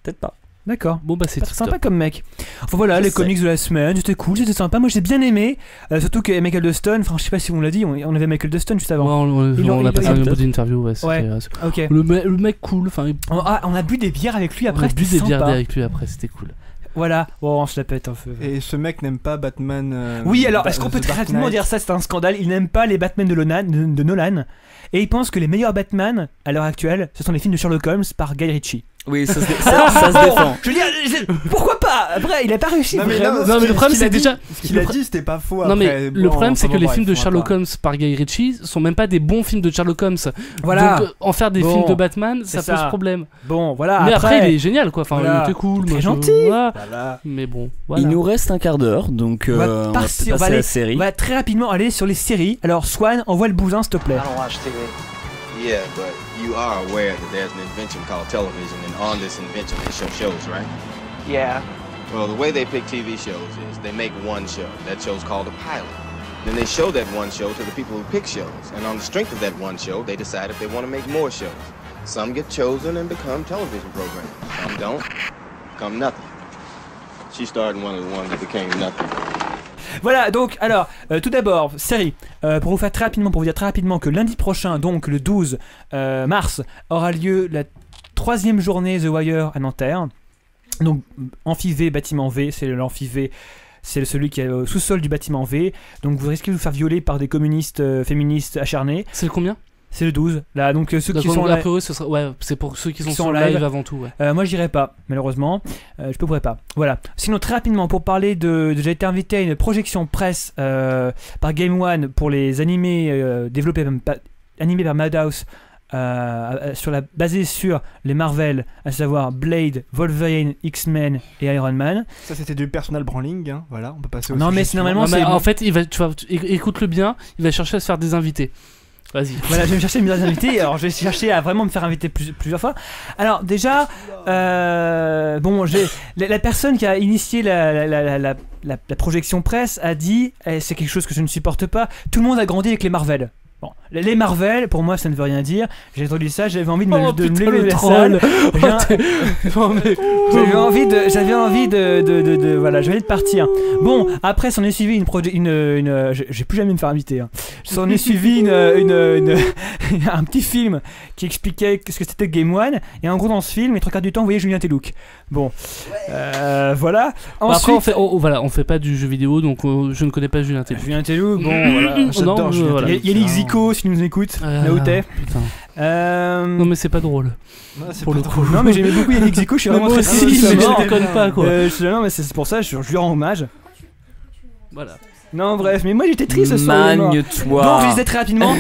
Peut-être pas. D'accord. Bon bah c'est sympa comme mec. Enfin voilà, les comics de la semaine, c'était cool, c'était sympa. Moi j'ai bien aimé, surtout que Michael Dustin, enfin je sais pas si on l'a dit, on avait Michael Dustin juste avant. Ouais, on a passé un bout d'interview, ok. Le mec cool, enfin. On a bu des bières avec lui après. On a bu des bières avec lui après, c'était cool. Voilà, bon, on se la pète un peu. Et ce mec n'aime pas Batman. Oui, alors est-ce qu'on peut très rapidement dire ça? C'est un scandale. Il n'aime pas les Batman de Nolan. Et il pense que les meilleurs Batman à l'heure actuelle, ce sont les films de Sherlock Holmes par Guy Ritchie. Oui, ça se défend. Je veux dire, pourquoi pas? Après, il a pas réussi. Non, mais le problème, c'est déjà. Ce qu'il a dit, c'était pas faux. Non, mais le problème, c'est que les films de Sherlock Holmes par Guy Ritchie sont même pas des bons films de Sherlock Holmes. Voilà. Donc, en faire des films de Batman, ça pose problème. Bon, voilà. Mais après, il est génial, quoi. Enfin, il était cool. Très gentil. Mais bon, voilà. Il nous reste un quart d'heure, donc on va passer à la série. On va très rapidement aller sur les séries. Alors, Swan, envoie le bousin, s'il te plaît. Yeah, but you are aware that there's an invention called television, and on this invention they show shows, right? Yeah. Well, the way they pick TV shows is they make one show. That show's called a pilot. Then they show that one show to the people who pick shows, and on the strength of that one show, they decide if they want to make more shows. Some get chosen and become television programs. Some don't. Become nothing. She started one of the ones that became nothing. Voilà, donc, alors, tout d'abord, série. Pour vous dire très rapidement que lundi prochain, donc le 12 mars, aura lieu la 3e journée The Wire à Nanterre. Donc, Amphi V, bâtiment V, c'est l'Amphi V. C'est celui qui est au sous-sol du bâtiment V. Donc, vous risquez de vous faire violer par des communistes féministes acharnés. C'est le combien ? C'est le 12. Là, donc ceux qui sont là. C'est pour ceux qui sont sur live avant tout. Ouais. Moi, j'irai pas, malheureusement. Je pourrais pas. Voilà. Sinon, très rapidement, pour parler j'ai été invité à une projection presse par Game One pour les animés animés par Madhouse. Basé sur les Marvel, à savoir Blade, Wolverine, X-Men et Iron Man. Ça c'était du personal branding, hein. Voilà, on peut passer au Non mais normalement c'est... En fait, écoute-le bien, il va chercher à se faire des invités. Vas-y. Voilà, je vais me chercher des invités. Alors je vais chercher à vraiment me faire inviter plusieurs fois. Alors déjà, bon, la personne qui a initié la projection presse a dit, c'est quelque chose que je ne supporte pas, tout le monde a grandi avec les Marvel. Bon, les Marvel, pour moi, ça ne veut rien dire. J'ai entendu ça, j'avais envie de me lever de la salle. J'avais envie de voilà, j'avais envie de partir. Bon, après, s'en est suivi j'ai plus jamais me faire inviter. Hein. S'en est suivi un petit film qui expliquait ce que c'était Game One. Et en gros, dans ce film, les 3 quarts du temps, vous voyez Julien Telouk. Bon, voilà. Ensuite, après, on fait pas du jeu vidéo, donc je ne connais pas Julien Telouk. Julien Telouk, bon, voilà. J'adore Julien Telouk. Il y a l'Ixico, si tu nous écoutes, là où t'es. Non mais c'est pas drôle. Pour le coup. Non mais j'aimais beaucoup Yannick Zico, je suis vraiment très triste. Mais je déconne pas quoi. Non mais c'est pour ça, je lui rends hommage. Voilà. Non bref, mais moi j'étais triste ce soir. Magne-toi. Donc je disais très rapidement,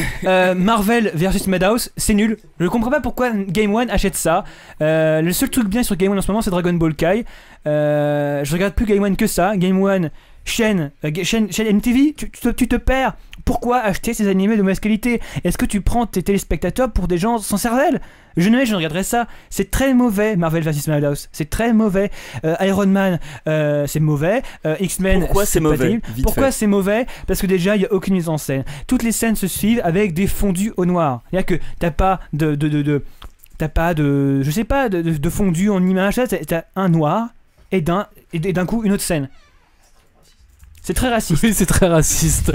Marvel versus Madhouse, c'est nul. Je comprends pas pourquoi Game One achète ça. Le seul truc bien sur Game One en ce moment c'est Dragon Ball Kai. Je regarde plus Game One que ça. Game One, chaîne MTV, tu te perds. Pourquoi acheter ces animés de mauvaise qualité? Est-ce que tu prends tes téléspectateurs pour des gens sans cervelle? Je ne regarderai ça. C'est très mauvais, Marvel vs Madhouse. C'est très mauvais. Iron Man, c'est mauvais. X-Men, pourquoi c'est mauvais? Pourquoi c'est mauvais? Parce que déjà, il n'y a aucune mise en scène. Toutes les scènes se suivent avec des fondus au noir. Il n'y a que t'as pas de je sais pas, de fondu en image. T'as un noir. et d'un coup une autre scène. C'est très raciste. Oui, c'est très raciste.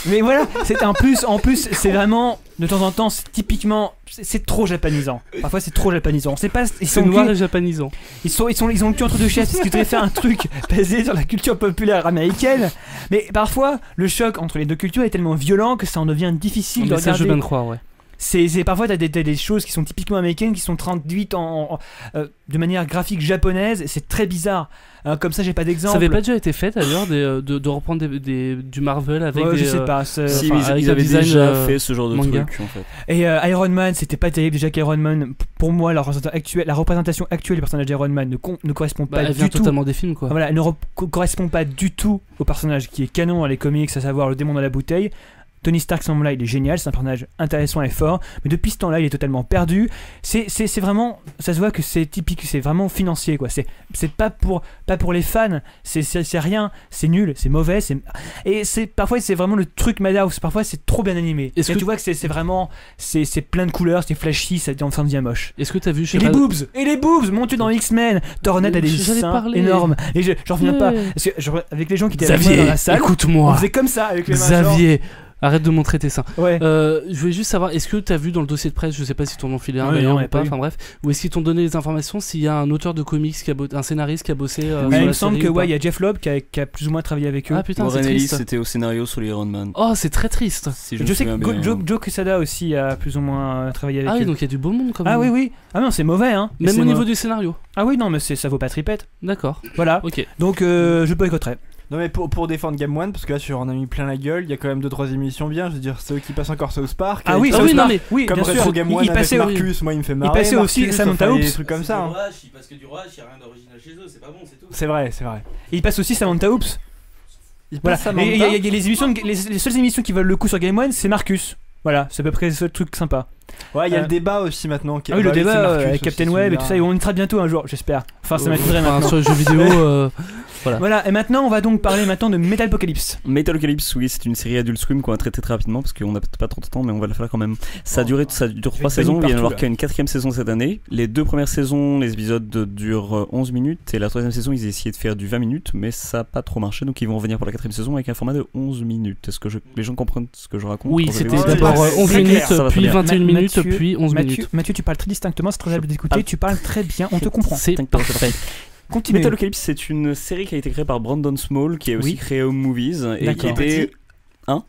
Mais voilà, c'est en plus, c'est vraiment de temps en temps, c'est trop japonisant. Parfois, c'est trop japonisant. Ils sont noirs et japonisants. Ils ont le cul entre deux chaises parce qu'ils devraient faire un truc basé sur la culture populaire américaine. Mais parfois, le choc entre les deux cultures est tellement violent que ça en devient difficile de regarder. Ça, je veux bien croire, ouais. Parfois t'as des choses qui sont typiquement américaines qui sont traduites de manière graphique japonaise, c'est très bizarre. Comme ça, j'ai pas d'exemple. Ça avait pas déjà été fait d'ailleurs de reprendre du Marvel avec des. Je sais pas. Si, ils avaient déjà fait ce genre de manga. truc en fait. Et Iron Man, c'était pas terrible. Déjà qu'Iron Man, pour moi, la représentation actuelle du personnage d'Iron Man ne correspond pas elle du vient tout. totalement des films quoi. Voilà, elle ne correspond pas du tout au personnage qui est canon dans les comics, à savoir le démon dans la bouteille. Tony Stark, à ce moment-là, il est génial, c'est un personnage intéressant et fort, mais depuis ce temps-là, il est totalement perdu. C'est vraiment, ça se voit que c'est typique, c'est vraiment financier, quoi. C'est pas pour les fans, c'est rien, c'est nul, c'est mauvais, et parfois c'est vraiment le truc Madhouse, parfois c'est trop bien animé. Et tu vois que c'est vraiment, c'est plein de couleurs, c'est flashy, ça devient moche. Est-ce que t'as vu Et les boobs, montés dans X-Men, Tornade a des seins énormes, et j'en reviens pas, parce que avec les gens qui étaient avec moi dans la salle, écoute-moi, on faisait comme ça avec les mains. Xavier. Arrête de montrer tes seins. Ouais. Je voulais juste savoir, est-ce que tu as vu dans le dossier de presse, je sais pas si t'en ont filé un d'ailleurs ou pas, enfin bref, ou est-ce qu'ils t'ont donné les informations s'il y a un auteur de comics, un scénariste qui a bossé sur il la me semble série, que il y a Jeff Loeb qui a plus ou moins travaillé avec eux. Ah putain, Warren c'est Ellis, triste. c'était au scénario sur les Iron Man. Oh, c'est très triste. Si je sais que Joe Quesada aussi a plus ou moins travaillé avec eux. Ah oui, donc il y a du beau monde quand même. Ah oui. Ah non, c'est mauvais hein. Même au niveau du scénario. Ah oui, non, mais ça vaut pas tripette. D'accord. Voilà. Ok. Donc je boycotterai. Non mais pour défendre Game One, parce que là tu en as mis plein la gueule, il y a quand même 2-3 émissions bien, je veux dire ceux qui passent encore South Park. Ah oui, non mais oui, comme bien Retro sûr. Game One avec Marcus, moi il me fait marrer. Il passait aussi Samantha Oops, des trucs comme ça. Parce que du Rush, il y a rien d'original chez eux, c'est pas bon, c'est tout. C'est vrai. Et il passe aussi Samantha Oops. Voilà. Mais il y a les émissions, les seules émissions qui valent le coup sur Game One, c'est Marcus. Voilà, c'est à peu près le seul truc sympa. Ouais, il y a le débat aussi maintenant. Ah oui, le débat avec Captain Web et tout ça, et on y traite bientôt un jour, j'espère. Enfin, ça m'attirerait maintenant. Sur les jeux vidéo. Voilà, et maintenant on va donc parler de Metalocalypse. Metalocalypse, oui, c'est une série Adult Swim qu'on va traiter très rapidement parce qu'on n'a peut-être pas trop de temps, mais on va le faire quand même. Ça dure 3 saisons, il va y en avoir qu'une 4ème saison cette année. Les 2 premières saisons, les épisodes durent 11 minutes, et la 3ème saison, ils essayaient de faire du 20 minutes, mais ça n'a pas trop marché, donc ils vont revenir pour la 4ème saison avec un format de 11 minutes. Est-ce que les gens comprennent ce que je raconte? Oui, c'était d'abord 11 minutes, puis 21 minutes, puis 11 minutes. Mathieu, tu parles très distinctement, c'est très agréable d'écouter, tu parles très bien, on te comprend. C'est parfait. Continue. Metalocalypse, c'est une série qui a été créée par Brandon Small, qui a aussi créé Home Movies, et qui était... Non,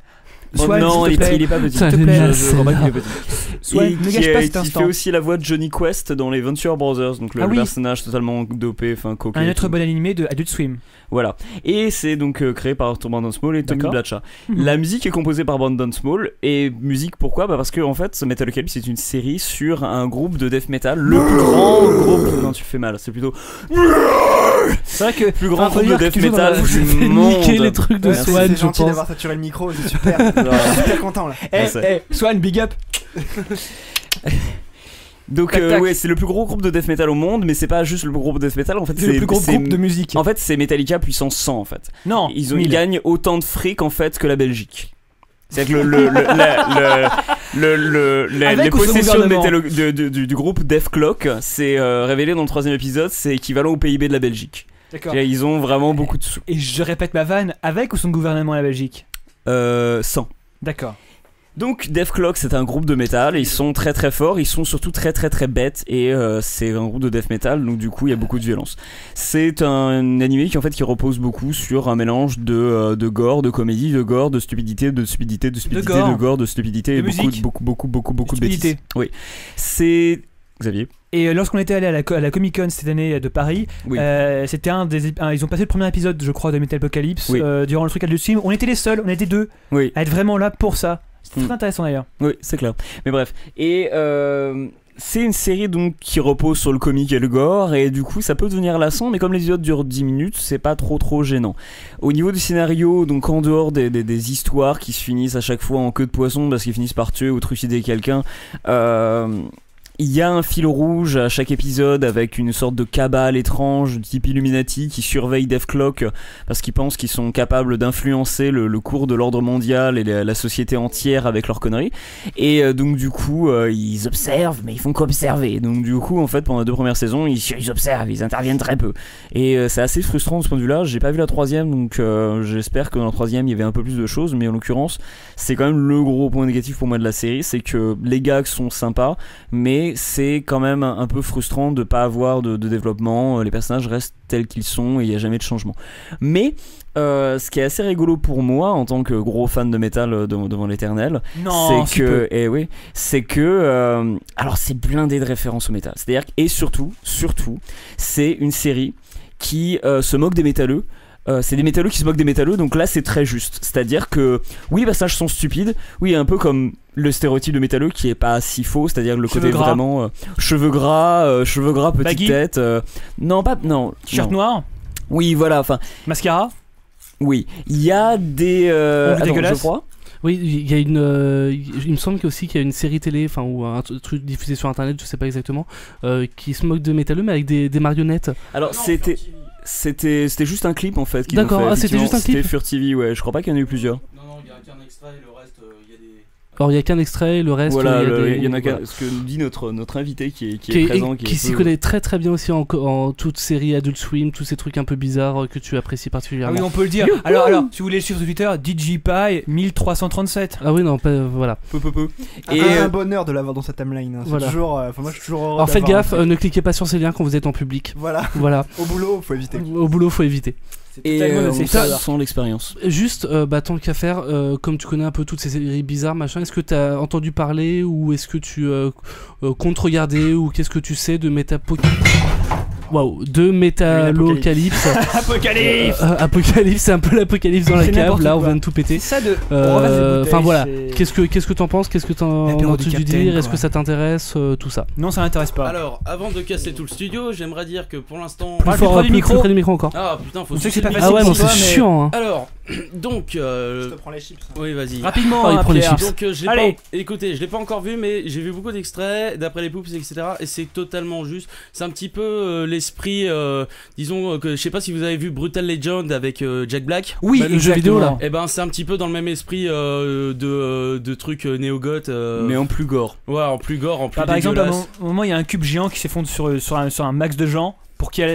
il est pas petit. S'il te plaît, je crois pas qu'il est petit. Soit, ne gâche pas cet instant. instant. Il fait aussi la voix de Johnny Quest dans les Venture Brothers, donc le personnage totalement dopé, enfin coquet. Un autre bon animé de Adult Swim. Voilà. Et c'est donc créé par Brandon Small et Tommy Blacha. La musique est composée par Brandon Small. Et musique, pourquoi? Parce que en fait, Metalocalypse, c'est une série sur un groupe de death metal, le plus grand groupe. Non, tu fais mal, c'est plutôt. C'est vrai que le plus grand groupe de death metal du monde. Niquer les trucs de Swan, c'est gentil d'avoir saturé le micro, c'est super. Je suis super content là. Swan, big up. Donc ouais, c'est le plus gros groupe de death metal au monde, mais c'est pas juste le plus gros groupe de death metal, en fait c'est le plus gros groupe de musique. En fait, c'est Metallica puissance 100 en fait. Non, ils gagnent autant de fric en fait que la Belgique. C'est que les possessions du groupe Def Clock, c'est révélé dans le 3ème épisode, c'est équivalent au PIB de la Belgique. D'accord. Ils ont vraiment beaucoup de sous. Et je répète ma vanne, avec ou sans gouvernement à la Belgique? Sans. D'accord. Donc Def Clock, c'est un groupe de métal, ils sont très très forts, ils sont surtout très très très bêtes, et c'est un groupe de death metal, donc du coup il y a beaucoup de violence. C'est un animé qui repose beaucoup sur un mélange de gore, de comédie, de gore, de stupidité, de gore, de stupidité, et beaucoup de bêtises. Oui. C'est... Xavier. Et lorsqu'on était allé à la Comic Con cette année de Paris, c'était ils ont passé le premier épisode, je crois, de Metalocalypse durant le truc Adult Swim. On était les seuls, on était 2 à être vraiment là pour ça. C'était très intéressant d'ailleurs. Oui, c'est clair. Mais bref. Et c'est une série donc qui repose sur le comique et le gore, et du coup ça peut devenir lassant, mais comme les épisodes durent 10 minutes, c'est pas trop gênant. Au niveau du scénario, donc en dehors des histoires qui se finissent à chaque fois en queue de poisson parce qu'ils finissent par tuer ou trucider quelqu'un, il y a un fil rouge à chaque épisode avec une sorte de cabale étrange type Illuminati qui surveille Dethklok parce qu'ils pensent qu'ils sont capables d'influencer le cours de l'ordre mondial et la société entière avec leurs conneries. Et donc du coup ils observent, mais ils font qu'observer. Donc du coup en fait pendant les 2 premières saisons ils observent, ils interviennent très peu. Et c'est assez frustrant de ce point de vue là. J'ai pas vu la 3e, donc j'espère que dans la 3e il y avait un peu plus de choses, mais en l'occurrence c'est quand même le gros point négatif pour moi de la série, c'est que les gags sont sympas, mais c'est quand même un peu frustrant de pas avoir de développement. Les personnages restent tels qu'ils sont et il n'y a jamais de changement. Mais ce qui est assez rigolo pour moi en tant que gros fan de métal devant l'éternel, c'est que alors c'est blindé de références au métal. C'est-à-dire et surtout c'est une série qui se moque des métalleux. C'est des métalleux qui se moquent des métalleux, donc là c'est très juste. C'est-à-dire que oui, les personnages sont stupides, oui, un peu comme le stéréotype de métalleux qui est pas si faux, c'est-à-dire le côté vraiment cheveux gras, petite Baggy. tête, non. T-shirt noir. Oui, voilà, enfin mascara. Oui, il y a des dégueulasse. je crois. Oui, il y a il me semble qu'il y a une série télé, enfin ou un truc diffusé sur internet, je sais pas exactement, qui se moque de métalleux mais avec des marionnettes. Alors c'était juste un clip en fait. D'accord, c'était juste un clip. C'était Fur TV, ouais. Je crois pas qu'il y en a eu plusieurs. Non, il y a qu'un extrait, le reste, il y a des. Alors il y a qu'un extrait, le reste. Voilà, il y en a qu'un. Ce que nous dit notre invité qui est présent, qui s'y connaît très très bien aussi en toute série Adult Swim, tous ces trucs un peu bizarres que tu apprécies particulièrement. Ah oui, on peut le dire. Alors, si vous voulez le suivre sur Twitter, DJPie 1337. Ah oui, non, voilà. Et un bonheur de l'avoir dans cette timeline. Hein. Voilà. Toujours, moi, je suis toujours heureux. Alors faites gaffe, ne cliquez pas sur ces liens quand vous êtes en public. Voilà. Au boulot, faut éviter. Et sans l'expérience. Juste, tant qu'à faire, comme tu connais un peu toutes ces séries bizarres, machin, est-ce que tu as entendu parler ou est-ce que tu comptes regarder ou qu'est-ce que tu sais de Metalocalypse. Apocalypse, c'est un peu l'apocalypse dans la cave. Là, on vient de tout péter. Ça de. Enfin voilà. Qu'est-ce que t'en penses? Qu'est-ce que t'en as entendu dire? Est-ce que ça t'intéresse? Tout ça. Non, ça m'intéresse pas. Alors, avant de casser tout le studio, j'aimerais dire que pour l'instant. Plus fort du micro. Plus près du micro encore. Ah putain, faut. On sait que c'est pas facile. Ah ouais, non, c'est chiant. Hein. Alors, donc. Je te prends les chips. Oui, vas-y. Rapidement. Il prend les chips. Donc, écoutez, je l'ai pas encore vu, mais j'ai vu beaucoup d'extraits d'après les poups, etc. Et c'est totalement juste. C'est un petit peu l'esprit. Disons que je sais pas si vous avez vu Brutal Legend avec Jack Black. Oui, le jeu vidéo là. Et ben c'est un petit peu dans le même esprit de trucs néo-goth. Mais en plus gore. Ouais, en plus gore, en plus par exemple, à un dégueulasse. moment, il y a un cube géant qui s'effondre sur un max de gens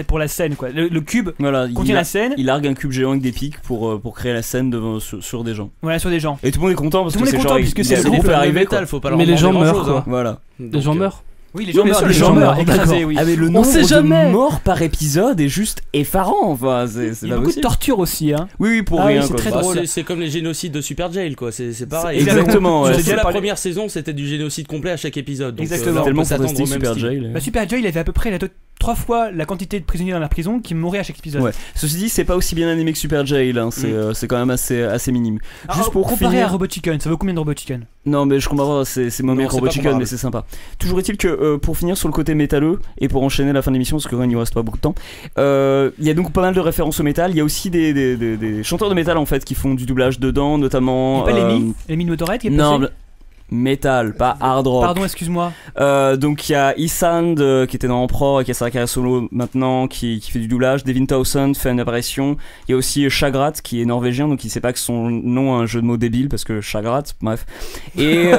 pour la scène, quoi. Le cube contient la scène. Il largue un cube géant avec des pics pour créer la scène sur des gens. Voilà, sur des gens. Et tout le monde est content parce que c'est genre puisque c'est le groupe est arrivé. Faut pas leur mais les gens meurent, quoi. Voilà. Les gens meurent. Oui, les gens meurent écrasés, oui. Ah, mais le nombre de morts par épisode est juste effarant. Enfin, il y a beaucoup de torture aussi, hein. Oui, pour rien. C'est très drôle. C'est comme les génocides de Super Jail, quoi. C'est pareil. Exactement. La première saison, c'était du génocide complet à chaque épisode. Exactement. Tellement fantastique Super Jail. Super Jail, il avait à peu près 3 fois la quantité de prisonniers dans la prison qui mouraient à chaque épisode. Ouais. Ceci dit, c'est pas aussi bien animé que Super Jail, hein. C'est quand même assez minime. Juste pour comparer à Robot Chicken, ça vaut combien de Robot Chicken? Non, mais je comprends pas, c'est moins bien que Robot Chicken, mais c'est sympa. Toujours est-il que pour finir sur le côté métalleux et pour enchaîner la fin de l'émission, parce qu'il ne reste pas beaucoup de temps, il y a donc pas mal de références au métal. Il y a aussi des chanteurs de métal en fait qui font du doublage dedans, notamment. Il y a pas Lemmy Motorhead qui est passé. Non. Metal, pas hard rock. Pardon, excuse-moi. Donc il y a Isand qui était dans Emperor et qui a sa carrière solo maintenant, qui fait du doublage. Devin Townsend fait une apparition. Il y a aussi Chagrat qui est norvégien, donc il sait pas que son nom a un jeu de mots débile parce que Chagrat, bref. Et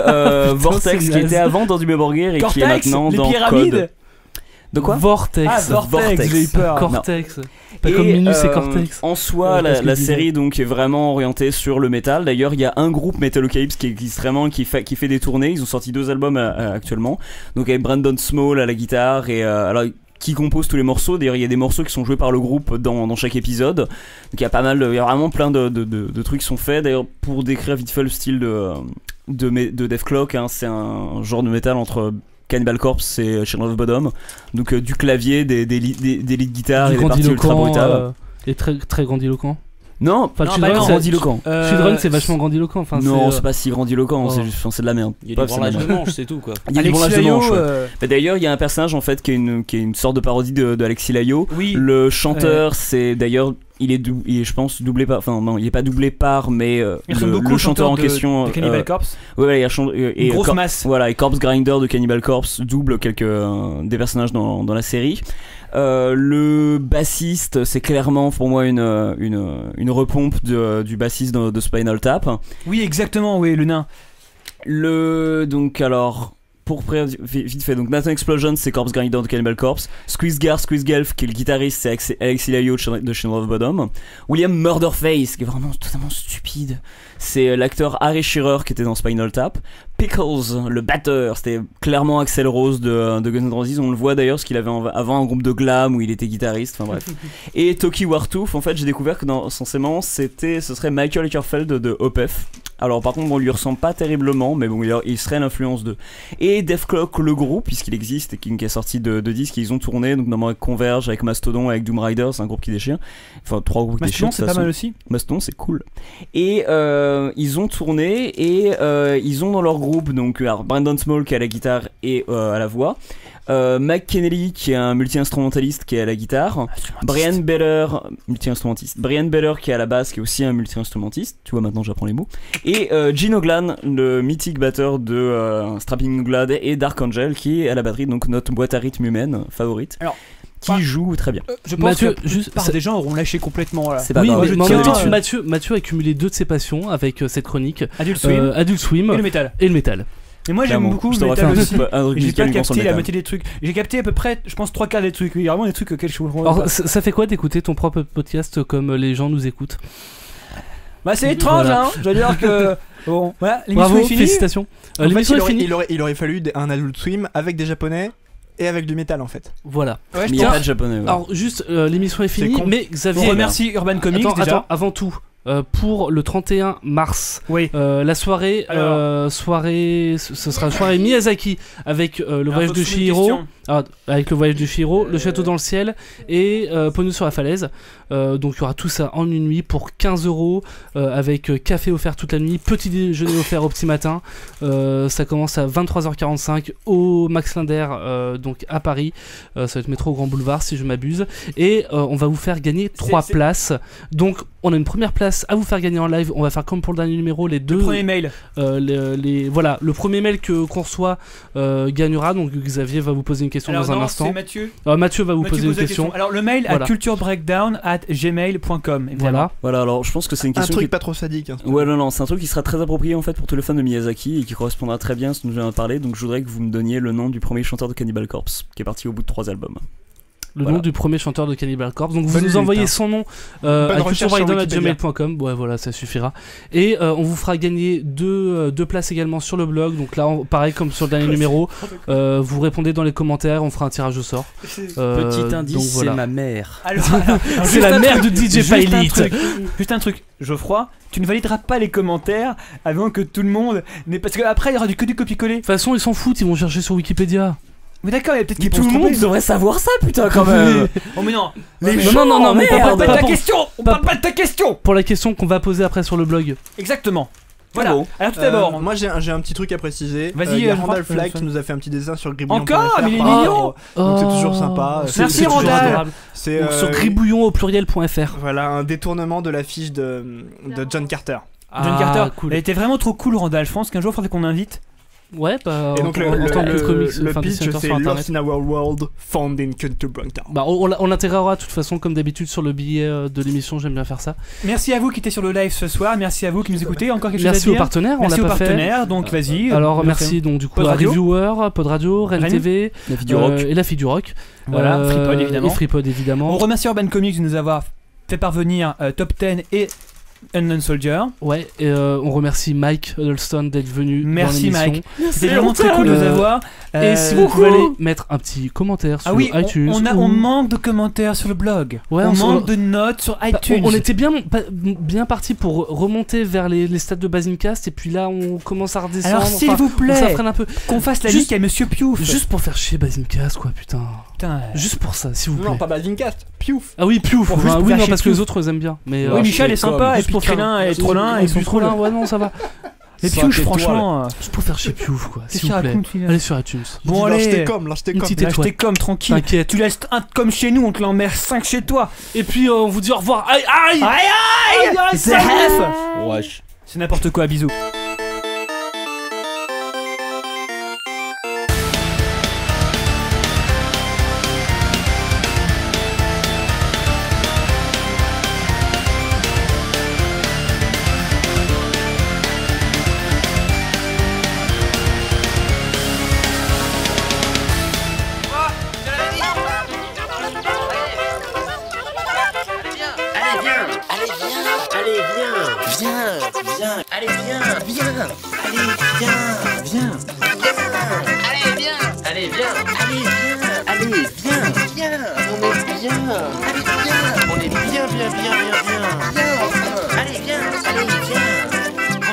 Vortex qui était avant dans du Meborgir et qui est maintenant dans Code. De quoi? Vortex. Vortex, j'ai eu peur. Cortex. Pas comme Minus, c'est Cortex. En soi, la série donc est vraiment orientée sur le métal. D'ailleurs, il y a un groupe Metalocalypse qui existe vraiment, qui fait des tournées. Ils ont sorti 2 albums actuellement. Donc avec Brandon Small à la guitare et alors qui compose tous les morceaux. D'ailleurs, il y a des morceaux qui sont joués par le groupe dans chaque épisode. Donc il y a vraiment plein de trucs qui sont faits. D'ailleurs, pour décrire vite fait le style de Dethklok, hein, c'est un genre de métal entre Cannibal Corpse et Children of Bodom, donc du clavier, des lead guitares et des parties ultra brutales. Et très, très grandiloquent. Non, enfin, non, c'est grandiloquent. Speedrun, c'est vachement grandiloquent. Enfin, non, c'est pas si grandiloquent, c'est de la merde. Il y a du branlage de manche, c'est tout quoi. Il y a du branlage de manche. D'ailleurs, il y a un personnage en fait qui est une sorte de parodie de Alexis Layo. Oui. Le chanteur, c'est d'ailleurs. Il est, je pense, doublé par. Enfin, non, il est pas doublé par, mais le chanteur en question. De Cannibal Corpse. Ouais, une grosse masse. Voilà, et Corpse Grinder de Cannibal Corpse double des personnages dans la série. Le bassiste, c'est clairement pour moi une repompe du bassiste de Spinal Tap. Oui, exactement, oui, le nain. Donc alors. Pour vite fait, donc Nathan Explosion c'est Corpse Grinder de Cannibal Corpse, Squeeze Gelf qui est le guitariste, c'est Alexis Layo de Children of Bodom, William Murderface qui est vraiment totalement stupide, c'est l'acteur Harry Shearer qui était dans Spinal Tap, Pickles le batteur, c'était clairement Axl Rose de Guns N' Roses, on le voit d'ailleurs parce qu'il avait avant un groupe de glam où il était guitariste, enfin bref. Et Toki Wartooth, en fait j'ai découvert que censément ce serait Michael Eckerfeld de Opeth. Alors par contre on lui ressemble pas terriblement, mais bon il serait l'influence d'eux. Et Def Clock le groupe, puisqu'il existe et qui est sorti de disques, ils ont tourné donc notamment avec Converge, avec Mastodon, avec Doom Rider, c'est un groupe qui déchire. Enfin 3 groupes qui déchirent. Mastodon c'est pas mal aussi. Mastodon c'est cool. Et ils ont tourné et ils ont dans leur groupe donc alors, Brandon Small qui est à la guitare et à la voix. Mike Kennelly qui est un multi-instrumentaliste qui est à la guitare, Brian Beller multi-instrumentiste, Brian Beller qui est à la basse qui est aussi un multi-instrumentiste, tu vois maintenant j'apprends les mots, et Gene Oglan le mythique batteur de Strapping Glad et Dark Angel qui est à la batterie, donc notre boîte à rythme humaine favorite. Alors qui joue très bien. Je pense que des gens auront lâché complètement là. C'est pas oui, grave. Mais Mathieu a cumulé deux de ses passions avec cette chronique. Adult Swim et le métal. Et moi j'aime beaucoup le métal aussi. J'ai pas capté la moitié des trucs. J'ai capté à peu près, je pense 3/4 des trucs. Il y a vraiment des trucs auxquels je comprends pas. Alors ça fait quoi d'écouter ton propre podcast comme les gens nous écoutent? Bah c'est étrange hein. Je veux dire que bon, voilà, l'émission est finie. Félicitations. L'émission est finie. Il aurait fallu un Adult Swim avec des japonais et avec du métal en fait. Voilà. Ouais, mais il n'y a pas de japonais. Ouais. Alors juste l'émission est finie, mais Xavier. On remercie Urban Comics déjà. Attends, avant tout. Pour le 31 mars, la soirée, ce sera une soirée Miyazaki avec le voyage de Chihiro, le château dans le ciel et Pogno sur la falaise. Donc il y aura tout ça en une nuit pour 15€ avec café offert toute la nuit, petit déjeuner offert au petit matin. Ça commence à 23h45 au Max Linder, donc à Paris. Ça va être métro Grand Boulevard si je m'abuse. Et on va vous faire gagner 3 places. Donc on a une première place à vous faire gagner en live. On va faire comme pour le dernier numéro, les deux. Le premier mail. Voilà, le premier mail qu'on reçoit gagnera. Donc Xavier va vous poser une question dans un instant. C'est Mathieu. Mathieu va vous poser une question. Alors le mail à culturebreakdown@gmail.com. Voilà, alors je pense que c'est une question. Un truc pas trop sadique. Hein. Ouais, non, c'est un truc qui sera très approprié en fait pour tous les fans de Miyazaki et qui correspondra très bien à ce dont je viens de parler. Donc je voudrais que vous me donniez le nom du premier chanteur de Cannibal Corpse qui est parti au bout de 3 albums. Le nom du premier chanteur de Cannibal Corpse. Donc vous nous envoyez son nom à culturebreakdown@gmail.com. Ouais, voilà, ça suffira. Et on vous fera gagner deux places également sur le blog. Donc là, pareil comme sur le dernier numéro, vous répondez dans les commentaires, on fera un tirage au sort. Petit indice, voilà. C'est ma mère. Alors, c'est la mère de DJ Pilot. Juste un truc, Geoffroy, tu ne valideras pas les commentaires avant que tout le monde parce qu'après il y aura que du copier-coller. De toute façon, ils s'en foutent, ils vont chercher sur Wikipédia. Mais d'accord, il y a peut-être qu'ils tout le monde devrait savoir ça, putain, quand même. Oh mais non. Non, mais on parle pas de ta question. On parle pas de ta question. Pour la question qu'on va poser après sur le blog. Exactement. Voilà. Alors tout d'abord, moi j'ai un petit truc à préciser. Vas-y, Randall Flagg qui nous a fait un petit dessin sur Gribouillon. Encore, mais il est mignon. Donc c'est toujours sympa. Merci Randall. C'est sur gribouillon au pluriel.fr. Voilà, un détournement de l'affiche de John Carter. John Carter, cool. Elle était vraiment trop cool Randall. Je pense qu'un jour il faudrait qu'on l'invite. Ouais, bah. Et donc le pitch c'est Lost in Our World, Found in Culture Breakdown. Bah on l'intégrera de toute façon comme d'habitude sur le billet de l'émission, j'aime bien faire ça. Merci à vous qui étiez sur le live ce soir, merci à vous qui nous écoutez, encore quelque chose à dire. Merci aux partenaires, merci aux partenaires, donc vas-y. Alors merci donc du coup à Reviewer, Pod Radio, Rennes TV, La Fille du Rock et La Fille du Rock. Voilà, FreePod évidemment. On remercie Urban Comics de nous avoir fait parvenir Top 10 et Unknown Soldier. Ouais, et on remercie Mike Huddleston d'être venu. Merci dans Mike. C'était vraiment très cool de vous avoir. Et si vous pouvez aller mettre un petit commentaire sur iTunes. On manque de commentaires sur le blog. Ouais, on manque de notes sur iTunes. On était bien parti pour remonter vers les stats de Basingcast et puis là on commence à redescendre. Alors s'il vous plaît, un peu. Qu'on fasse la liste à Monsieur Piouf. Juste pour faire chier Basingcast quoi, putain. Juste pour ça, s'il vous plaît. Non, pas Basingcast, Piouf. Ah oui, Piouf. Oui, non, parce que les autres ils aiment bien. Mais oui, Michel est sympa et puis Trélin et Trollin ils sont trop là. Ouais, non, ça va. Les Piouf, franchement. Juste pour faire chier Piouf quoi, s'il vous plaît. Allez sur iTunes. Bon, allez. Lâche comme tranquille. T'inquiète. Tu laisses un comme chez nous, on te l'en met 5 chez toi. Et puis on vous dit au revoir. Aïe. Wesh. C'est n'importe quoi, bisous.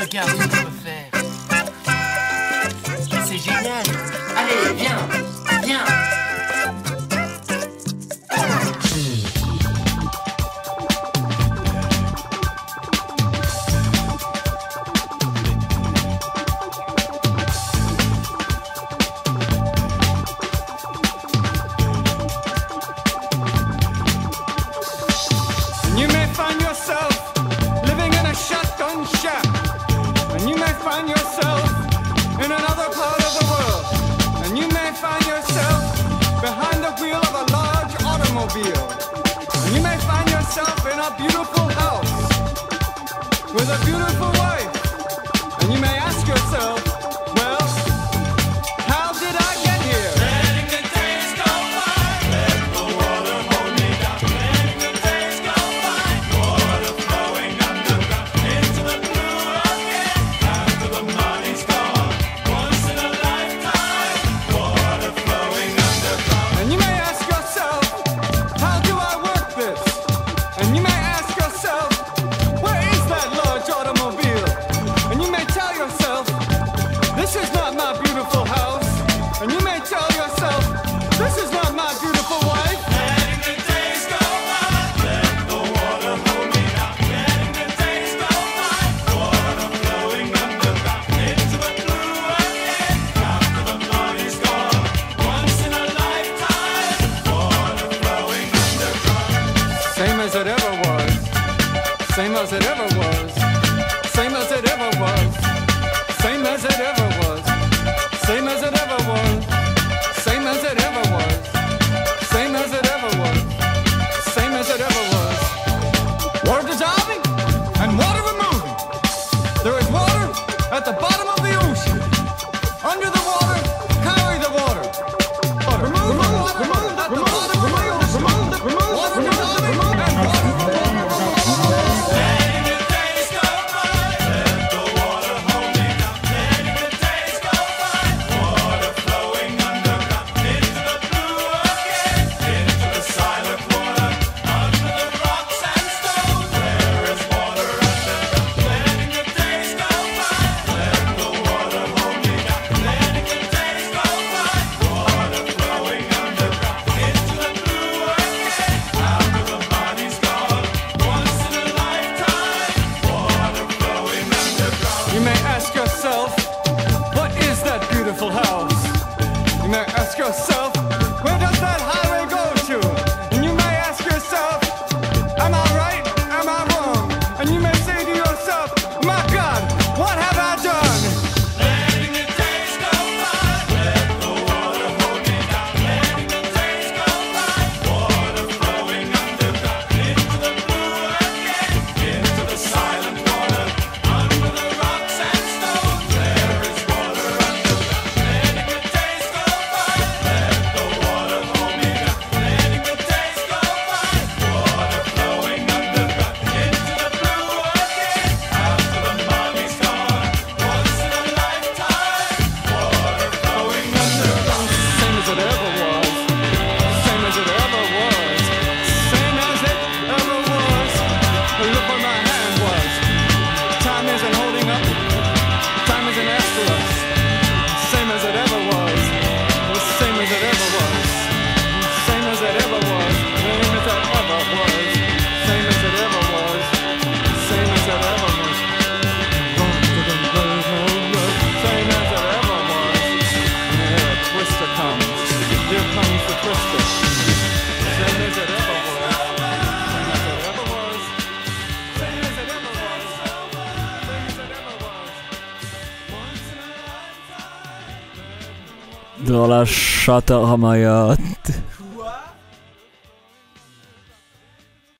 Regarde ce qu'on peut faire. C'est génial. Allez, viens. You may find yourself living in a shotgun shack, and you may find yourself in another part of the world, and you may find yourself behind the wheel of a large automobile, and you may find yourself in a beautiful house with a beautiful wife, and you may ask yourself, well, how did I get here? Letting the days go by, let the water hold me down. Letting the days go by, water flowing underground into the blue again. After the money's gone, once in a lifetime, water flowing underground. And you may ask yourself, how do I work this? And you may ask yourself, where is that large automobile? And you may tell yourself, this is not my beautiful house. And you may tell yourself, this is not my beautiful wife. Letting the days go by, let the water hold me down. Letting the days go by, water flowing underground into the blue again. After the money's gone, once in a lifetime, water flowing underground. Same as it ever was, same as it ever was, same as it ever was, same as it ever was, same as it ever was, same as it ever was, same as it ever was, same as it ever was. Water dissolving and water removing. There is water at the bottom of the ocean. Under the water, carry the water. Remove the water at the bottom of the ocean. Water dissolving and water removing. Letting the Dans la chatte à Ramayat.